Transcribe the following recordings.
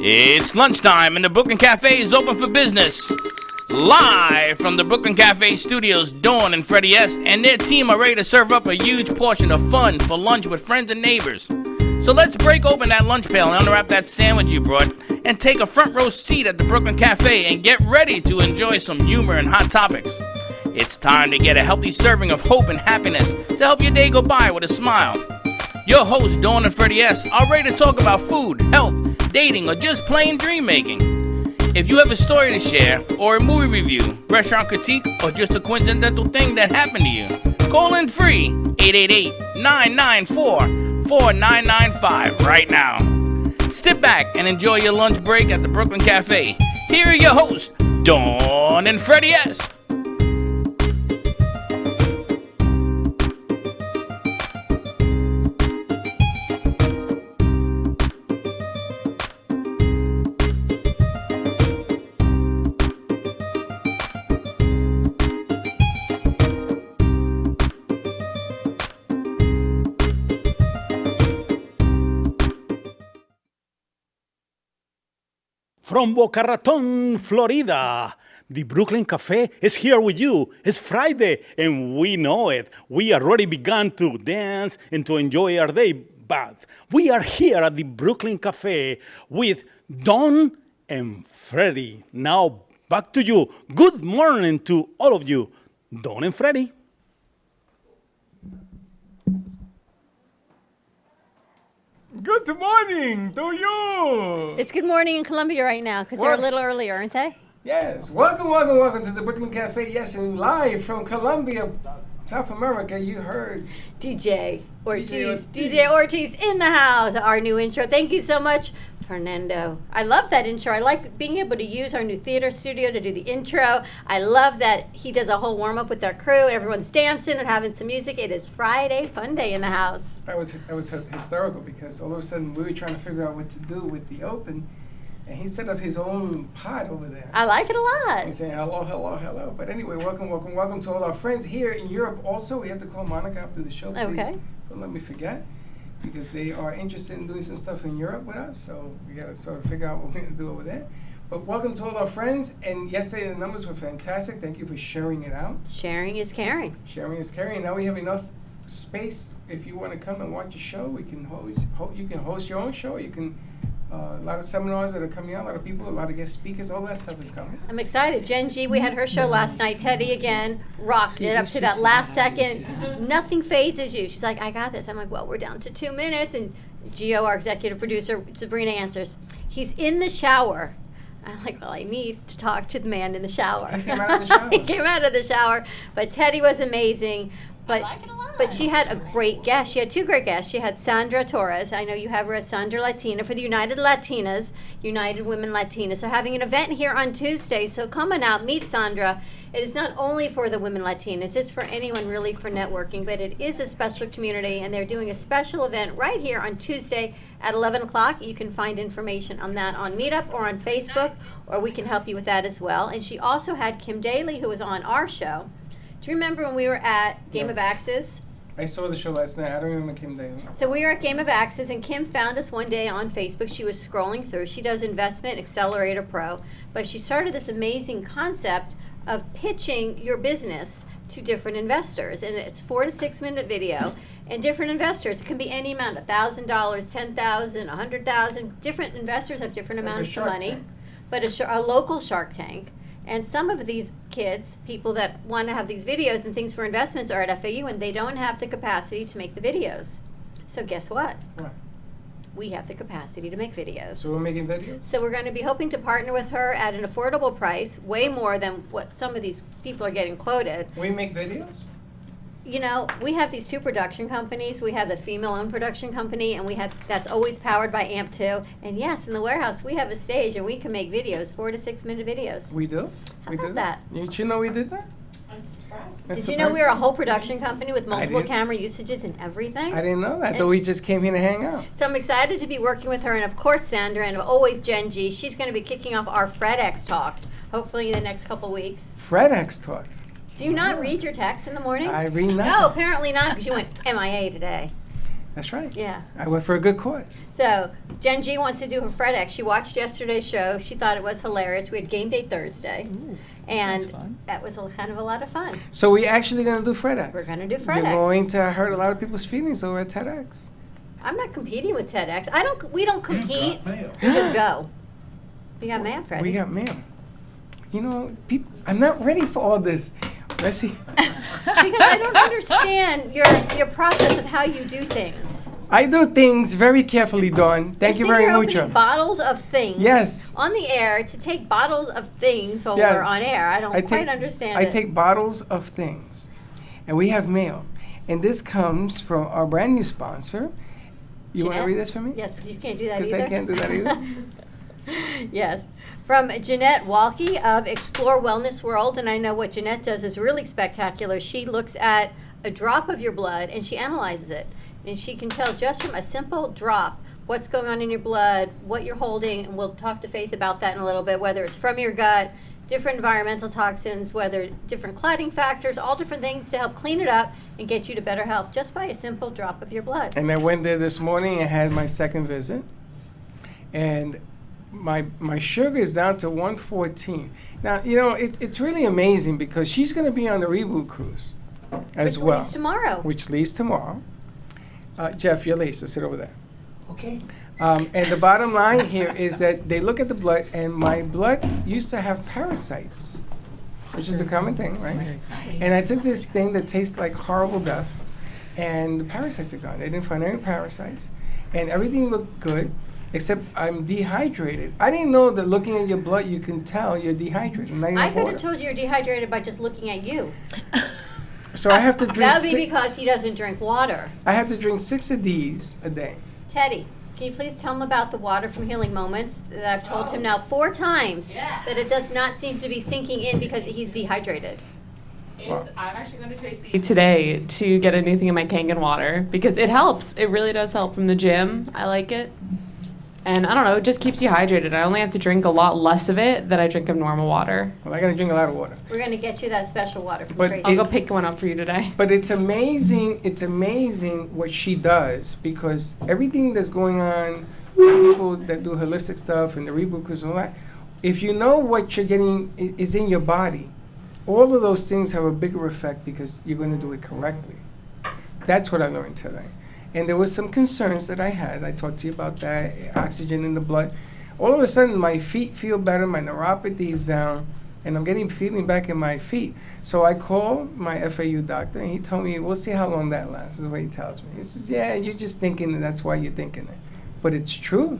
It's lunchtime and the Brooklyn Cafe is open for business. Live from the Brooklyn Cafe studios, Dawn and Freddie S. and their team are ready to serve up a huge portion of fun for lunch with friends and neighbors. So let's break open that lunch pail and unwrap that sandwich you brought and take a front row seat at the Brooklyn Cafe and get ready to enjoy some humor and hot topics. It's time to get a healthy serving of hope and happiness to help your day go by with a smile. Your hosts, Dawn and Freddie S., are ready to talk about food, health, dating, or just plain dream making. If you have a story to share, or a movie review, restaurant critique, or just a coincidental thing that happened to you, call in free 888-994-4995 right now. Sit back and enjoy your lunch break at the Brooklyn Cafe. Here are your hosts, Dawn and Freddie S. From Boca Raton, Florida, the Brooklyn Cafe is here with you. It's Friday, and we know it. We already began to dance and to enjoy our day, but we are here at the Brooklyn Cafe with Dawn and Freddie. Now, back to you. Good morning to all of you. Dawn and Freddie. Good morning to you! It's good morning in Colombia right now because they're a little earlier, aren't they? Yes, welcome to the Brooklyn Cafe. Yes, and live from Colombia, South America, you heard DJ Ortiz in the house. Our new intro. Thank you so much, Fernando. I love that intro. I like being able to use our new theater studio to do the intro. I love that he does a whole warm up with our crew. Everyone's dancing and having some music. It is Friday, fun day in the house. That was hysterical because all of a sudden we were trying to figure out what to do with the open, and he set up his own pod over there. I like it a lot. He's saying hello. But anyway, welcome to all our friends here in Europe. Also, we have to call Monica after the show, please. Okay. Don't let me forget, because they are interested in doing some stuff in Europe with us. So we got to sort of figure out what we're going to do over there. But welcome to all our friends. And yesterday the numbers were fantastic. Thank you for sharing it out. Sharing is caring. Sharing is caring. Now we have enough space. If you want to come and watch a show, we can you can host your own show. You can a lot of seminars that are coming out, a lot of people, a lot of guest speakers, all that stuff is coming. I'm excited. Jen G, we had her show last night. Teddy again rocked it up to that last second. Nothing phases you. She's like, I got this. I'm like, well, we're down to 2 minutes. And Gio, our executive producer, Sabrina answers, he's in the shower. I'm like, well, I need to talk to the man in the shower. He came out of the shower. He came out of the shower. But Teddy was amazing. But, I like it a lot. But she had a great guest. She had two great guests. She had Sandra Torres. I know you have her as Sandra Latina for the United Latinas, United Women Latinas. They're having an event here on Tuesday, so come on out, meet Sandra. It is not only for the women Latinas, it's for anyone really for networking, but it is a special community, and they're doing a special event right here on Tuesday at 11 o'clock. You can find information on that on Meetup or on Facebook, or we can help you with that as well. And she also had Kim Daly, who was on our show. Do you remember when we were at Game of Axes? I saw the show last night. I don't remember Kim Daly. So we were at Game of Axes, and Kim found us one day on Facebook. She was scrolling through. She does Investment Accelerator Pro, but she started this amazing concept of pitching your business to different investors. And it's 4 to 6 minute video. And different investors, it can be any amount, $1,000, $10,000, $100,000. Different investors have different Like a amounts of Shark money. Tank. But a local Shark Tank. And some of these kids, people that want to have these videos and things for investments are at FAU, and they don't have the capacity to make the videos. So guess what? What? We have the capacity to make videos. So we're making videos? So we're going to be hoping to partner with her at an affordable price, way more than what some of these people are getting quoted. We make videos? You know, we have these two production companies. We have the female-owned production company, and that's always powered by AMP2. And yes, in the warehouse, we have a stage, and we can make videos, 4 to 6 minute videos. We do? How We about do that? You know we did that? I'm surprised. That's Did you know we surprising. are a whole production company with multiple didn't- camera usages and everything? I didn't know that. I thought we just came here to hang out. So I'm excited to be working with her, and of course Sandra, and always Jen G. She's going to be kicking off our FredX talks, hopefully in the next couple weeks. FredX Talk. Do you not read your texts in the morning? I read No, nothing. apparently not, because you went MIA today. That's right. Yeah. I went for a good cause. So Jen G wants to do her FredEx. She watched yesterday's show. She thought it was hilarious. We had game day Thursday, and that was kind of a lot of fun. So we actually going to do FredEx. We're going to do You're FredEx. going to hurt a lot of people's feelings over at TEDx. I'm not competing with TEDx. We don't compete. We just go. We got mail, Freddie. We got mail. You know, people, I'm not ready for all this. Let's see. Because I don't understand your process of how you do things. I do things very carefully, Dawn. Thank you very You're much. opening bottles of things. Yes. On the air to take bottles of things while Yes. we're on air. I don't quite understand I it. take bottles of things, and we have mail. And this comes from our brand new sponsor. You want to Jeanette? read this for me? Yes, but you can't do that Because either. I can't do that either. Yes. From Jeanette Walke of Explore Wellness World, and I know what Jeanette does is really spectacular. She looks at a drop of your blood and she analyzes it. And she can tell just from a simple drop what's going on in your blood, what you're holding, and we'll talk to Faith about that in a little bit, whether it's from your gut, different environmental toxins, whether different clotting factors, all different things to help clean it up and get you to better health just by a simple drop of your blood. And I went there this morning and had my second visit. And my sugar is down to 114. Now, you know, it's really amazing because she's going to be on the Reboot Cruise as Which well. leaves tomorrow. Which leaves tomorrow. Jeff, you're late, so sit over there. Okay. And the bottom line here is that they look at the blood, and my blood used to have parasites, which is a common thing, right? And I took this thing that tastes like horrible death, and the parasites are gone. They didn't find any parasites, and everything looked good, except I'm dehydrated. I didn't know that looking at your blood, you can tell you're dehydrated. Not I enough could water. have told you you're dehydrated by just looking at you. So I have to drink. That would be because he doesn't drink water. I have to drink 6 of these a day. Teddy, can you please tell him about the water from Healing Moments that I've told him now 4 times that it does not seem to be sinking in because he's dehydrated. I'm actually going to Tracy today to get a new thing in my Kangen water because it helps. It really does help from the gym. I like it. And I don't know, it just keeps you hydrated. I only have to drink a lot less of it than I drink of normal water. Well, I got to drink a lot of water. We're going to get you that special water from But Tracy. I'll go pick one up for you today. But it's amazing what she does because everything that's going on with people that do holistic stuff and the rebookers and all that, if you know what you're getting is in your body, all of those things have a bigger effect because you're going to do it correctly. That's what I learned today. And there were some concerns that I had. I talked to you about that, oxygen in the blood. All of a sudden, my feet feel better, my neuropathy is down, and I'm getting feeling back in my feet. So I called my FAU doctor, and he told me, we'll see how long that lasts, is the way he tells me. He says, yeah, you're just thinking it, that's why you're thinking it. But it's true.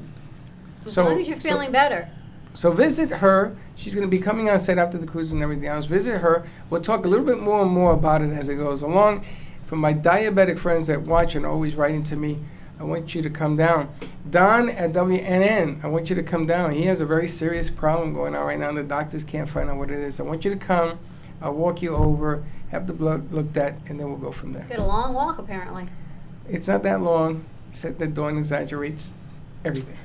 As long as you're feeling better. So visit her. She's going to be coming on set after the cruise and everything else. Visit her. We'll talk a little bit more and more about it as it goes along. For my diabetic friends that watch and are always writing to me, I want you to come down. Don at WNN, I want you to come down. He has a very serious problem going on right now, and the doctors can't find out what it is. I want you to come. I'll walk you over, have the blood looked at, and then we'll go from there. Got a long walk, apparently. It's not that long, except that Dawn exaggerates everything.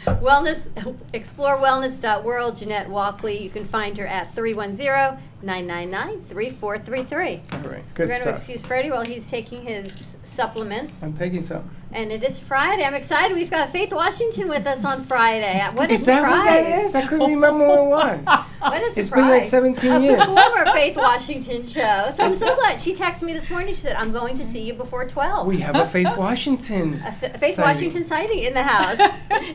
Wellness, explorewellness.world, Jeanette Walkley. You can find her at 310-999-3433. All right, We're good going to stuff. excuse Freddie while he's taking his supplements. I'm taking some. And it is Friday. I'm excited. We've got Faith Washington with us on Friday. What a Is that what surprise. that is? I couldn't remember what it was. What a surprise. It's been like 17 years. Of the former Faith Washington show. So I'm so glad. She texted me this morning. She said, I'm going to see you before 12. We have a Faith Washington. A Faith sighting. Washington sighting in the house,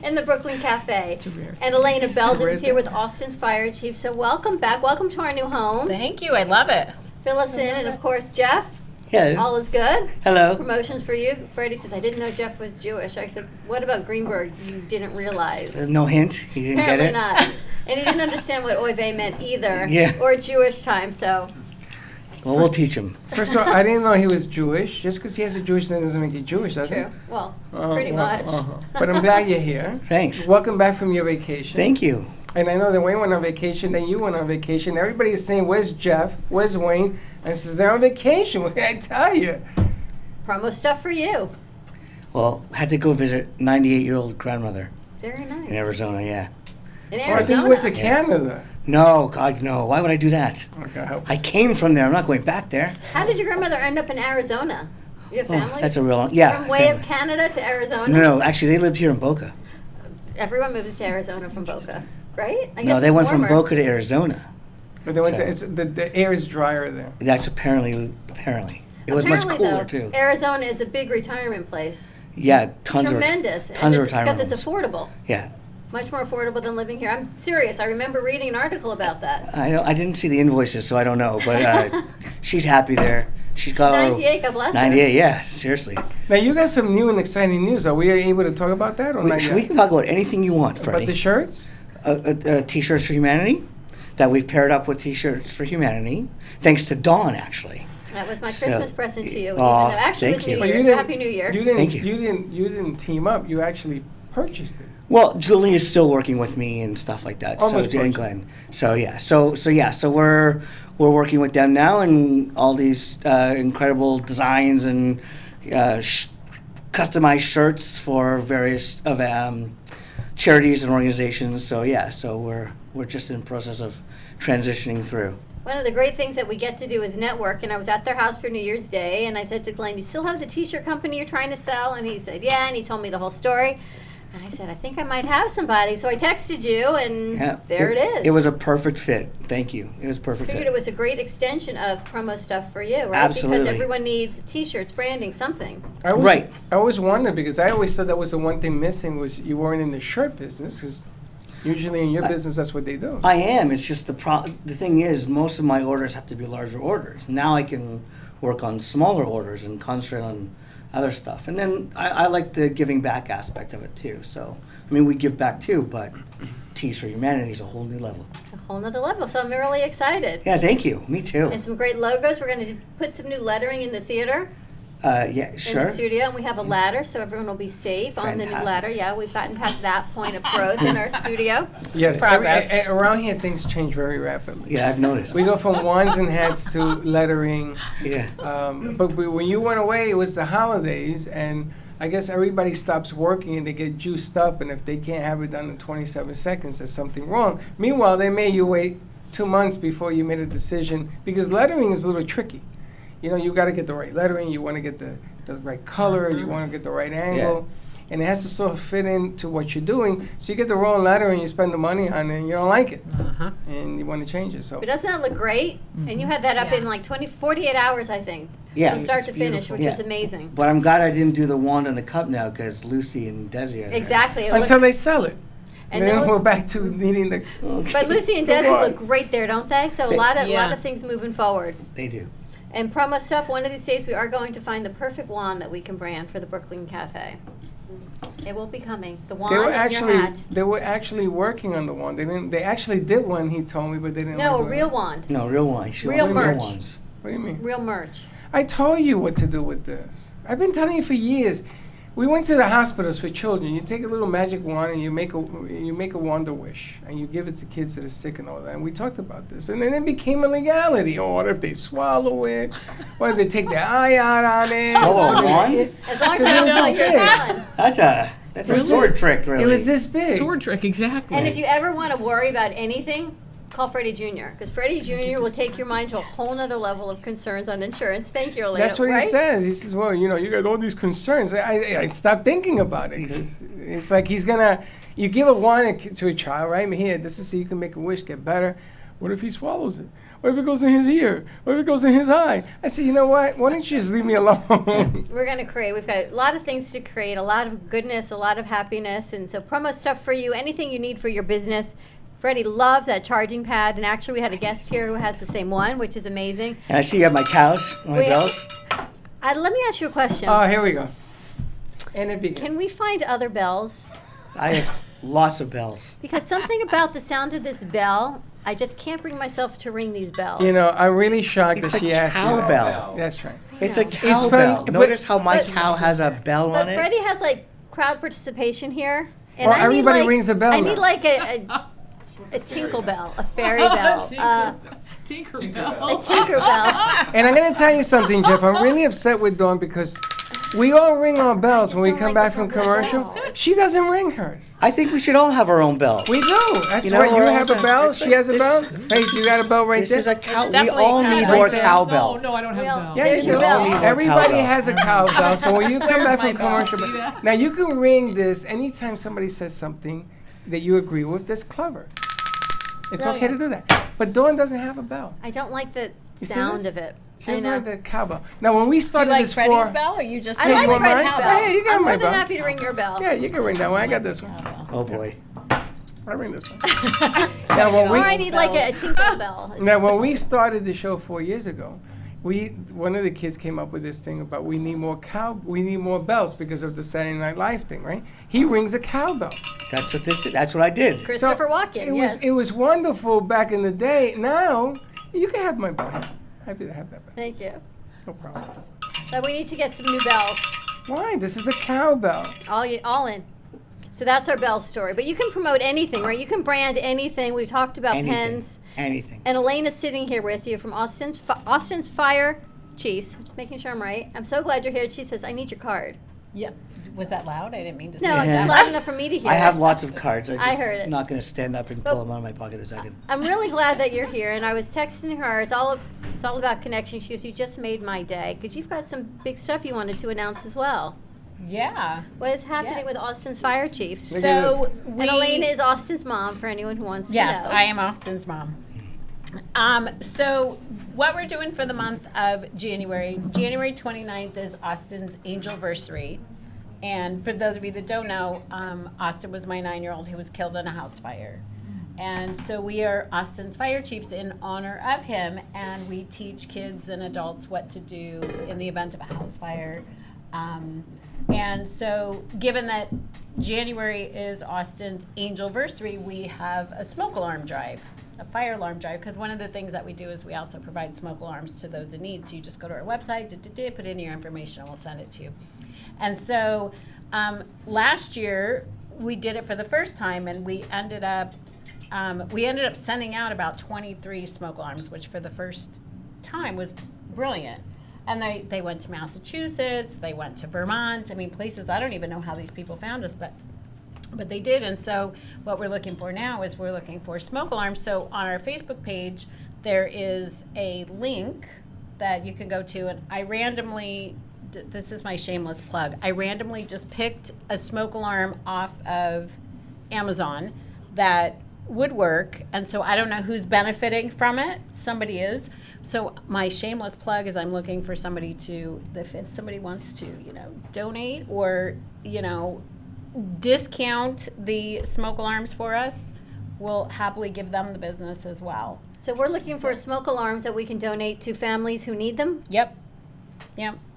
in the Brooklyn Cafe. rare And Elena Rare Belden's here thing. with Austin's Fire Chief. So welcome back. Welcome to our new home. Thank you. I love it. Fill us in. And of course, Jeff, Yeah. all is good. Hello. Promotions for you. Freddie says, I didn't know Jeff was Jewish. I said, what about Greenberg? You didn't realize. No hint. You didn't Apparently get it. not. And he didn't understand what oy vey meant either. Yeah. Or Jewish time, so. Well, we'll teach him. First of all, I didn't know he was Jewish. Just because he has a Jewish name doesn't make you Jewish, does True. it? Well, Uh-huh, pretty well, much. uh-huh. But I'm glad you're here. Thanks. Welcome back from your vacation. Thank you. And I know that Wayne went on vacation, then you went on vacation. Everybody is saying, where's Jeff? Where's Wayne? And says, they're on vacation. What can I tell you? Promo stuff for you. Well, had to go visit 98-year-old grandmother Very nice. in Arizona. Yeah. In Oh, I think you Arizona. went to Canada. No, God, no. Why would I do that? Okay, I hope. I came from there. I'm not going back there. How did your grandmother end up in Arizona? You have family? That's a real, yeah. From way of family. Canada to Arizona? No, actually, they lived here in Boca. Everyone moves to Arizona from Boca, right? I No, guess they it's went from warmer. Boca to Arizona. But they went So- to, the air is drier there. That's apparently. It was much Apparently, cooler, though, too. Arizona is a big retirement place. Yeah, tons Tremendous. of retirement Because it's homes. affordable. Yeah. Much more affordable than living here. I'm serious. I remember reading an article about that. I didn't see the invoices, so I don't know. But she's happy there. She's got 98, God bless her. 98, yeah, seriously. Now you got some new and exciting news. Are we able to talk about that or not We yet? can talk about anything you want, About Freddie. the shirts? T-shirts for Humanity, that we've paired up with T-shirts for Humanity, thanks to Dawn, actually. That was my So- Christmas present to you. Even though Aw, actually it was thank New you. But Year, you so didn't- Happy New Year. You didn't. Thank you. You didn't team up. You actually purchased it. Well, Julie is still working with me and stuff like that. Almost so and purchased. Glenn. So yeah. So we're working with them now, and all these incredible designs and customized shirts for various of charities and organizations. So yeah. So we're just in the process of transitioning through. One of the great things that we get to do is network, and I was at their house for New Year's Day, and I said to Glenn, you still have the t-shirt company you're trying to sell? And he said, yeah, and he told me the whole story. And I said, I think I might have somebody. So I texted you, and Yeah. there it is. It was a perfect fit. Thank you. It was a perfect Figured fit. it was a great extension of promo stuff for you, right? Absolutely. Because everyone needs t-shirts, branding, something. I always, Right. I always wondered because I always thought that was the one thing missing was you weren't in the shirt business because usually in your business that's what they do. I am. It's just the thing is, most of my orders have to be larger orders. Now I can work on smaller orders and concentrate on other stuff. And then I like the giving back aspect of it too. So, I mean, we give back too, but Tees for Humanity is a whole new level. A whole nother level. So I'm really excited. Yeah, thank you. Me too. And some great logos. We're going to put some new lettering in the theater. Yeah, In sure. the studio, and we have a ladder, so everyone will be safe on the new Fantastic. ladder. Yeah, we've gotten past that point of growth in our studio. Yes, Progress. around here things change very rapidly. Yeah, I've noticed. We go from wands and hats to lettering. Yeah. But when you went away, it was the holidays, and I guess everybody stops working and they get juiced up, and if they can't have it done in 27 seconds, there's something wrong. Meanwhile, they made you wait 2 months before you made a decision because lettering is a little tricky. You know, you got to get the right lettering, you want to get the right color, you want to get the right angle, and it has to sort of fit into what you're doing. So you get the wrong lettering, you spend the money on it, and you don't like it, and you want to change it. So But doesn't that look great? And you had that up in like 48 hours, I think. Yeah. From start to finish, which Yeah. was amazing. But I'm glad I didn't do the wand and the cup now because Lucy and Desi are there. Exactly. It until looked- they sell it, and and then they'll- we're back to needing the. Okay. but Lucy and Desi look great there, don't they? So a They- lot Yeah. of things moving forward. They do. And promo stuff, one of these days we are going to find the perfect wand that we can brand for the Brooklyn Cafe. It will be coming. The wand They were and actually your hat. they were actually working on the one. They didn't. They actually did one. He told me, but they didn't. No, wanna a do real it. wand. No, real ones. She Real wants merch. ones. What do you mean? Real merch. I told you what to do with this. I've been telling you for years. We went to the hospitals for children. You take a little magic wand and you make a wonder wish and you give it to kids that are sick and all that. And we talked about this. And then it became a legality. Oh, what if they swallow it? What if they take their eye out on it? Swallow a wand? As long as Because I it don't was know this you're big. selling. That's a was sword this- trick, really. It was this big. Sword trick, exactly. And if you ever want to worry about anything, call Freddie Jr. Because Freddie Jr. will take your mind to a whole nother level of concerns on insurance. Thank you, Elena. That's what right? he says. He says, well, you know, you got all these concerns. I stopped thinking about it because it's like he's going to, you give a wand to a child, right? Here, this is so you can make a wish, get better. What if he swallows it? What if it goes in his ear? What if it goes in his eye? I said, you know what? Why don't you just leave me alone? We're going to create. We've got a lot of things to create, a lot of goodness, a lot of happiness. And so promo stuff for you, anything you need for your business. Freddie loves that charging pad. And actually, we had a guest here who has the same one, which is amazing. And I see you have my cows, my We- bells. Let me ask you a question. Oh, here we go. And it began. Can we find other bells? I have lots of bells. Because something about the sound of this bell, I just can't bring myself to ring these bells. You know, I'm really shocked It's that she a asked you. cowbell. That's right. It's a know. It's fun, cowbell. but- Notice how my but- cow has a bell But on it? Freddie has like crowd participation here. And Well, I need, everybody like, rings a bell I now. need like a tinkle bell, a fairy bell, a Tinkerbell. tinker bell. And I'm going to tell you something, Jeff. I'm really upset with Dawn because We all ring our bells when we don't come like back the from sound of commercial. bell. She doesn't ring hers. I think we should all have our own bell. We do. That's You know, right. You we're all have a just- bell. She has a this bell. is- Faith, you got a bell right This there. is a cow. We definitely all a need cowbell. more Right there. cowbell. No, I don't have Well, a bell. Yeah, there's you your do. bell. More Everybody cowbell. has a cowbell, so when you come Where's back my from bell? commercial, See that? now you can ring this anytime somebody says something that you agree with that's clever. It's okay to do that. But Dawn doesn't have a bell. I don't like the You see sound this? of it. She I doesn't know. like the cowbell. Now, when we Do you started like this Freddie's for, bell, or you just? I Hey, like you want Fred's mine? bell. Yeah, you got I'm my more than bell. happy to ring your bell. yeah, you can ring that one. I got this one. Oh boy. I ring this one. now, when Or I we need like a tinkle bell. now when we started the show 4 years ago, one of the kids came up with this thing about we need more bells because of the Saturday Night Live thing, right? He rings a cowbell. That's what this is. That's what I did. Christopher Walken, It yes. was wonderful back in the day. Now you can have my bell. Happy to have that bell. Thank you. No problem. But we need to get some new bells. Why? This is a cowbell. All in. So that's our bell story. But you can promote anything, right? You can brand anything. We've talked about Anything. pens. Anything. And Elena's sitting here with you from Austin's Fire Chiefs. Just making sure I'm right. I'm so glad you're here. She says, I need your card. Yeah. Was that loud? I didn't mean to say No, it's Yeah. just loud enough for me to hear. I have lots of cards. I'm I just heard it. not going to stand up and But- pull them out of my pocket a second. I'm really glad that you're here. And I was texting her. It's all about connection. She goes, you just made my day. Because you've got some big stuff you wanted to announce as well. Yeah. What is happening Yeah. with Austin's Fire Chiefs? Look at So And we. Elena is Austin's mom for anyone who wants Yes, to know. I am Austin's mom. So what we're doing for the month of January 29th is Austin's Angelversary. And for those of you that don't know, Austin was my 9-year-old who was killed in a house fire. And so we are Austin's Fire Chiefs in honor of him, and we teach kids and adults what to do in the event of a house fire. And so given that January is Austin's Angelversary, we have a smoke alarm drive, a fire alarm drive, because one of the things that we do is we also provide smoke alarms to those in need. So you just go to our website, put in your information, and we'll send it to you. And so last year we did it for the first time, and we ended up sending out about 23 smoke alarms, which for the first time was brilliant. And they went to Massachusetts, they went to Vermont. I mean, places I don't even know how these people found us, but they did. And so what we're looking for now is we're looking for smoke alarms. So on our Facebook page, there is a link that you can go to, and I randomly, this is my shameless plug, I randomly just picked a smoke alarm off of Amazon that would work, and so I don't know who's benefiting from it. Somebody is. So my shameless plug is I'm looking for somebody to, if somebody wants to, donate or, discount the smoke alarms for us, we'll happily give them the business as well. So we're looking for smoke alarms that we can donate to families who need them. Yep.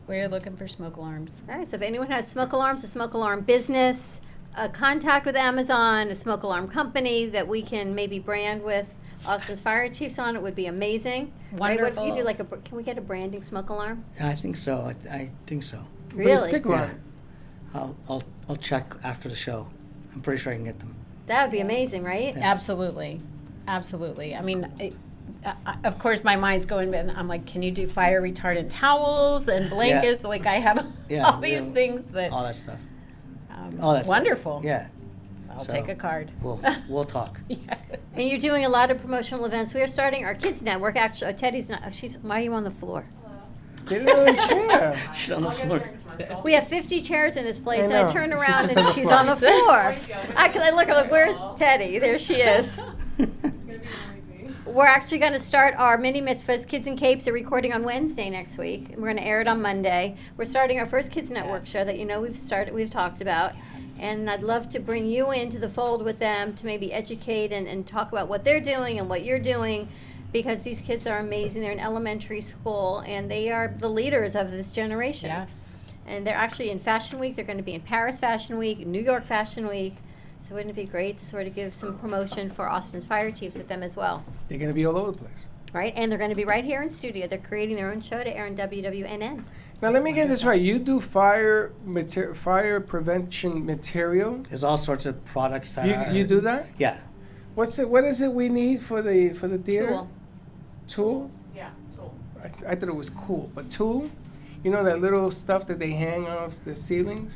We're looking for smoke alarms. All right, so if anyone has smoke alarms, a smoke alarm business, a contact with Amazon, a smoke alarm company that we can maybe brand with Austin's Fire Chiefs on it would be amazing. Right, what if you do Wonderful. can we get a branding smoke alarm? I think so. I think so. Put a Really? sticker on Yeah. it. I'll check after the show. I'm pretty sure I can get them. That would be amazing, right? Absolutely. I mean, of course, my mind's going, and I'm like, can you do fire retardant towels and blankets? Like, I have Yeah, all these yeah. things that. All that stuff. All that stuff. Wonderful. Yeah. I'll So, take a card. We'll talk. Yeah. And you're doing a lot of promotional events. We are starting our kids network. Actually, Teddy's not. Why are you on the floor? Get another chair. She's on the floor. We have 50 chairs in this place, I and I know. turn She's around just and on the she's floor. on the floor. I look, where's Teddy? There she is. We're actually going to start our mini mitzvahs. Kids and Capes are recording on Wednesday next week, and we're going to air it on Monday. We're starting our first Kids Network show that we've talked about. And I'd love to bring you into the fold with them to maybe educate and talk about what they're doing and what you're doing, because these kids are amazing. They're in elementary school, and they are the leaders of this generation. Yes. And they're actually in Fashion Week. They're going to be in Paris Fashion Week, New York Fashion Week. So wouldn't it be great to sort of give some promotion for Austin's Fire Chiefs with them as well? They're going to be all over the place. Right? And they're going to be right here in studio. They're creating their own show to air on WWNN. Now, let me get this right. You do fire prevention material. There's all sorts of products that You do that? Yeah. What is it we need for the theater? Tool. Tool? Yeah, tool. I thought it was cool, but tool? You know that little stuff that they hang off the ceilings?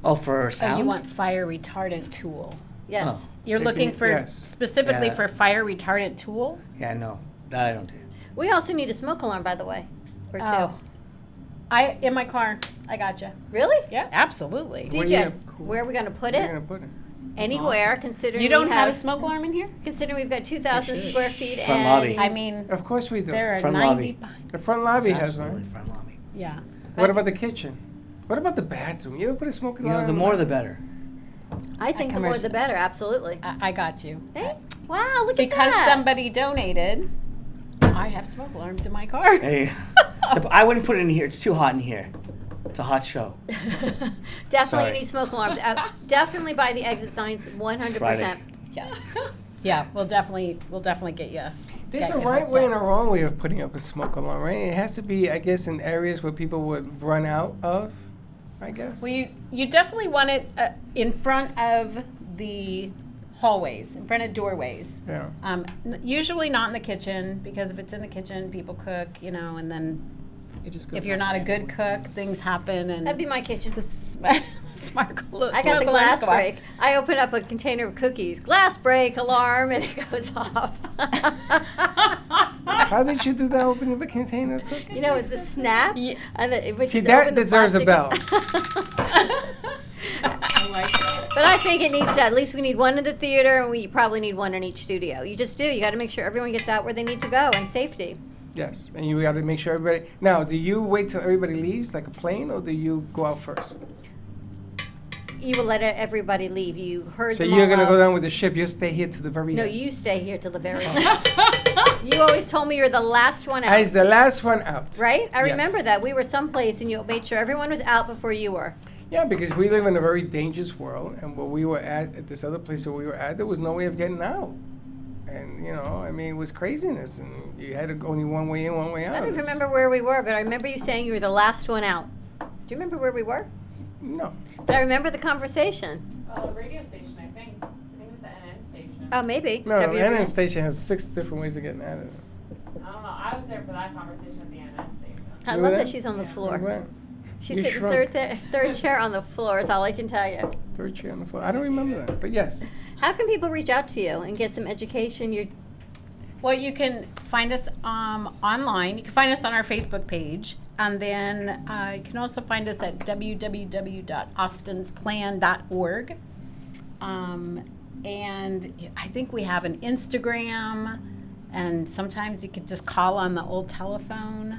Oh, for Oh, sound? you want fire retardant tool. Yes. Oh. You're They looking can- for yes. specifically Yeah. for fire retardant tool? Yeah, no, that I don't do. We also need a smoke alarm, by the way, or two. Oh. In my car. I gotcha. Really? Yeah, absolutely. Where DJ, you- cool. where are we going to put Where it? you gonna put it? Anywhere, considering You don't we have a smoke alarm in here? Considering we've got 2,000 square feet Front and lobby. I mean, Of course we do. there are Front 90. lobby. The front lobby has Absolutely, one. front lobby. Yeah. What about the kitchen? What about the bathroom? You ever put a smoke You alarm? know, the in more the the better. I think the more the commercial. better, absolutely. I got you. Hey, wow, look Because at that. somebody donated, I have smoke alarms in my car. Hey, I wouldn't put it in here. It's too hot in here. It's a hot show. Definitely Sorry. need smoke alarms. Definitely buy the exit signs 100%. Friday. Yes. Yeah, we'll definitely get you. There's get a you right hooked way up. and a wrong way of putting up a smoke alarm, right? It has to be, I guess, in areas where people would run out of, I guess. Well, you definitely want it in front of the hallways, in front of doorways. Yeah. Usually not in the kitchen, because if it's in the kitchen, people cook, and then It just goes if you're off not a again. good cook, things happen, and That'd be my kitchen. the smoke I got the glass break. I open up a container of cookies. Glass break alarm, and it goes off. How did you do that? Opening up a container of cookies? You know, it's a snap. Yeah. And which See, is that open the deserves a plastic- I like that. But I think it needs to. At least we need one in the theater, and we probably need one in each studio. You just do. You got to make sure everyone gets out where they need to go and safety. Yes, and you got to make sure everybody. Now, do you wait till everybody leaves, like a plane, or do you go out first? You will let everybody leave. You heard So them you're all gonna out. go down with the ship. You'll stay here to the very No, end. you stay here till the very end. You always told me you're the last one out. As the last one out. Right? I Yes. remember that. We were someplace and you made sure everyone was out before you were. Yeah, because we live in a very dangerous world, and where we were at this other place where we were at, there was no way of getting out. And it was craziness, and you had to go only one way in, one way out. I don't even remember where we were, but I remember you saying you were the last one out. Do you remember where we were? No. But I remember the conversation. Radio station, I think. I think it was the NN station. Oh, maybe. No, the WBN. NN station has 6 different ways of getting out of it. I don't know. I was there for that conversation at the NN station. I You love were that there? she's on the floor. Right. She's You sitting shrunk. third chair on the floor is all I can tell you. Third chair on the floor. I don't remember that, but yes. How can people reach out to you and get some education? Well, you can find us online. You can find us on our Facebook page. And then you can also find us at www.austinsplan.org. And I think we have an Instagram. And sometimes you could just call on the old telephone.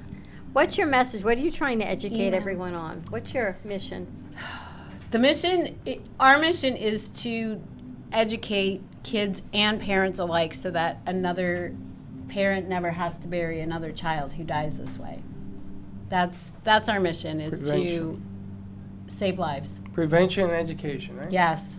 What's your message? What are you trying to educate Yeah. everyone on? What's your mission? The mission, our mission is to educate kids and parents alike so that another parent never has to bury another child who dies this way. That's our mission, is to Prevention. save lives. Prevention and education, right? Yes.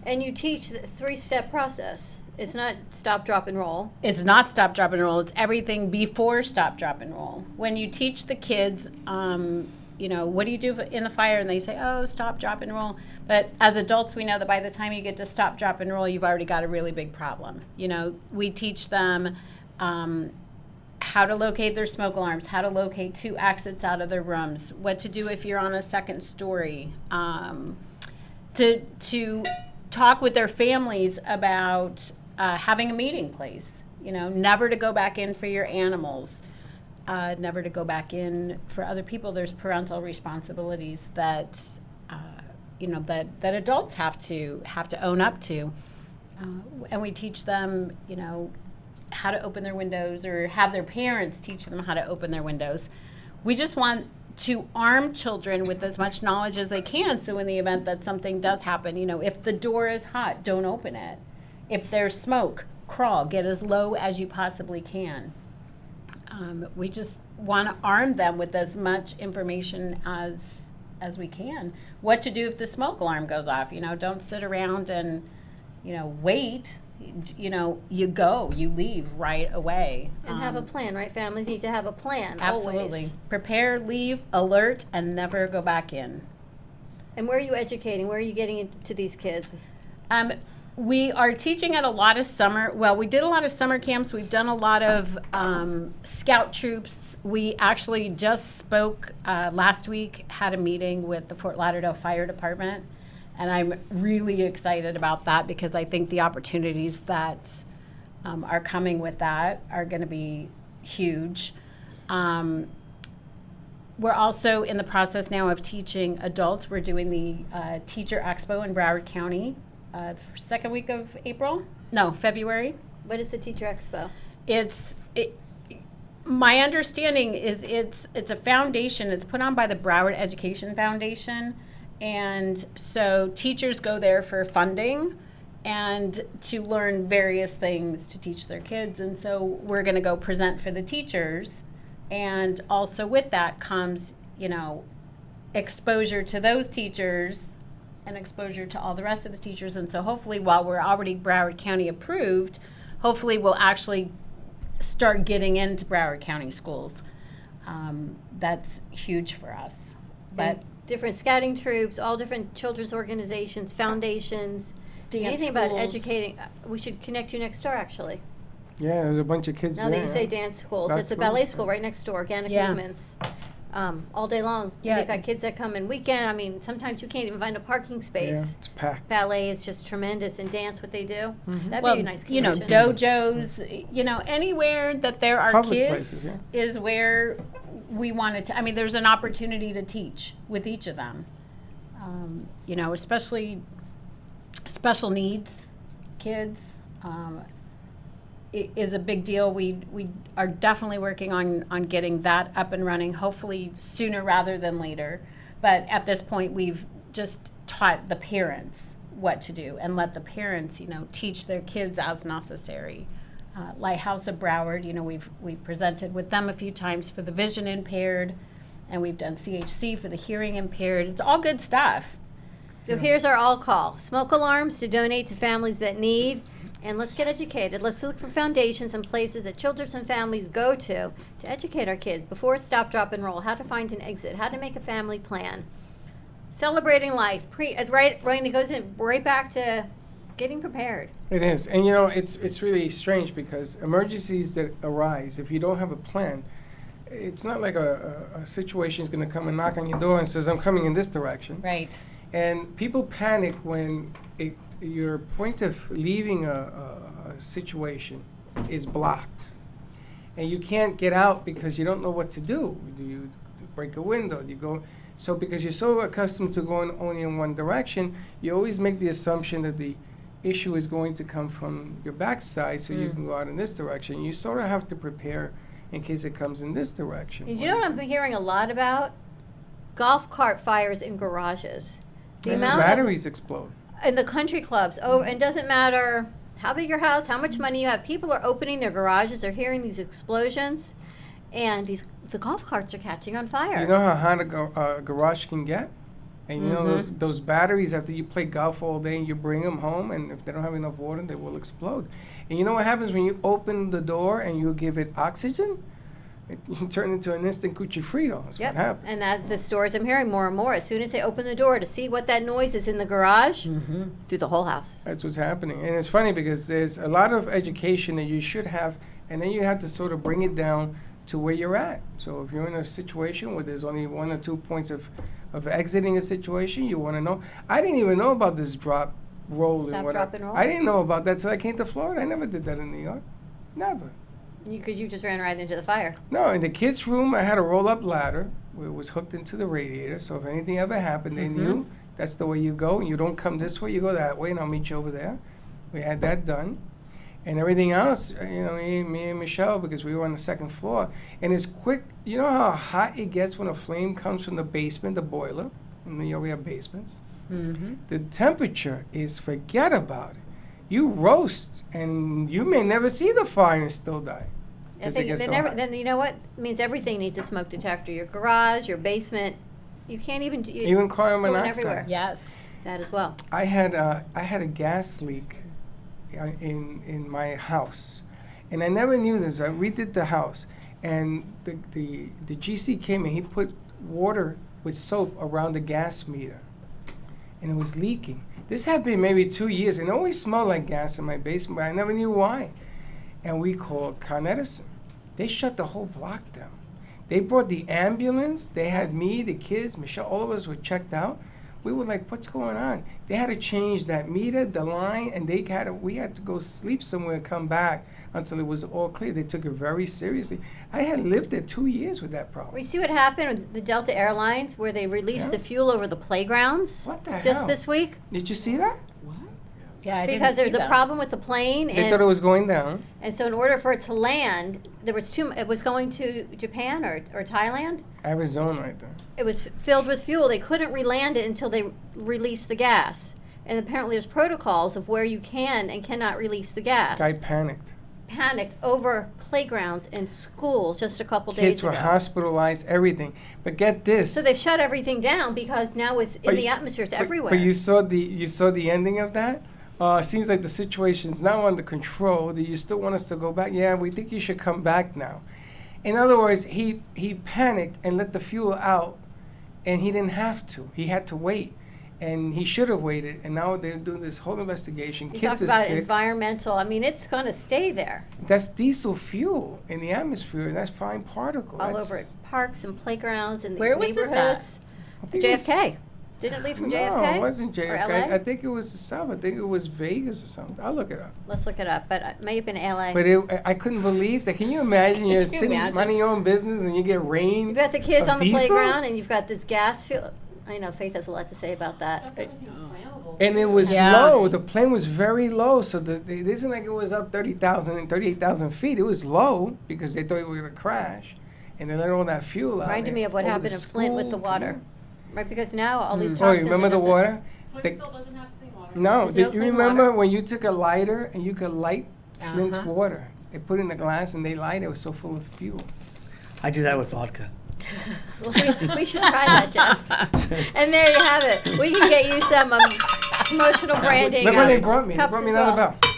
And you teach the 3-step process. It's not stop, drop, and roll. It's not stop, drop, and roll. It's everything before stop, drop, and roll. When you teach the kids, what do you do in the fire? And they say, oh, stop, drop, and roll. But as adults, we know that by the time you get to stop, drop, and roll, you've already got a really big problem. We teach them how to locate their smoke alarms, how to locate 2 exits out of their rooms, what to do if you're on a second story, to talk with their families about having a meeting place, never to go back in for your animals, never to go back in for other people. There's parental responsibilities that that adults have to own up to, and we teach them how to open their windows, or have their parents teach them how to open their windows. We just want to arm children with as much knowledge as they can, so in the event that something does happen, if the door is hot, don't open it. If there's smoke, crawl, get as low as you possibly can. We just want to arm them with as much information as we can. What to do if the smoke alarm goes off? Don't sit around and wait. You leave right away. And have a plan, right? Families need to have a plan. Absolutely. Always. Prepare, leave, alert, and never go back in. And where are you educating? Where are you getting into these kids? We are teaching at a lot of we did a lot of summer camps. We've done a lot of scout troops. We actually just spoke last week, had a meeting with the Fort Lauderdale Fire Department, and I'm really excited about that because I think the opportunities that are coming with that are going to be huge. We're also in the process now of teaching adults. We're doing the Teacher Expo in Broward County. Second week of February. What is the Teacher Expo? My understanding is it's a foundation. It's put on by the Broward Education Foundation, and so teachers go there for funding and to learn various things to teach their kids. And so we're going to go present for the teachers, and also with that comes, exposure to those teachers and exposure to all the rest of the teachers. And so hopefully, while we're already Broward County approved, hopefully we'll actually start getting into Broward County schools. That's huge for us. But And different scouting troops, all different children's organizations, foundations, dance anything about schools. educating. We should connect you next door, actually. Yeah, there's a bunch of kids Now there. that you say huh? dance schools, That's it's a cool. ballet school right next door, organic Yeah. movements, all day long. Yeah. They've got kids that come in weekend. I mean, sometimes you can't even find a parking Yeah, space. it's packed. Ballet is just tremendous, and dance, what they do. That'd well, be a nice connection. dojos, anywhere that there are Public kids places, is where we wanted to. I mean, there's an opportunity to teach with each of them. Especially special needs kids is a big deal. We are definitely working on getting that up and running, hopefully sooner rather than later. But at this point, we've just taught the parents what to do and let the parents, teach their kids as necessary. Lighthouse of Broward, we've presented with them a few times for the vision impaired, and we've done CHC for the hearing impaired. It's all good stuff. So here's our all call. Smoke alarms to donate to families that need. And let's get educated. Let's look for foundations and places that children and families go to educate our kids before stop, drop, and roll, how to find an exit, how to make a family plan. Celebrating life. It's right, it goes in right back to getting prepared. It is. And it's really strange because emergencies that arise, if you don't have a plan, it's not like a situation is going to come and knock on your door and says, I'm coming in this direction. Right. And people panic when your point of leaving a situation is blocked. And you can't get out because you don't know what to do. Do you break a window? Do you go? So because you're so accustomed to going only in one direction, you always make the assumption that the issue is going to come from your backside so you can go out in this direction. You sort of have to prepare in case it comes in this direction. And you know what I'm hearing a lot about? Golf cart fires in garages. The And the amount batteries explode. in the country clubs. Oh, and it doesn't matter how big your house, how much money you have. People are opening their garages. They're hearing these explosions, and the golf carts are catching on fire. You know how hot a garage can get? And you know those batteries, after you play golf all day and you bring them home, and if they don't have enough water, they will explode. And you know what happens when you open the door and you give it oxygen? You turn into an instant cuchifrito. That's Yep. what happens. And that the stories I'm hearing more and more. As soon as they open the door to see what that noise is in the garage, through the whole house. That's what's happening. And it's funny because there's a lot of education that you should have, and then you have to sort of bring it down to where you're at. So if you're in a situation where there's only 1 or 2 points of exiting a situation, you want to know. I didn't even know about this drop, roll, Stop, and whatever. drop, and roll? I didn't know about that till I came to Florida. I never did that in New York. Never. Because you just ran right into the fire. No, in the kids' room, I had a roll-up ladder where it was hooked into the radiator. So if anything ever happened, they knew that's the way you go. And you don't come this way, you go that way, and I'll meet you over there. We had that done. And everything else, me and Michelle, because we were on the second floor. And it's quick. You know how hot it gets when a flame comes from the basement, the boiler? In New York, we have basements. The temperature is, forget about it. You roast, and you may never see the fire and still die. 'Cause it gets so hot. Then you know what? It means everything needs a smoke detector. Your garage, your basement. You can't even... Even carbon going monoxide. everywhere. Yes. That as well. I had a gas leak in my house, and I never knew this. I redid the house, and the GC came and he put water with soap around the gas meter, and it was leaking. This had been maybe 2 years, and it always smelled like gas in my basement, but I never knew why. And we called Con Edison. They shut the whole block down. They brought the ambulance. They had me, the kids, Michelle, all of us were checked out. We were like, what's going on? They had to change that meter, the line, and we had to go sleep somewhere and come back until it was all clear. They took it very seriously. I had lived there 2 years with that problem. We see what happened with the Delta Airlines, where they released Yeah. the fuel over the playgrounds. What the Just hell? this week, Did you see that? Yeah, I because didn't see there's a that. problem with the plane, They thought it was going down. and so in order for it to land, there was it was going to Japan or Thailand. Arizona right there. It was filled with fuel. They couldn't re-land it until they released the gas. And apparently there's protocols of where you can and cannot release the gas. Guy panicked. Panicked over playgrounds and schools just a couple days Kids ago. were hospitalized, everything. But get this. So they've shut everything down because now it's But in the you- atmosphere. It's but- everywhere. But you saw the ending of that. Seems like the situation's now under control. Do you still want us to go back? Yeah, we think you should come back now. In other words, he panicked and let the fuel out, and he didn't have to. He had to wait, and he should have waited. And now they're doing this whole investigation. you Kids talk are about sick. environmental. I mean, it's going to stay there That's diesel fuel in the atmosphere. That's fine particle. all That's- over parks and playgrounds and these Where was this at? neighborhoods. I think it was- JFK. Didn't it leave from No, JFK? it wasn't Or JFK. LA? I think it was the South. I think it was Vegas or something. I'll look it up. Let's look it up. But it may have been LA. But I couldn't believe that. Can you imagine you're you sitting, imagine? minding your own business, and you get rain? You've got the kids of on the diesel? playground, and you've got this gas fuel. I know Faith has a lot to say about that. That's everything flammable. And it was Yeah. low. The plane was very low, so it isn't like it was up 30,000 and 38,000 feet. It was low because they thought it was going to crash, and they let all that fuel out. Reminded and me of what over happened the in Flint with the school. water. Right, because now all these Oh, toxins you remember are the just in- water? Flint They- still doesn't have clean water. No, There's did no you clean remember water. when you took a lighter and you could light Flint's Uh-huh. water? They put it in the glass and they light it. It was so full of fuel. I do that with vodka. Well, we should try that, Jeff. And there you have it. We can get you some promotional branding. Look what they brought me. They cups brought me as another well. bell.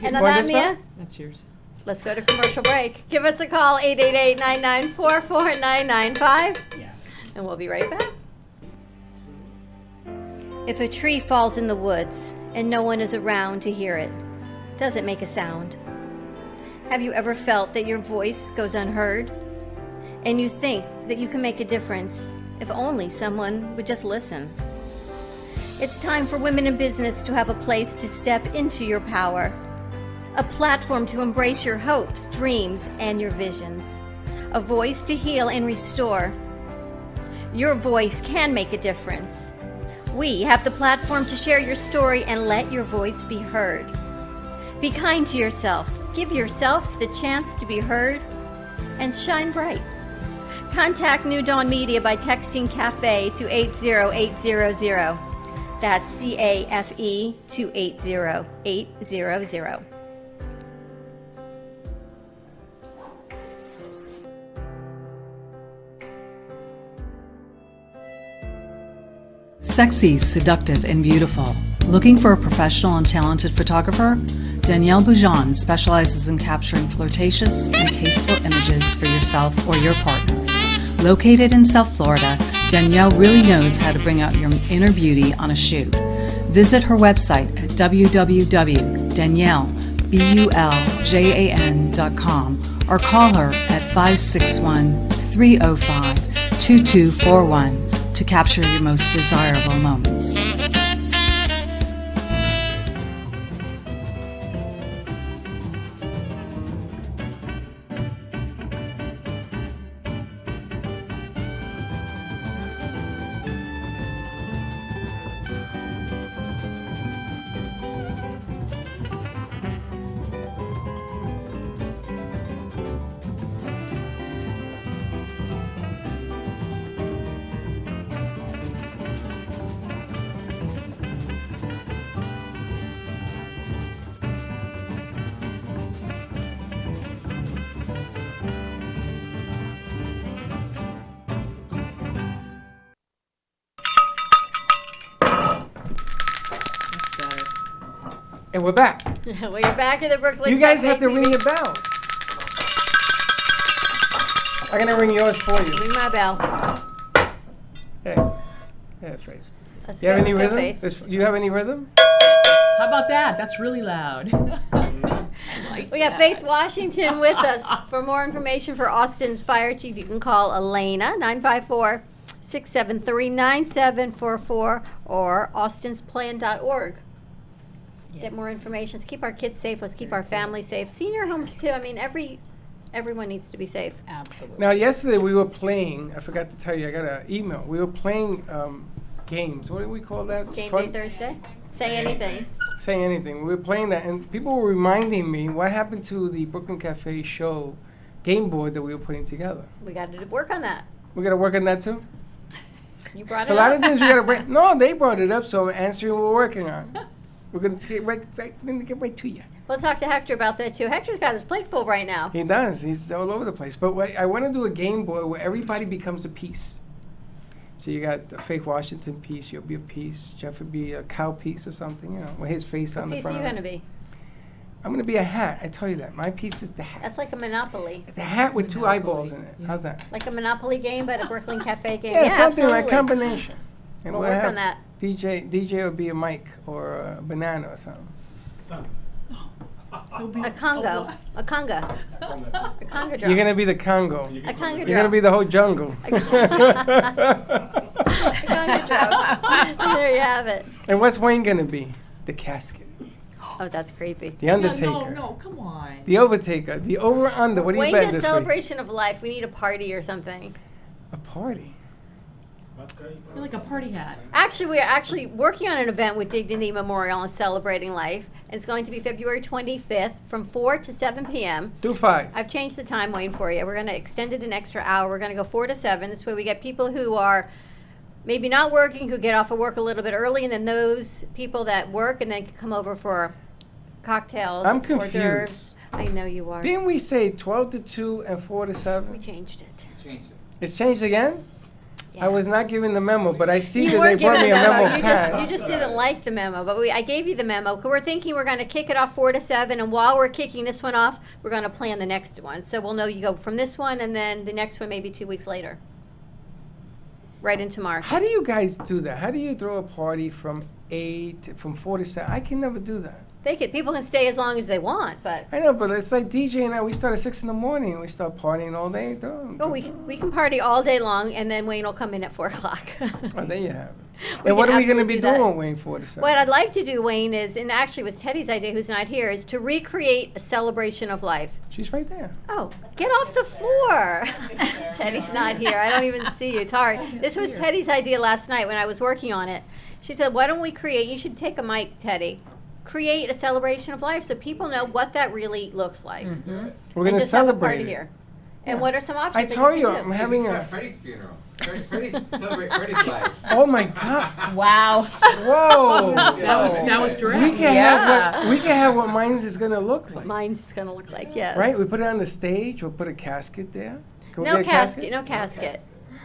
And You on want that, this bell? Mia, That's yours. let's go to commercial break. Give us a call, 888-994-4995. Yeah. And we'll be right back. If a tree falls in the woods and no one is around to hear it, does it make a sound? Have you ever felt that your voice goes unheard? And you think that you can make a difference if only someone would just listen? It's time for women in business to have a place to step into your power, a platform to embrace your hopes, dreams, and your visions, a voice to heal and restore. Your voice can make a difference. We have the platform to share your story and let your voice be heard. Be kind to yourself. Give yourself the chance to be heard and shine bright. Contact New Dawn Media by texting CAFE to 80800. That's CAFE to 80800. Sexy, seductive, and beautiful. Looking for a professional and talented photographer? Danielle Boujon specializes in capturing flirtatious and tasteful images for yourself or your partner. Located in South Florida, Danielle really knows how to bring out your inner beauty on a shoot. Visit her website at www.daniellebuljan.com or call her at 561-305-2241 to capture your most desirable moments. And we're back. Well, you're back in the Brooklyn. You guys have Cafe to ring TV. your bell. I'm gonna ring yours for you. Ring my bell. Hey, Faith. Let's You go. have any Let's go, rhythm? Faith. You have any rhythm? How about that? That's really loud. We got Faith Washington with us. For more information for Austin's fire chief, you can call Elena, 954-673-9744, or austinsplan.org. Get more information. Let's keep our kids safe. Let's keep our families safe. Senior homes, too. I mean, everyone needs to be safe. Absolutely. Now, yesterday we were playing, I forgot to tell you, I got an email. We were playing games. What do we call that? It's Game fun. Day Thursday? Say anything. Say anything. We were playing that, and people were reminding me what happened to the Brooklyn Cafe show game board that we were putting together. We got to work on that. We got to work on that too? You brought So a it lot up. of things we got to bring. No, they brought it up, so I'm answering what we're working on. We're going to get right to you. We'll talk to Hector about that, too. Hector's got his plate full right now. He does. He's all over the place. But I want to do a game board where everybody becomes a piece. So you got the Faith Washington piece. You'll be a piece. Jeff would be a cow piece or something, you know, with his face on What the piece are front. you going to be? I'm going to be a hat. I tell you that. My piece is the hat. That's like a Monopoly. The hat with two eyeballs in it. How's that? Like a Monopoly game, but a Brooklyn Cafe game. Yeah, something like absolutely. combination. And We'll work have on that. DJ will be a mic or a banana or something. A Congo. A Conga. A Conga drum. You're going to be the Congo. A Conga You're going to be the whole jungle. A Conga drum. There you have it. And what's Wayne going to be? The casket. Oh, that's creepy. The Undertaker. No, come on. The Overtaker. The over-under. What do you Wayne bet does this week? celebration of life. We need a party or something. A party. You're like a party hat. Actually, we are actually working on an event with Dignity Memorial and Celebrating Life. It's going to be February 25th from 4 to 7 p.m. Do 5. I've changed the time, Wayne, for you. We're going to extend it an extra hour. We're going to go 4 to 7. This way we get people who are maybe not working, who get off of work a little bit early, and then those people that work and then can come over for cocktails. I'm hors confused. d'oeuvres. I know you are. Didn't we say 12 to 2 and 4 to We 7? changed it. It's changed again? I was not given the memo, but I see You that were they brought given me a a memo. memo pad. You just didn't like the memo, but I gave you the memo. We're thinking we're going to kick it off 4 to 7, and while we're kicking this one off, we're going to plan the next one. So we'll know you go from this one, and then the next one maybe 2 weeks later, right into March. How do you guys do that? How do you throw a party from 4 to 7? I can never do that. People can stay as long as they want, but I know, but it's like DJ and I, we start at 6 in the morning and we start partying all day. we can party all day long, and then Wayne will come in at 4 o'clock. Oh, there you have it. We And what can are we going to absolutely be do that. doing, Wayne, 4 to 7? What I'd like to do, Wayne, is, and actually it was Teddy's idea, who's not here, is to recreate a celebration of life. She's right there. Oh, get off the floor. Teddy's not here. I don't even see you. Tari. This was Teddy's idea last night when I was working on it. She said, why don't we create, you should take a mic, Teddy, create a celebration of life so people know what that really looks like. We're And going to just have a celebrate party it. here. And Yeah. what are some options I that told you you, can do? I'm having a... Freddie's funeral. Freddie's celebrate Freddie's life. Oh, my God. Wow. Whoa. That was direct. We can have what mine's is going to look like. Mine's going to look like, yes. Right? We put it on the stage. We'll put a casket there. Can we No get a casket, no casket.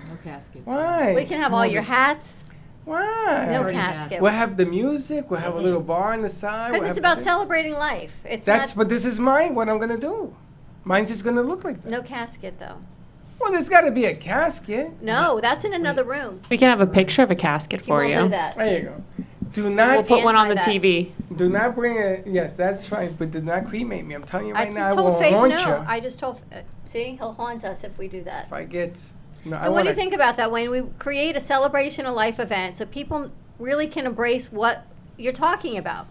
No caskets. Why? We can have all your hats, Why? no Party hats. casket. We'll have the music. We'll have a little bar on the side. Because we'll it's have about the- celebrating life. It's That's not, but this is mine. What I'm gonna do. Mine's is gonna look like that. no casket, though. Well, there's got to be a casket. No, that's in another room. We can have a picture of a casket You for won't you. do that. There you go. Do We'll not put one on the anti that. TV. do not bring a. Yes, that's fine. But do not cremate me. I'm telling you I right just now. I told will Faith haunt no. you I just told. See, he'll haunt us if we do that. if I get. No, So what do you think about that, Wayne? We create a celebration of life event so people really can embrace what you're talking about.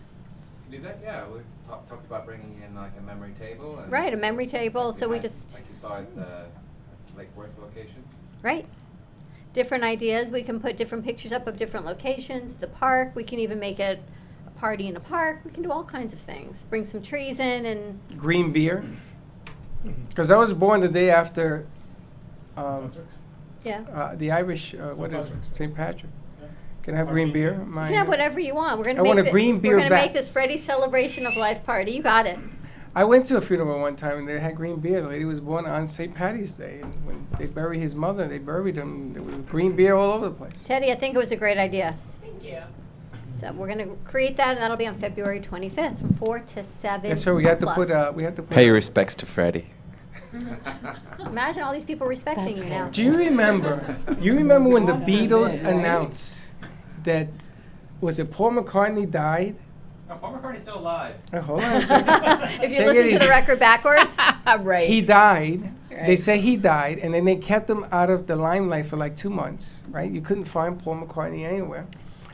Do that? Yeah, we talked about bringing in like a memory table. And Right, a memory table, like so we had- just- like you saw at the Lake Worth location. Right. Different ideas. We can put different pictures up of different locations. The park. We can even make it a party in a park. We can do all kinds of things. Bring some trees in and green beer? Because I was born the day after. yeah. The Irish. What is it? St. Patrick. Can I have green beer? You My, can have whatever you want. We're gonna I make want a green beer We're gonna back. make this Freddie celebration of life party. You got it. I went to a funeral one time and they had green beer. The lady was born on St. Patty's Day, and when they buried his mother, they buried him. There was green beer all over the place. Teddy, I think it was a great idea. Thank you. So we're gonna create that, and that'll be on February 25th from 4 to 7. That's right. We had to plus. put. We had to put. Pay your respects to Freddie. Imagine all these people respecting you now. Do you remember? You remember when the Beatles announced that was it Paul McCartney died? No, Paul McCartney's still alive. Hold on a second. If you Take it listen to easy. the record backwards, Right. He died. They Right. say he died, and then they kept him out of the limelight for like 2 months, right? You couldn't find Paul McCartney anywhere.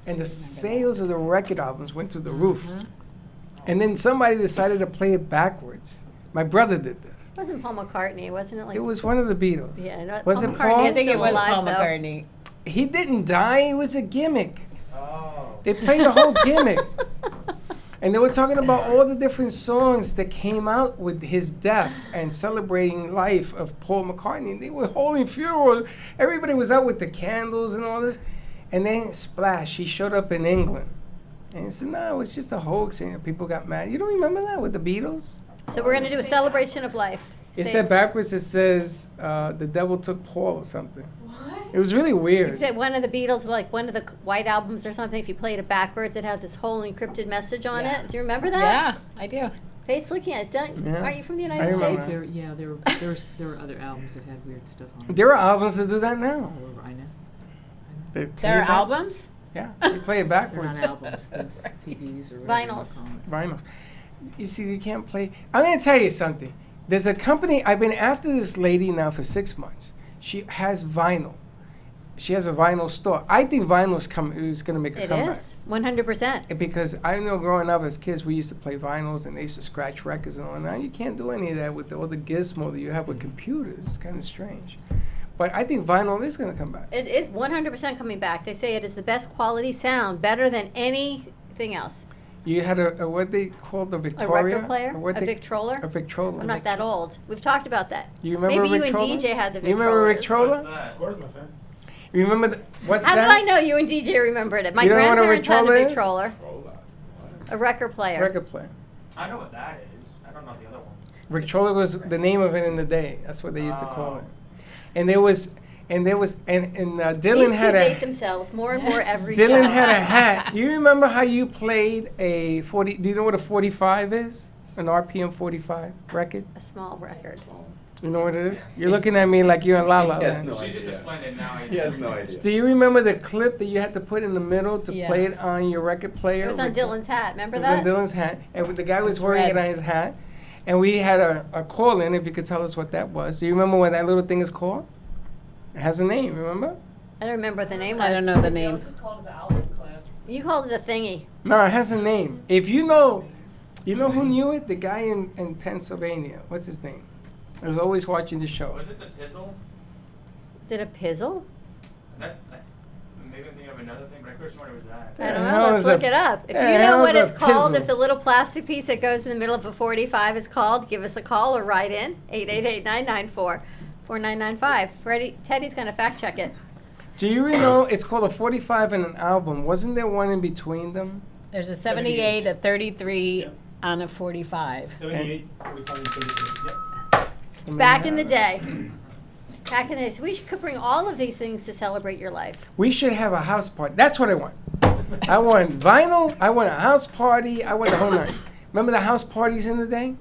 And the sales of the record albums went through the roof. And then somebody decided to play it backwards. My brother did this. it wasn't Paul McCartney, wasn't it? Like It was one of the Beatles. yeah, no, Was Paul it McCartney Paul? is I think it still was alive, Paul though. McCartney. He didn't die. It was a gimmick. Oh. They played the whole gimmick. And they were talking about all the different songs that came out with his death and celebrating life of Paul McCartney. And they were holding funerals. Everybody was out with the candles and all this. And then splash, he showed up in England. And he said, no, it's just a hoax. And people got mad. You don't remember that with the Beatles? So we're gonna do a celebration of life. It Say- said backwards, it says, the devil took Paul or something. It was really weird. That one of the Beatles, like one of the White Albums or something, if you played it backwards, it had this whole encrypted message on Yeah. it. Do you remember that? Yeah, I do. Faith's looking at it. Don't, Yeah. Aren't you from the I United remember. States? There were other albums that had weird stuff on. There are albums that do that now. All over, I know. They play There are it backwards. albums? Yeah, they play it They're backwards. not albums, the CDs or whatever you wanna Vinyls. call it. Vinyls. You see, you can't play. I'm going to tell you something. There's a company, I've been after this lady now for 6 months. She has vinyl. She has a vinyl store. I think vinyl is going to make a It comeback. is 100%. Because I know growing up as kids, we used to play vinyls and they used to scratch records and all. Now you can't do any of that with all the gizmo that you have with computers. It's kind of strange. But I think vinyl is going to come back. It is 100% coming back. They say it is the best quality sound, better than anything else. You had a what they called the A Victoria? record player, Or what a they- Victrola. A Victrola. I'm not that old. We've talked about that. You remember Maybe you Victrola? and DJ had the Victrolas. You remember Victrola? that? Of course, my friend. You remember what's How that? did I know you and DJ remembered it? My You don't know what a grandparents had a Victrola is? Victrola, a record player. Record player. I know what that is. I don't know the other one. Victrola was the name of it in the day. That's what they used to call Oh. it. And Dylan These two had date a themselves more and more every Dylan show. had a hat. You remember how you played a 40? Do you know what a 45 is? An RPM 45 record. A small record. You know what it is? You're looking at me like you're in La La Yes, Land. no She just idea. explained it now. He has no idea. Do you remember the clip that you had to put in the middle to play it Yes. on your record player? It was on Dylan's hat. Remember It was that? on Dylan's hat, and the guy was wearing red. it on his hat. And we had a call in, if you could tell us what that was. Do you remember what that little thing is called? It has a name, remember? I don't remember what the name was. I don't know the name. You called it a thingy. No, it has a name. If you know who knew it? The guy in Pennsylvania. What's his name? I was always watching the show. Was it the Pizzle? Is it a pizzle? Maybe I'm thinking of another thing, but I could have sworn it was that. I don't Yeah, know. how Let's is look a- it up. If yeah, you know how what is it's a called, pizzle? if the little plastic piece that goes in the middle of a 45 is called, give us a call or write in 888-994-4995. Teddy's going to fact check it. Do you know it's called a 45 and an album? Wasn't there one in between them? There's a 78, a 33, and a 45. 78, 45, and 33. Yep. Back in the day. Back in the day. So we could bring all of these things to celebrate your life. We should have a house party. That's what I want. I want vinyl. I want a house party. I want the whole night. Remember the house parties in the day?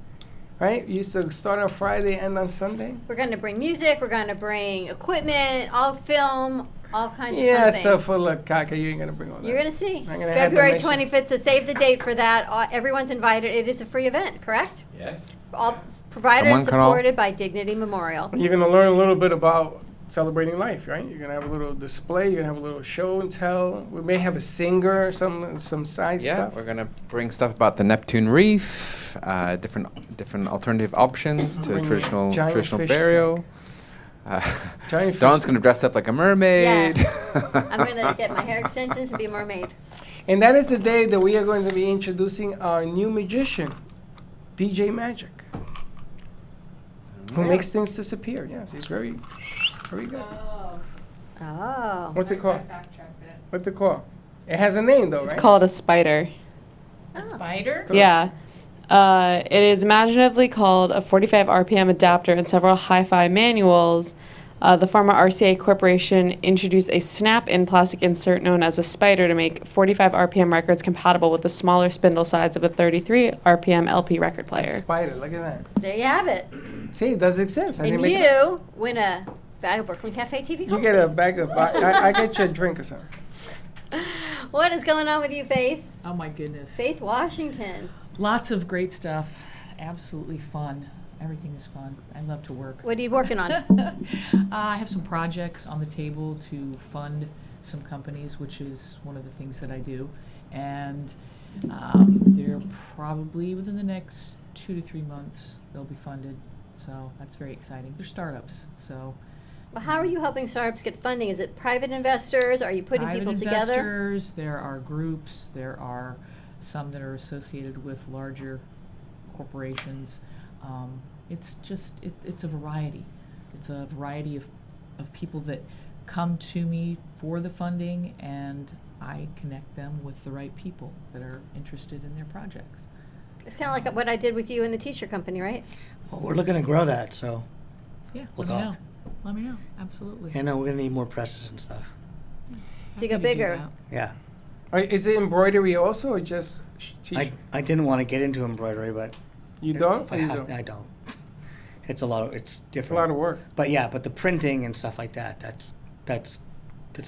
Right? You used to start on Friday, end on Sunday. We're going to bring music. We're going to bring equipment, all film, all kinds of Yeah, fun things. so full of caca, you ain't gonna bring all that. You're going to see. I'm gonna have February donation. 25th, so save the date for that. Everyone's invited. It is a free event, correct? Yes. All provided Someone and can all- supported by Dignity Memorial. You're gonna learn a little bit about celebrating life, right? You're gonna have a little display. You're gonna have a little show and tell. We may have a singer, some side Yeah, stuff. we're gonna bring stuff about the Neptune Reef, different alternative options to Bring traditional giant fish burial. Giant fish. Dawn's gonna dress up like a mermaid. Yes. I'm going to get my hair extensions and be a mermaid. And that is the day that we are going to be introducing our new magician, DJ Magic, who makes things disappear. Yes, he's very good. Oh. What's it called? What's it called? It has a name though, It's right? called a spider. A spider? Yeah. It is imaginatively called a 45 RPM adapter in several hi-fi manuals. The former RCA Corporation introduced a snap-in plastic insert known as a spider to make 45 RPM records compatible with the smaller spindle size of a 33 RPM LP record A player. spider. Look at that. There you have it. See, it does exist. I didn't And make it up. you win a bag of Brooklyn Cafe TV You coffee. get a bag of. I get you a drink or something. What is going on with you, Faith? Oh my goodness. Faith Washington. Lots of great stuff. Absolutely fun. Everything is fun. I love to work. What are you working on? I have some projects on the table to fund some companies, which is one of the things that I do. And they're probably within the next 2 to 3 months, they'll be funded. So that's very exciting. They're startups. So Well, how are you helping startups get funding? Is it private investors? Are you putting private people together? investors, there are groups, there are some that are associated with larger corporations. It's just, it's a variety. It's a variety of people that come to me for the funding, and I connect them with the right people that are interested in their projects. It's kind of like what I did with you in the t-shirt company, right? Well, we're looking to grow that, so Yeah, We'll let me talk. know. Let me know, absolutely. I know we're gonna need more presses and stuff. To go Happy do bigger. that. Yeah, Is it embroidery also, or just I didn't want to get into embroidery, but you don't? if Or I you have, don't? I don't. It's a lot of, it's different. It's a lot of work. But yeah, but the printing and stuff like that, that's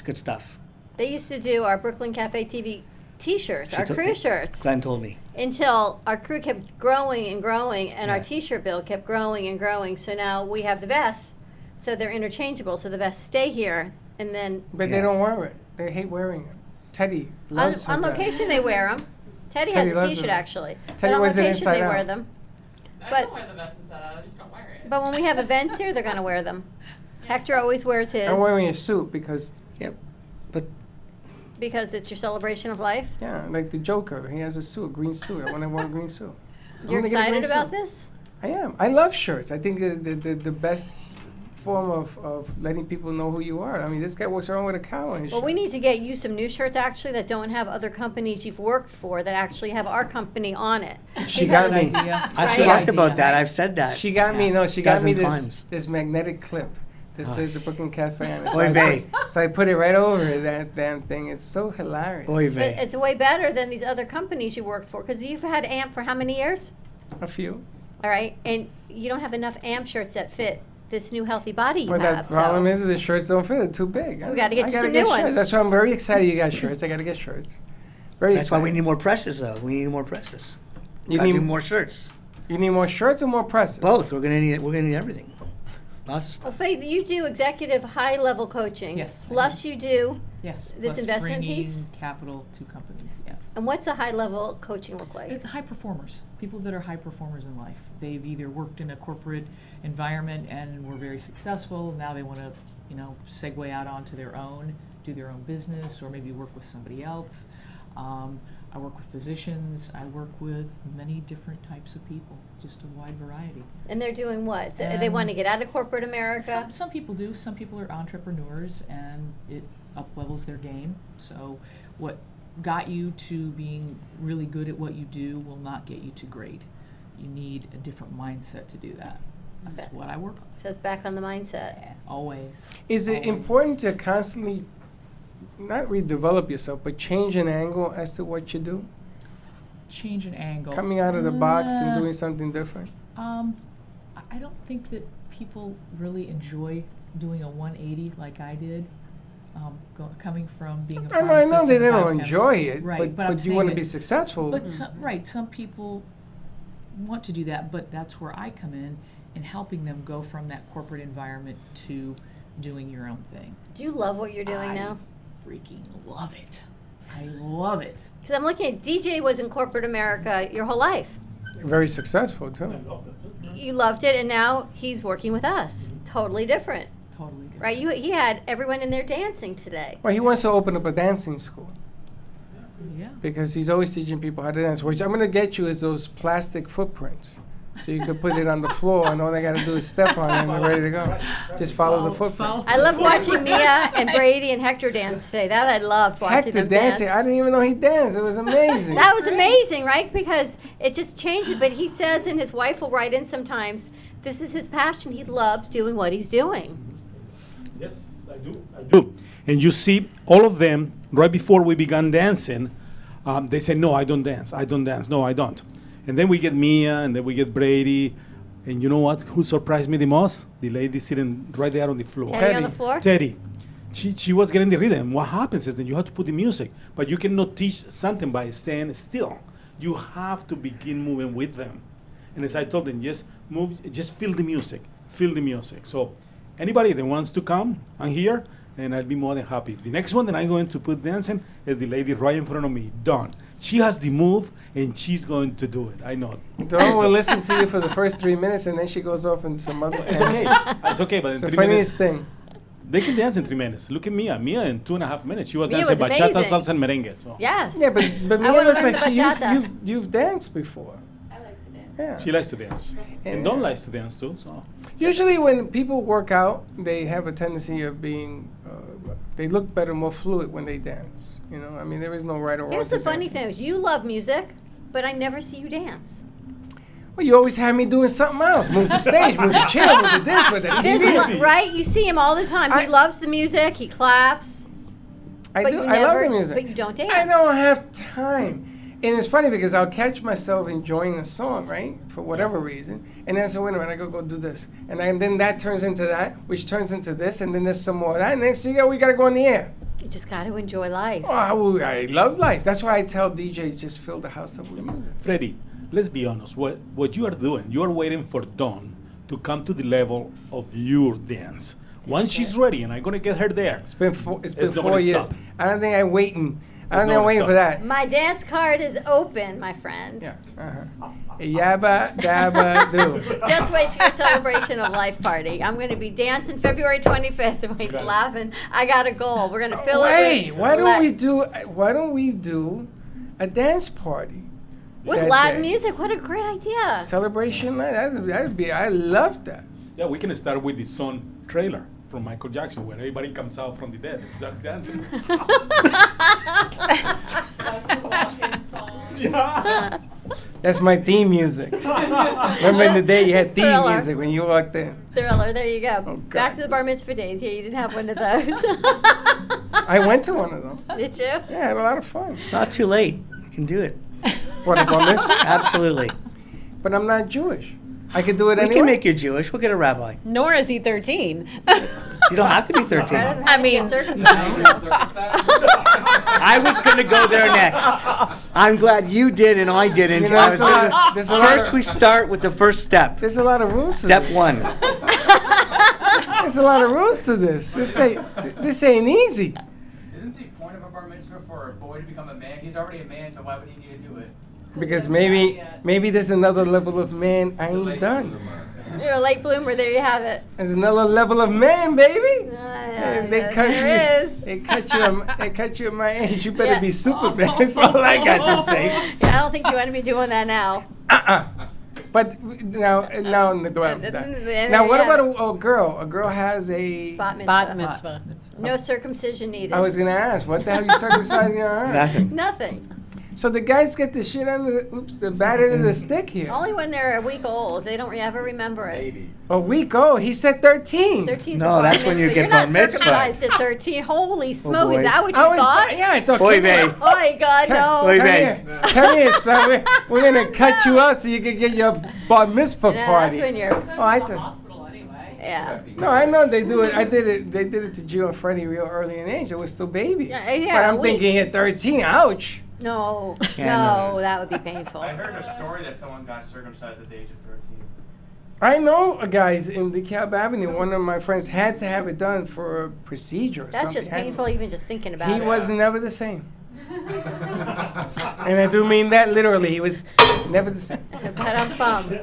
good stuff. They used to do our Brooklyn Cafe TV t-shirts, She our told- crew shirts, Glenn told me. until our crew kept growing and growing, and our Yeah. t-shirt bill kept growing and growing. So now we have the vests, so they're interchangeable. So the vests stay here, and then But they Yeah. don't wear it. They hate wearing it. Teddy on, loves on that. location they wear them. Teddy Teddy has a loves t-shirt them. actually, Teddy but on wears it location inside they wear out. them. I But- don't wear the vest inside out. I just don't wear it. But when we have events here, they're gonna wear them. Hector always wears his I'm wearing a suit because, Yep. But because it's your celebration of life. yeah, like the Joker. He has a suit, a green suit. I want to wear a green suit. I'm You're gonna get a excited green about suit. this? I am. I love shirts. I think the best form of letting people know who you are. I mean, this guy walks around with a cow on his Well, shirt. we need to get you some new shirts actually that don't have other companies you've worked for that actually have our company on it. She got me. Idea. I've Right. talked about Idea. that. I've said that. She got me. No, she got me Dozen this times. this magnetic clip that says the Brooklyn Cafe on it. Oy vey. So I put it right over that damn thing. It's so hilarious. Oy But vey. it's way better than these other companies you worked for because you've had AMP for how many years? A few. All right, and you don't have enough AMP shirts that fit this new healthy body you But have. the problem so. is the shirts don't fit. They're too big. So we gotta get I you gotta some get new shirts. ones. That's why I'm very excited you got shirts. I got to get shirts. Very That's why excited. we need more presses, though. We need more presses. You Gotta need do more shirts. You need more shirts or more presses? Both. We're gonna need everything. Lots of Well, stuff. Faith, you do executive high-level coaching. Yes, I Plus, you do. Yes. This plus investment bringing piece? capital to companies, yes. And what's the high-level coaching look like? High performers, people that are high performers in life. They've either worked in a corporate environment and were very successful. Now they want to, segue out onto their own, do their own business, or maybe work with somebody else. I work with physicians. I work with many different types of people, just a wide variety. And they're doing what? So they want to get out of corporate America. Some people do. Some people are entrepreneurs, and it up levels their game. So, what got you to being really good at what you do will not get you to great. You need a different mindset to do that. That's Okay. what I work on. So it's back on the mindset. Always. Is it Always. important to constantly not redevelop yourself, but change an angle as to what you do? Change an angle. Coming out of the box and Uh, doing something different? I don't think that people really enjoy doing a 180 like I did. Coming from being a I pharmacist know they and don't biochemist. enjoy it, Right, but I'm you want to saying be that- successful. But some people want to do that, but that's where I come in helping them go from that corporate environment to doing your own thing. Do you love what you're doing I now? freaking love it. I love it. Because I'm looking at DJ was in corporate America your whole life. Very successful, too. You loved it, and now he's working with us. Totally different, Totally different. right? He had everyone in there dancing today. Well, he wants to open up a dancing school Yeah. because he's always teaching people how to dance. Which I'm going to get you is those plastic footprints. So you could put it on the floor, and all they got to do is step on it, and they're ready to go. Just follow the footprints. I love watching Mia and Brady and Hector dance today. That I loved watching Hector them dance. dancing. I didn't even know he danced. It was amazing. That was amazing, right? Because it just changes. But he says, and his wife will write in sometimes, this is his passion. He loves doing what he's doing. Yes, I do. And you see all of them right before we began dancing, they say, no, I don't dance. No, I don't. And then we get Mia, and then we get Brady. And you know what? Who surprised me the most? The lady sitting right there on the floor. Teddy on the floor? Teddy. she was getting the rhythm. What happens is that you have to put the music, but you cannot teach something by staying still. You have to begin moving with them. And as I told them, just move, just feel the music, feel the music. So anybody that wants to come, I'm here, and I'll be more than happy. The next one that I'm going to put dancing is the lady right in front of me, Dawn. She has the move, and she's going to do it. I know. Dawn will listen to you for the first 3 minutes, and then she goes off in some other. It's okay. It's okay, but It's in the 3 minutes, funniest thing. they can dance in 3 minutes. Look at Mia. Mia in 2.5 minutes. She was Mia dancing was bachata, amazing. salsa, and merengue. So Yes. Yeah, but I Mia wanna looks learn like the bachata. you've danced before. I like to dance. Yeah. she likes to dance. Yeah. And Dawn likes to dance too. So Usually, when people work out, they have a tendency of being. They look better, more fluid when they dance. You know, I mean, there is no right or wrong. Here's the to funny dancing. thing: is you love music, but I never see you dance. Well, you always have me doing something else. Move the stage, move the chair, move the this, with the There's TV. right? You see him all the time. He I- loves the music. He claps. I but do. you I love never- the music. but you don't dance. I don't have time. And it's funny because I'll catch myself enjoying the song, right, for whatever reason, and then so wait a minute, I go do this, and then that turns into that, which turns into this, and then there's some more of that, and next thing you go, we gotta go on the air. You just got to enjoy life. Oh, I love life. That's why I tell DJs just fill the house up with music. Freddie, let's be honest. What you are doing, you are waiting for Dawn to come to the level of your dance. Once she's ready, and I'm gonna get her there. It's been It's 4 gonna years. stop. I don't think I'm waiting. I don't It's think I'm not waiting for stop. that. My dance card is open, my friend. Yeah. Yabba dabba do. Just wait till your celebration of life party. I'm going to be dancing February 25th. Wait, laughing. I got a goal. We're going to fill it Wait, with why don't we do a dance party? with that Latin day? music. What a great idea. Celebration night. That'd be. I love that. Yeah, we can start with the song trailer from Michael Jackson, where everybody comes out from the dead and start dancing. That's a walk-in song. That's my theme music. Remember in the day you had theme Thriller. music when you walked in. Thriller. There you go. Oh, Back God. to the bar mitzvah days. Yeah, you didn't have one of those. I went to one of those. Did you? Yeah, I had a lot of fun. It's not too late. You can do it. What a bar mitzvah? Absolutely. But I'm not Jewish. I could do it We anyway. can make you Jewish. We'll get a rabbi. Nor is he 13. You don't have to be 13. I mean- circumcised. I was going to go there next. I'm glad you did and I didn't. You know, I was there's a lot first, of- we start with the first step. There's a lot of rules to Step this. one. There's a lot of rules to this. This ain't easy. Isn't the point of a bar mitzvah for a boy to become a man? He's already a man, so why would he need to do it? Because maybe there's another level of man I ain't done. You're a late bloomer. There you have it. There's another level of man, baby. Yeah, They cut there you. is. They cut you at my age. You better Yeah. be Superman. That's all I got to say. Yeah, I don't think you want to be doing that now. But now, now what about a girl? A girl has a. Bat mitzvah. Bat mitzvah. No circumcision needed. I was gonna ask, what the hell you circumcising her? Nothing. Nothing. So the guys get the shit under the bad end of the stick here. Only when they're a week old. They don't ever remember it. A week old. He said 13. 13's No, a bar that's when you mitzvah. get You're not bar mitzvah. circumcised at 13. Holy smoke! boy. Is that what you I was, thought? yeah, I thought. Oy vey. Oh my God, no. Oy Come vey. here, come here, son. We're gonna cut you up so you can get your bar mitzvah No, that's party. when you're. Oh, I the thought. hospital anyway. Yeah. No, I know they do it. I did it. They did it to Gio and Freddie real early in age. They were still babies. Yeah, but I'm a week. thinking at 13, ouch. No, Yeah, no, that would be painful. I heard a story that someone got circumcised at the age of 13. I know guys in DeKalb Avenue. One of my friends had to have it done for a procedure or That's something. just painful, even just thinking about He it. was never the same. And I do mean that literally. He was never the same. Ba-dum-bum.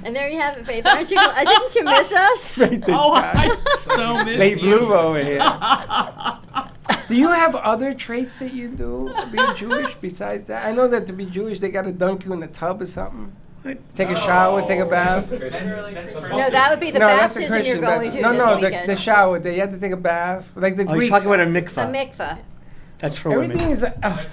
And there you have it, Faith. Aren't you? Didn't you miss us? Oh, I so miss Late you. bloomer over here. Do you have other traits that you do being Jewish besides that? I know that to be Jewish, they got to dunk you in the tub or something. Take a shower, take a bath. No, that would be the No, that's a baptism you're Christian going bath. to No, this no, weekend. the shower. You have to take a bath. Like the Oh, Greeks. you're talking about a A mikvah. mikvah. That's for women. Everything is I a talking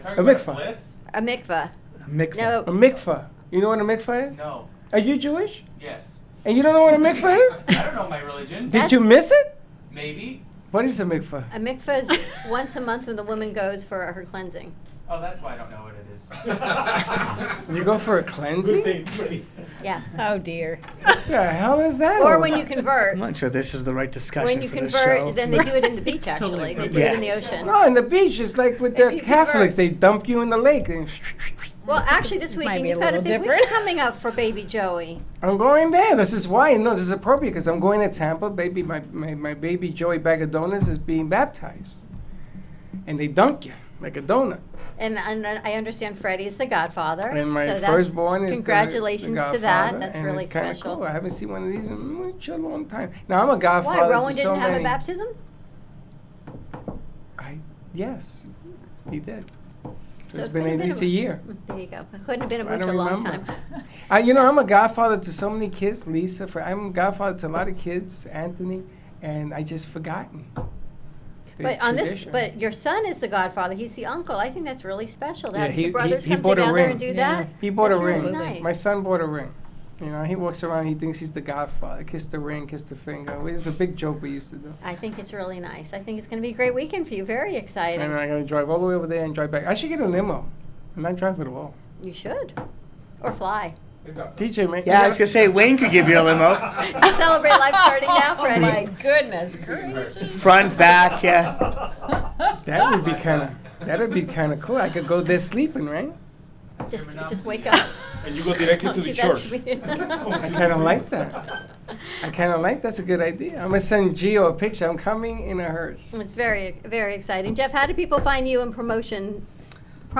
A about mikvah. bliss? A mikvah. A mikvah. No, mikvah. You know what a mikvah is? No. Are you Jewish? Yes. And you don't know what a mikvah is? I don't know my religion. Did you miss it? Maybe. What is a mikvah? a mikvah is once a month when the woman goes for her cleansing. Oh, that's why I don't know what it is. You go for a cleansing? Yeah. Oh dear. What the hell is that? Or when you convert. I'm not sure this is the right discussion When you for this show. convert, then they do it in the beach, totally actually. They do it in the Yeah. ocean. No, in the beach, it's like with If the you Catholics, convert. they dump you in the lake. And Well, actually, this weekend be a you've got a little big different. week coming up for baby Joey. I'm going there. This is why. No, this is appropriate because I'm going to Tampa. Baby, my baby Joey bag of donuts is being baptized. And they dunk you like a donut. And I understand Freddie's the godfather. And my so that's- firstborn is congratulations the to that. godfather, That's and really it's kinda special. Cool. I haven't seen one of these in such a long time. Now, I'm a Why? godfather Rowan to didn't so have many. a baptism? Yes, he did. So It's it been couldn't at have least been a year. There you go. It couldn't have been I don't a long remember. time. You know, I'm a godfather to so many kids, Lisa. I'm a godfather to a lot of kids, Anthony, and I just forgotten. the But on this, tradition. but your son is the godfather. He's the uncle. I think that's really special to Yeah, have he- two brothers he come bought a together ring. and do Yeah. that. He bought That's a ring. really nice. My son bought a ring. You know, he walks around, he thinks he's the godfather. Kiss the ring, kiss the finger. It was a big joke we used to do. I think it's really nice. I think it's going to be a great weekend for you. Very exciting. And I gotta drive all the way over there and drive back. I should get a limo and not drive it all. You should. Or fly. DJ, man. Yeah, I was gonna say Wayne could give you a limo, Celebrate life starting now, Oh my Freddie. goodness gracious. front, back. Yeah. That would be kind of cool. I could go there sleeping, right? Just wake up. And you go directly Don't to do the that church. to me. I kind of like that. That's a good idea. I'm gonna send Gio a picture. I'm coming in a hearse. It's very, very exciting. Jeff, how do people find you and promo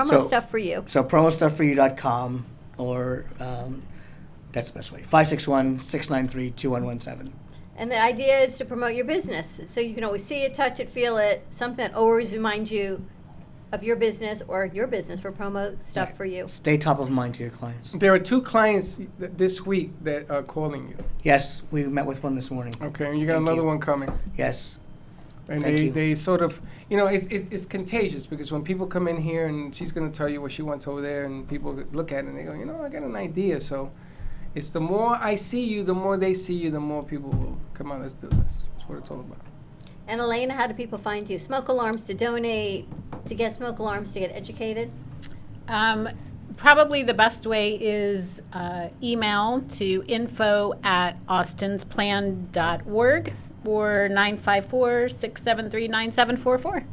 So- stuff for you? So promostufforyou.com or that's the best way. 561-693-2117. And the idea is to promote your business. So you can always see it, touch it, feel it, something that always reminds you of your business or your business for promo stuff for you. Stay top of mind to your clients. There are 2 clients this week that are calling you. Yes, we met with one this morning. Okay, and you got Thank another you. one coming. Yes. And Thank you. they sort of, you know, it's contagious because when people come in here and she's going to tell you what she wants over there and people look at it and they go, you know, I got an idea. So it's the more I see you, the more they see you, the more people will come on, let's do this. That's what it's all about. And Elena, how do people find you? Smoke alarms to donate, to get smoke alarms, to get educated? Probably the best way is email to info@austinsplan.org or 954-673-9744.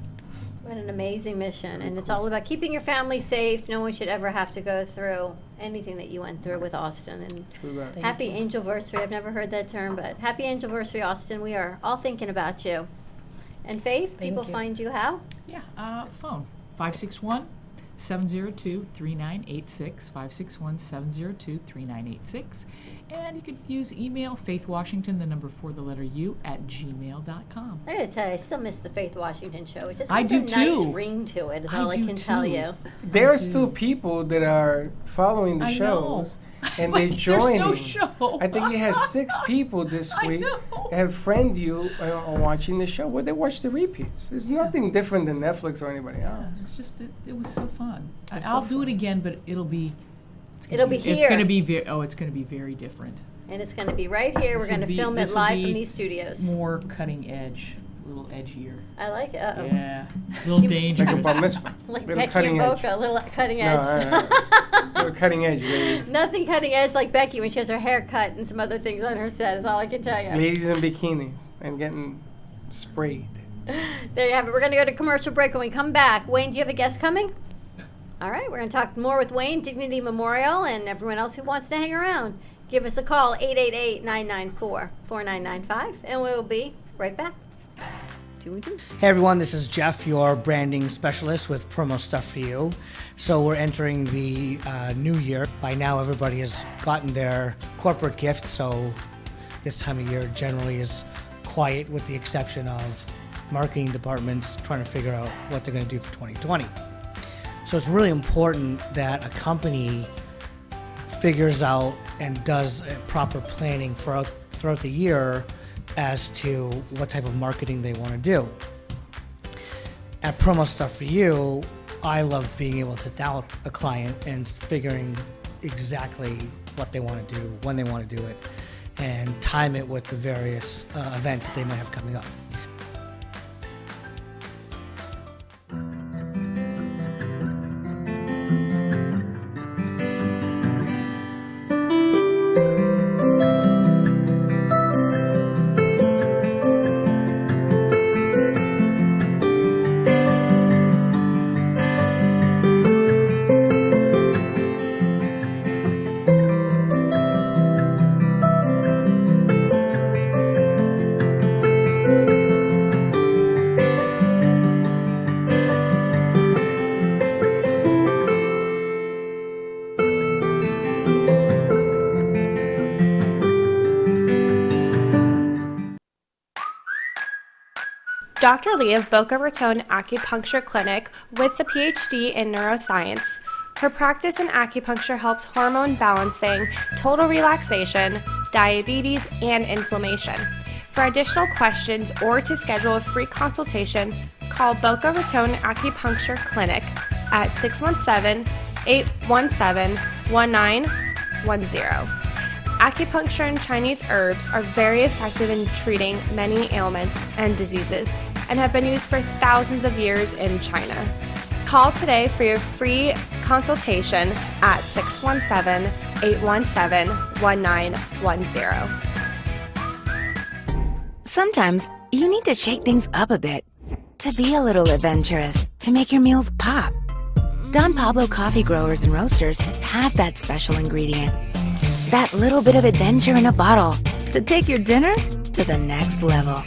What an amazing mission. And it's all about keeping your family safe. No one should ever have to go through anything that you went through with Austin. And True that. happy Angelversary. I've never heard that term, but happy Angelversary, Austin. We are all thinking about you. And Faith, Thank people you. find you how? Yeah, phone 561-702-3986, 561-702-3986. And you could use email, faithwashington, the number 4, the letter U, @gmail.com. I gotta tell you, I still miss the Faith Washington show. It just I has do a nice too. ring to it, is I all I do can tell too. you. There are still people that are following the I know. shows and Like, they're there's joining. no show. I think you had 6 people this I week know. that have friend you are watching the show. Well, they watch the repeats. It's nothing different than Netflix or anybody else. Yeah, it's just, it was so fun. It's I'll so do it fun. again, but it'll be It'll be It's here. going to be it's going to be very different. And it's gonna be right here. We're This'll gonna be- film it this'll live be from these studios. More cutting edge, a little edgier. I like it. Uh-oh. Yeah, a little You- dangerous. Like a bar mitzvah. Like Little Becky cutting and edge. Boca, a little cutting No, edge. Little cutting edge, baby. Nothing cutting edge like Becky when she has her hair cut and some other things on her set, is all I can tell you. Ladies in bikinis and getting sprayed. There you have it. We're going to go to commercial break. When we come back, Wayne, do you have a guest coming? All right, we're going to talk more with Wayne, Dignity Memorial, and everyone else who wants to hang around. Give us a call, 888-994-4995, and we'll be right back. 2 and 2. Hey everyone, this is Jeff, your branding specialist with Promo Stuff For You. So we're entering the new year. By now everybody has gotten their corporate gift, so this time of year generally is quiet with the exception of marketing departments trying to figure out what they're going to do for 2020. So it's really important that a company figures out and does proper planning throughout the year as to what type of marketing they want to do. At Promo Stuff For You, I love being able to sit down with a client and figuring exactly what they want to do, when they want to do it, and time it with the various events that they might have coming up. Dr. Lee of Boca Raton Acupuncture Clinic with the PhD in neuroscience. Her practice in acupuncture helps hormone balancing, total relaxation, diabetes, and inflammation. For additional questions or to schedule a free consultation, call Boca Raton Acupuncture Clinic at 617-817-1910. Acupuncture and Chinese herbs are very effective in treating many ailments and diseases and have been used for thousands of years in China. Call today for your free consultation at 617-817-1910. Sometimes you need to shake things up a bit, to be a little adventurous, to make your meals pop. Don Pablo Coffee Growers and Roasters have that special ingredient. That little bit of adventure in a bottle to take your dinner to the next level.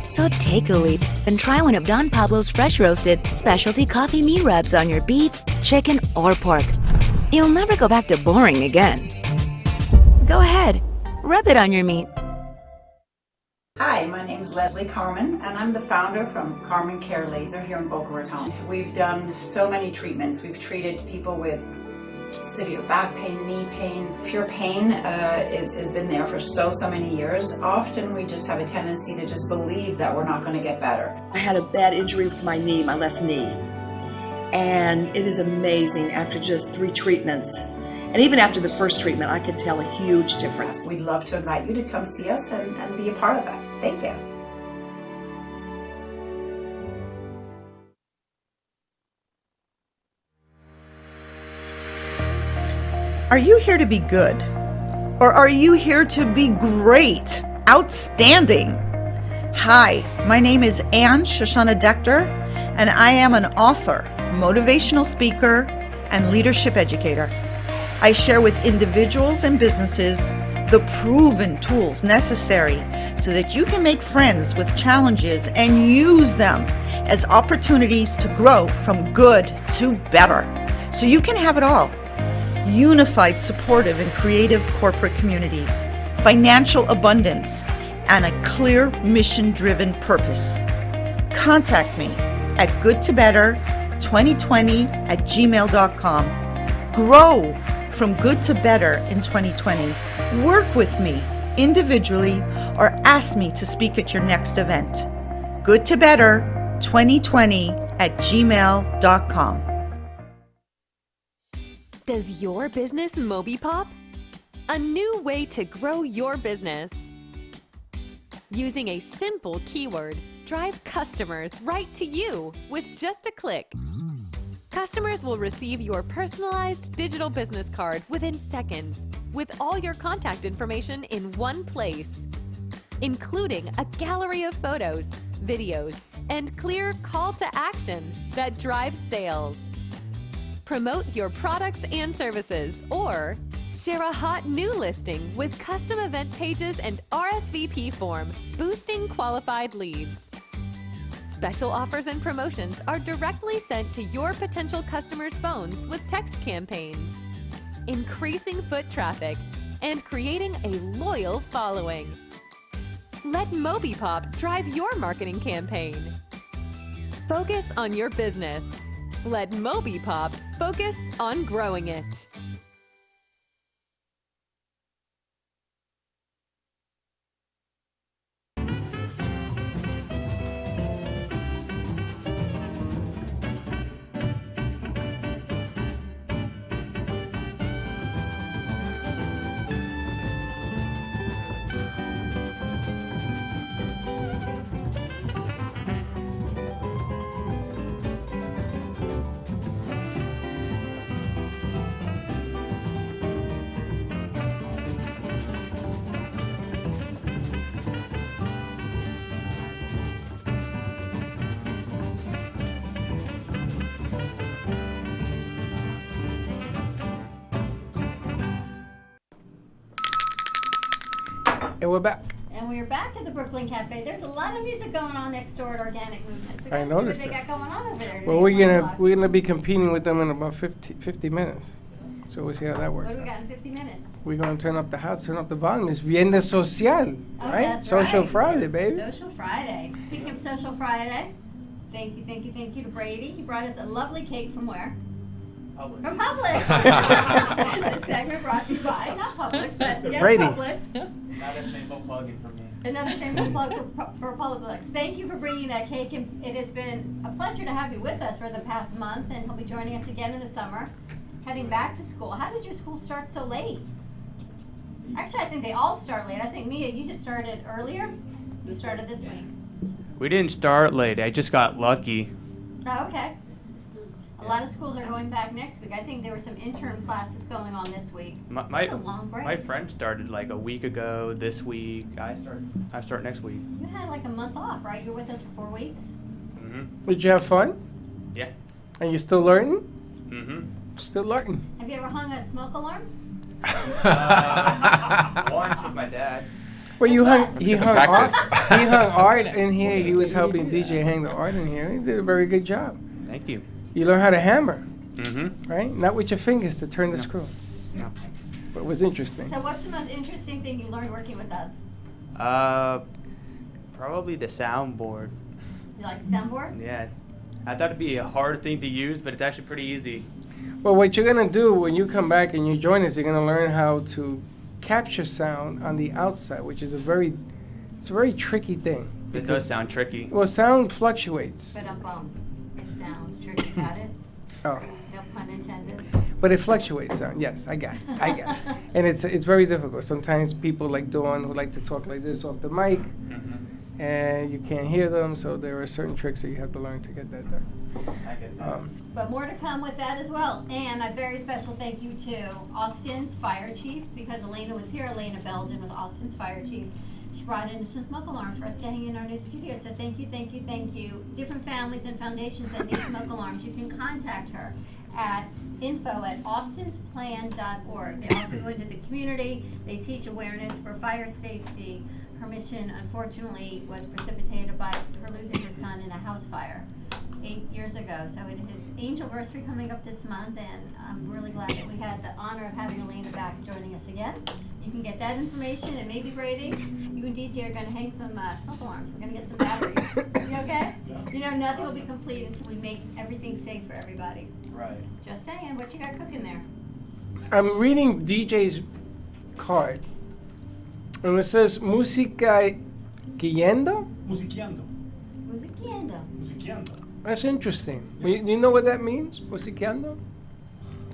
So take a leap and try one of Don Pablo's fresh roasted specialty coffee meat rubs on your beef, chicken, or pork. You'll never go back to boring again. Go ahead, rub it on your meat. Hi, my name is Leslie Carmen, and I'm the founder from Carmen Care Laser here in Boca Raton. We've done so many treatments. We've treated people with severe back pain, knee pain. If your pain has been there for so many years, often we just have a tendency to just believe that we're not going to get better. I had a bad injury with my knee, my left knee, and it is amazing after just 3 treatments. And even after the first treatment, I could tell a huge difference. We'd love to invite you to come see us and be a part of that. Thank you. Are you here to be good? Or are you here to be great? Outstanding? Hi, my name is Ann Shoshana Dector, and I am an author, motivational speaker, and leadership educator. I share with individuals and businesses the proven tools necessary so that you can make friends with challenges and use them as opportunities to grow from good to better, so you can have it all. Unified, supportive, and creative corporate communities, financial abundance, and a clear mission-driven purpose. Contact me at goodtobetter2020@gmail.com. Grow from good to better in 2020. Work with me individually or ask me to speak at your next event. goodtobetter2020@gmail.com. Does your business Moby Pop? A new way to grow your business. Using a simple keyword, drive customers right to you with just a click. Customers will receive your personalized digital business card within seconds with all your contact information in one place, including a gallery of photos, videos, and clear call to action that drives sales. Promote your products and services or share a hot new listing with custom event pages and RSVP form, boosting qualified leads. Special offers and promotions are directly sent to your potential customers' phones with text campaigns, increasing foot traffic and creating a loyal following. Let MobiPop drive your marketing campaign. Focus on your business. Let MobiPop focus on growing it. And we're back. And we're back at the Brooklyn Cafe. There's a lot of music going on next door at Organic Movement. I noticed what they that. got going on over there. Well, we're gonna be competing with them in about 50 minutes. So we'll see how that What works do we out. got in 50 minutes? We're going to turn up the house, turn up the volume. It's Viernes Social, Oh, right? that's Social right. Friday, baby. Social Friday. Speaking of Social Friday, thank you to Brady. He brought us a lovely cake from where? Publix. From Publix. This segment brought to you by, not Publix, but yes, Brady. Publix. Not a shameful plug-in for me. Another shameful plug for Publix. Thank you for bringing that cake, and it has been a pleasure to have you with us for the past month, and he'll be joining us again in the summer, heading back to school. How did your school start so late? Actually, I think they all start late. I think, Mia, you just started earlier. You started this week. We didn't start late. I just got lucky. Oh, okay. A lot of schools are going back next week. I think there were some intern classes going on this week. It's a long break. My friend started like a week ago. This week, I start next week. You had like a month off, right? You were with us for 4 weeks. Did you have fun? Yeah. And you still learning? Still learning. Have you ever hung a smoke alarm? Once with my dad. Well, he hung art. practice. He hung art in here. He was helping DJ hang the art in here. He did a very good job. Thank you. You learn how to hammer, Mm-hmm. right? Not with your fingers to turn the screw. No. But it was interesting. So what's the most interesting thing you learned working with us? Probably the soundboard. You like the soundboard? Yeah. I thought it'd be a hard thing to use, but it's actually pretty easy. Well, what you're gonna do when you come back and you join us, you're gonna learn how to capture sound on the outside, which is a very tricky thing. It does because- sound tricky. Well, sound fluctuates. But it sounds tricky. Got it? Oh. No pun intended. But it fluctuates sound. Yes, I got it. And it's very difficult. Sometimes people like Dawn who like to talk like this off the mic, and you can't hear them. So there are certain tricks that you have to learn to get that done. I get that. But more to come with that as well. And a very special thank you to Austin's fire chief, because Elena was here, Elena Belden with Austin's fire chief. She brought in some smoke alarms for us to hang in our new studio. So thank you. Different families and foundations that need smoke alarms, you can contact her at info@austinsplan.org. They also go into the community. They teach awareness for fire safety. Her mission, unfortunately, was precipitated by her losing her son in a house fire 8 years ago. So it is Angelversary coming up this month, and I'm really glad that we had the honor of having Elena back joining us again. You can get that information, and maybe Brady, you and DJ are going to hang some smoke alarms. We're going to get some batteries. You okay? You know, nothing will be complete until we make everything safe for everybody. Right. Just saying, what you got cooking there? I'm reading DJ's card, and it says Música Guiendo? Musicando. Musiquiendo. That's interesting. You know what that means? Musicando?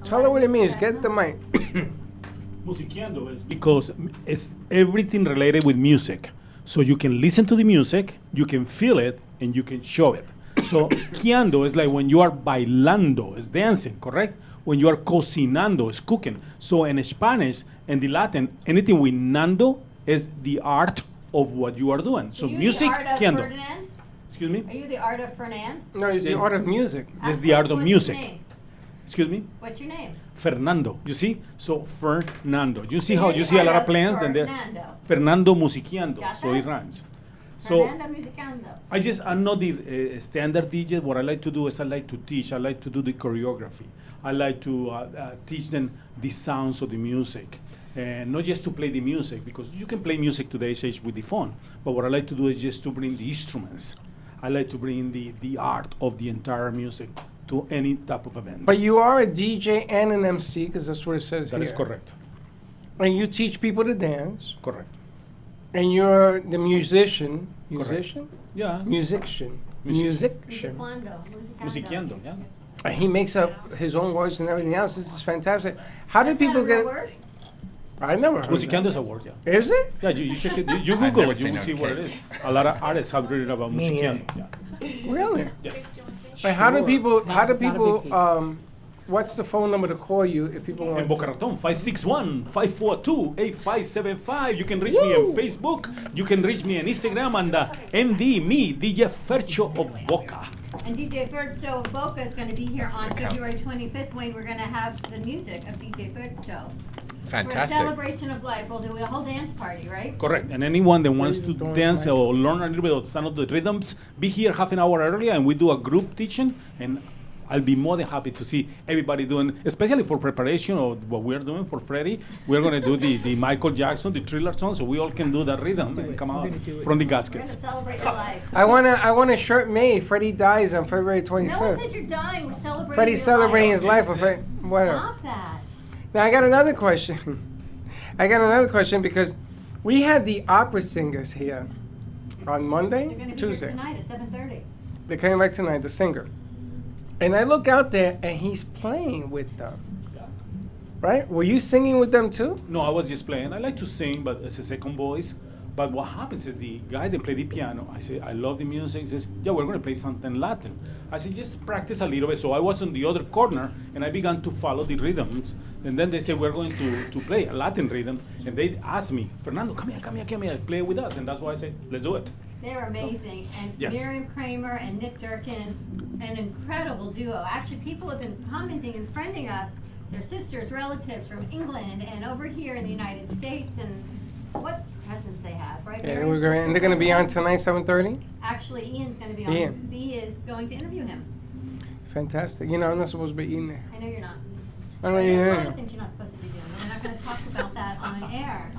Tell her what it means. Get the mic. Musicando is because it's everything related with music. So you can listen to the music, you can feel it, and you can show it. So guiando is like when you are bailando, is dancing, correct? When you are cocinando, is cooking. So in Spanish and the Latin, anything with nando is the art of what you are doing. So you music, the art of guiando. Ferdinand? Excuse me? Are you the art of Fernand? No, it's the art of music. It's the art of What's music. Your name? Excuse me? What's your name? Fernando. You see? So Fernando. You see So how you're you the see a art lot of of plans and there Fernando. Fernando Musiquiando. Got So that? it rhymes. So Fernando Musicando. I'm not the standard DJ. What I like to do is I like to teach. I like to do the choreography. I like to teach them the sounds of the music. And not just to play the music, because you can play music today's age with the phone. But what I like to do is just to bring the instruments. I like to bring the art of the entire music to any type of event. But you are a DJ and an MC, because that's what it says That here. is correct. And you teach people to dance. Correct. And you're the musician. Musician? Yeah. Musician. Musician. Musician. Musiciando, yeah. And he makes up his own words and everything else. This is fantastic. How do people get? I never heard Musicando that. is a word, yeah. Is it? Yeah, you check it. You I've Google never it, you seen will it see on what it cake. is. A lot of artists have written about musicando. Yeah. Really? Yes. But how do Sure. people? How do Not a big people? piece. What's the phone number to call you if people want? In Boca Raton, 561-542-8575. You can reach me on Facebook. You can reach me on Instagram and MD, me, DJ Fercho of Boca. And DJ Fercho of Boca is going to be here on February 25th when we're going to have the music of DJ Fercho. Fantastic. For a celebration of life, we'll do a whole dance party, right? Correct. And anyone that wants to dance or learn a little bit of some of the rhythms, be here half an hour earlier and we do a group teaching. And I'll be more than happy to see everybody doing, especially for preparation of what we're doing for Freddie. We're going to do the Michael Jackson, the Thriller song, so we all can do the rhythm and come out from the gaskets. Celebrate your life. I want a shirt made. Freddie dies on February 25th. No one said you're dying. We're celebrating Freddie's your celebrating life. his life. Whatever. Stop that. Now I got another question. Because we had the opera singers here on Monday, They're going to be Tuesday. here tonight at 7:30. They're coming back tonight, the singer. And I look out there and he's playing with them. Right? Were you singing with them too? No, I was just playing. I like to sing, but as a second voice. But what happens is the guy that played the piano, I say, I love the music. He says, yeah, we're going to play something Latin. I said, just practice a little bit. So I was on the other corner, and I began to follow the rhythms. And then they said, we're going to play a Latin rhythm. And they asked me, Fernando, come here, play with us. And that's why I said, let's do it. They're amazing. And Yes. Miriam Kramer and Nick Durkin, an incredible duo. Actually, people have been commenting and friending us, their sisters, relatives from England and over here in the United States. And what presents they have, right? Yeah, Miriam's and they're going to be on tonight, 7:30? Actually, Ian's going to be on. Ian. B is going to interview him. Fantastic. You know, I'm not supposed to be eating there. I know you're not. I don't There's a lot know. of things you're not supposed to be doing. We're not going to talk about that on air.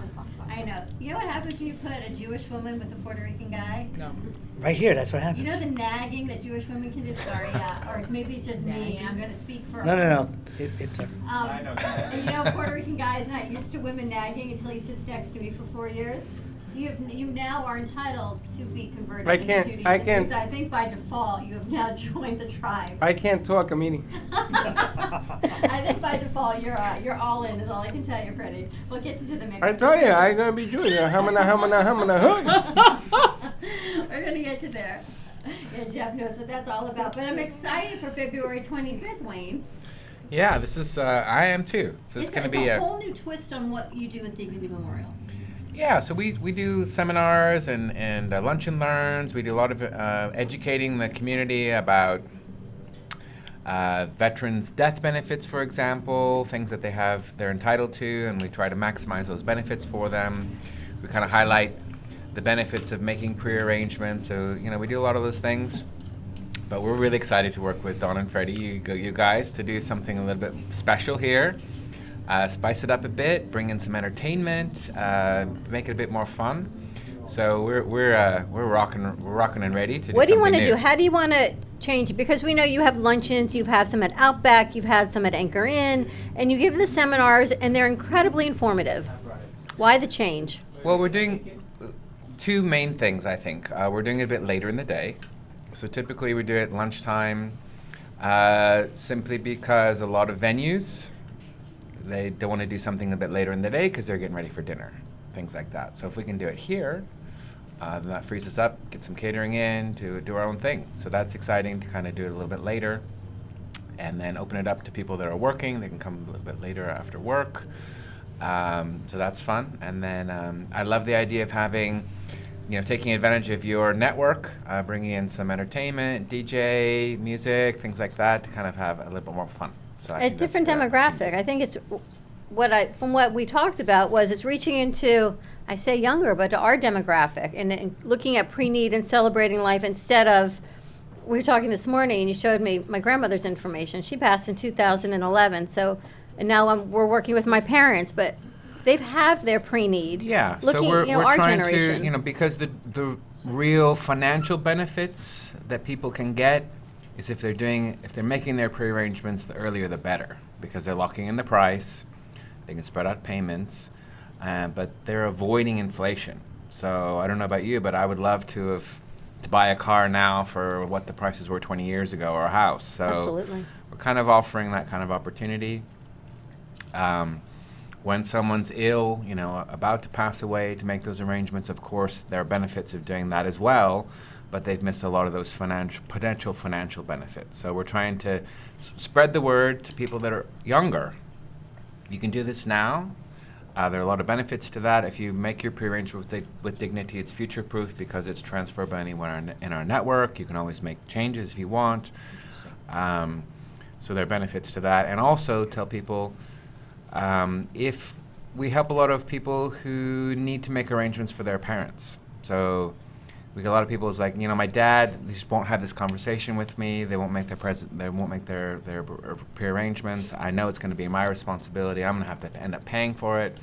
I know. You know what happens when you put a Jewish woman with a Puerto Rican guy? No. Right here, that's what happens. You know the nagging that Jewish women can do? Sorry, or maybe it's just me, and I'm going to speak for... No. It's a... And you know, Puerto Rican guy is not used to women nagging until he sits next to me for 4 years. You now are entitled to be converted I into can't- Judaism. I can't- Because I think by default you have now joined the tribe. I can't talk, I'm eating. I think by default you're all in. Is all I can tell you, Freddie. We'll get into the mix. I told you, I'm going to be Jewish. Hamana. We're gonna get to there. Yeah, Jeff knows what that's all about. But I'm excited for February 25th, Wayne. Yeah, this is, I am too. So it's going to be a whole new twist on what you do with Dignity Memorial. Yeah, so we do seminars and lunch and learns. We do a lot of educating the community about veterans' death benefits, for example, things that they're entitled to, and we try to maximize those benefits for them. We kind of highlight the benefits of making pre-arrangements. So, we do a lot of those things. But we're really excited to work with Dawn and Freddie, you guys, to do something a little bit special here. Spice it up a bit, bring in some entertainment, make it a bit more fun. So we're rocking and ready to do What do you want to new. do? How do you want to change it? Because we know you have luncheons, you have some at Outback, you've had some at Anchor Inn, and you give the seminars, and they're incredibly informative. Why the change? Well, we're doing two main things, I think. We're doing it a bit later in the day. So typically we do it at lunchtime, simply because a lot of venues, they don't want to do something a bit later in the day because they're getting ready for dinner, things like that. So if we can do it here, then that frees us up, get some catering in to do our own thing. So that's exciting to kind of do it a little bit later and then open it up to people that are working. They can come a little bit later after work. So that's fun. And then I love the idea of having, taking advantage of your network, bringing in some entertainment, DJ, music, things like that to kind of have a little bit more fun. So A different demographic. I think it's from what we talked about was it's reaching into, I say younger, but to our demographic and looking at pre-need and celebrating life instead of, we were talking this morning and you showed me my grandmother's information. She passed in 2011. So, and now we're working with my parents, but they've have their pre-need. Yeah, looking, so we're our trying generation. to, because the real financial benefits that people can get is if they're making their pre-arrangements, the earlier the better, because they're locking in the price, they can spread out payments, but they're avoiding inflation. So I don't know about you, but I would love to buy a car now for what the prices were 20 years ago, or a house. So Absolutely. we're kind of offering that kind of opportunity. When someone's ill, about to pass away, to make those arrangements, of course, there are benefits of doing that as well, but they've missed a lot of those potential financial benefits. So we're trying to spread the word to people that are younger. You can do this now. There are a lot of benefits to that. If you make your pre-arrangement with Dignity, it's future-proof because it's transferable anywhere in our network. You can always make changes if you want. So there are benefits to that. And also tell people, if we help a lot of people who need to make arrangements for their parents. So we get a lot of people is like, my dad, they just won't have this conversation with me. They won't make their prearrangements. I know it's going to be my responsibility. I'm going to have to end up paying for it.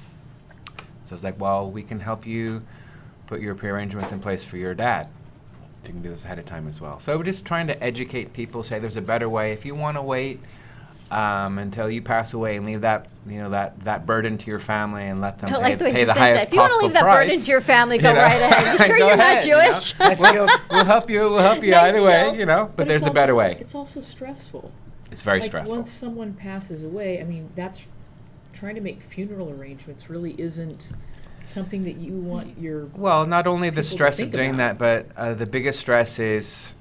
So it's like, well, we can help you put your prearrangements in place for your dad. So you can do this ahead of time as well. So we're just trying to educate people, say there's a better way. If you want to wait until you pass away and leave that, that burden to your family and let them pay the highest if you want to possible leave that price. burden to your family, go right ahead. You sure Go you're ahead, not Jewish? We'll help you. We'll help you either way, But there's a better way. It's also stressful. It's very like stressful. Once someone passes away, I mean, that's trying to make funeral arrangements really isn't something that you want your Well, not only the people to stress of think doing about. that, but the biggest stress is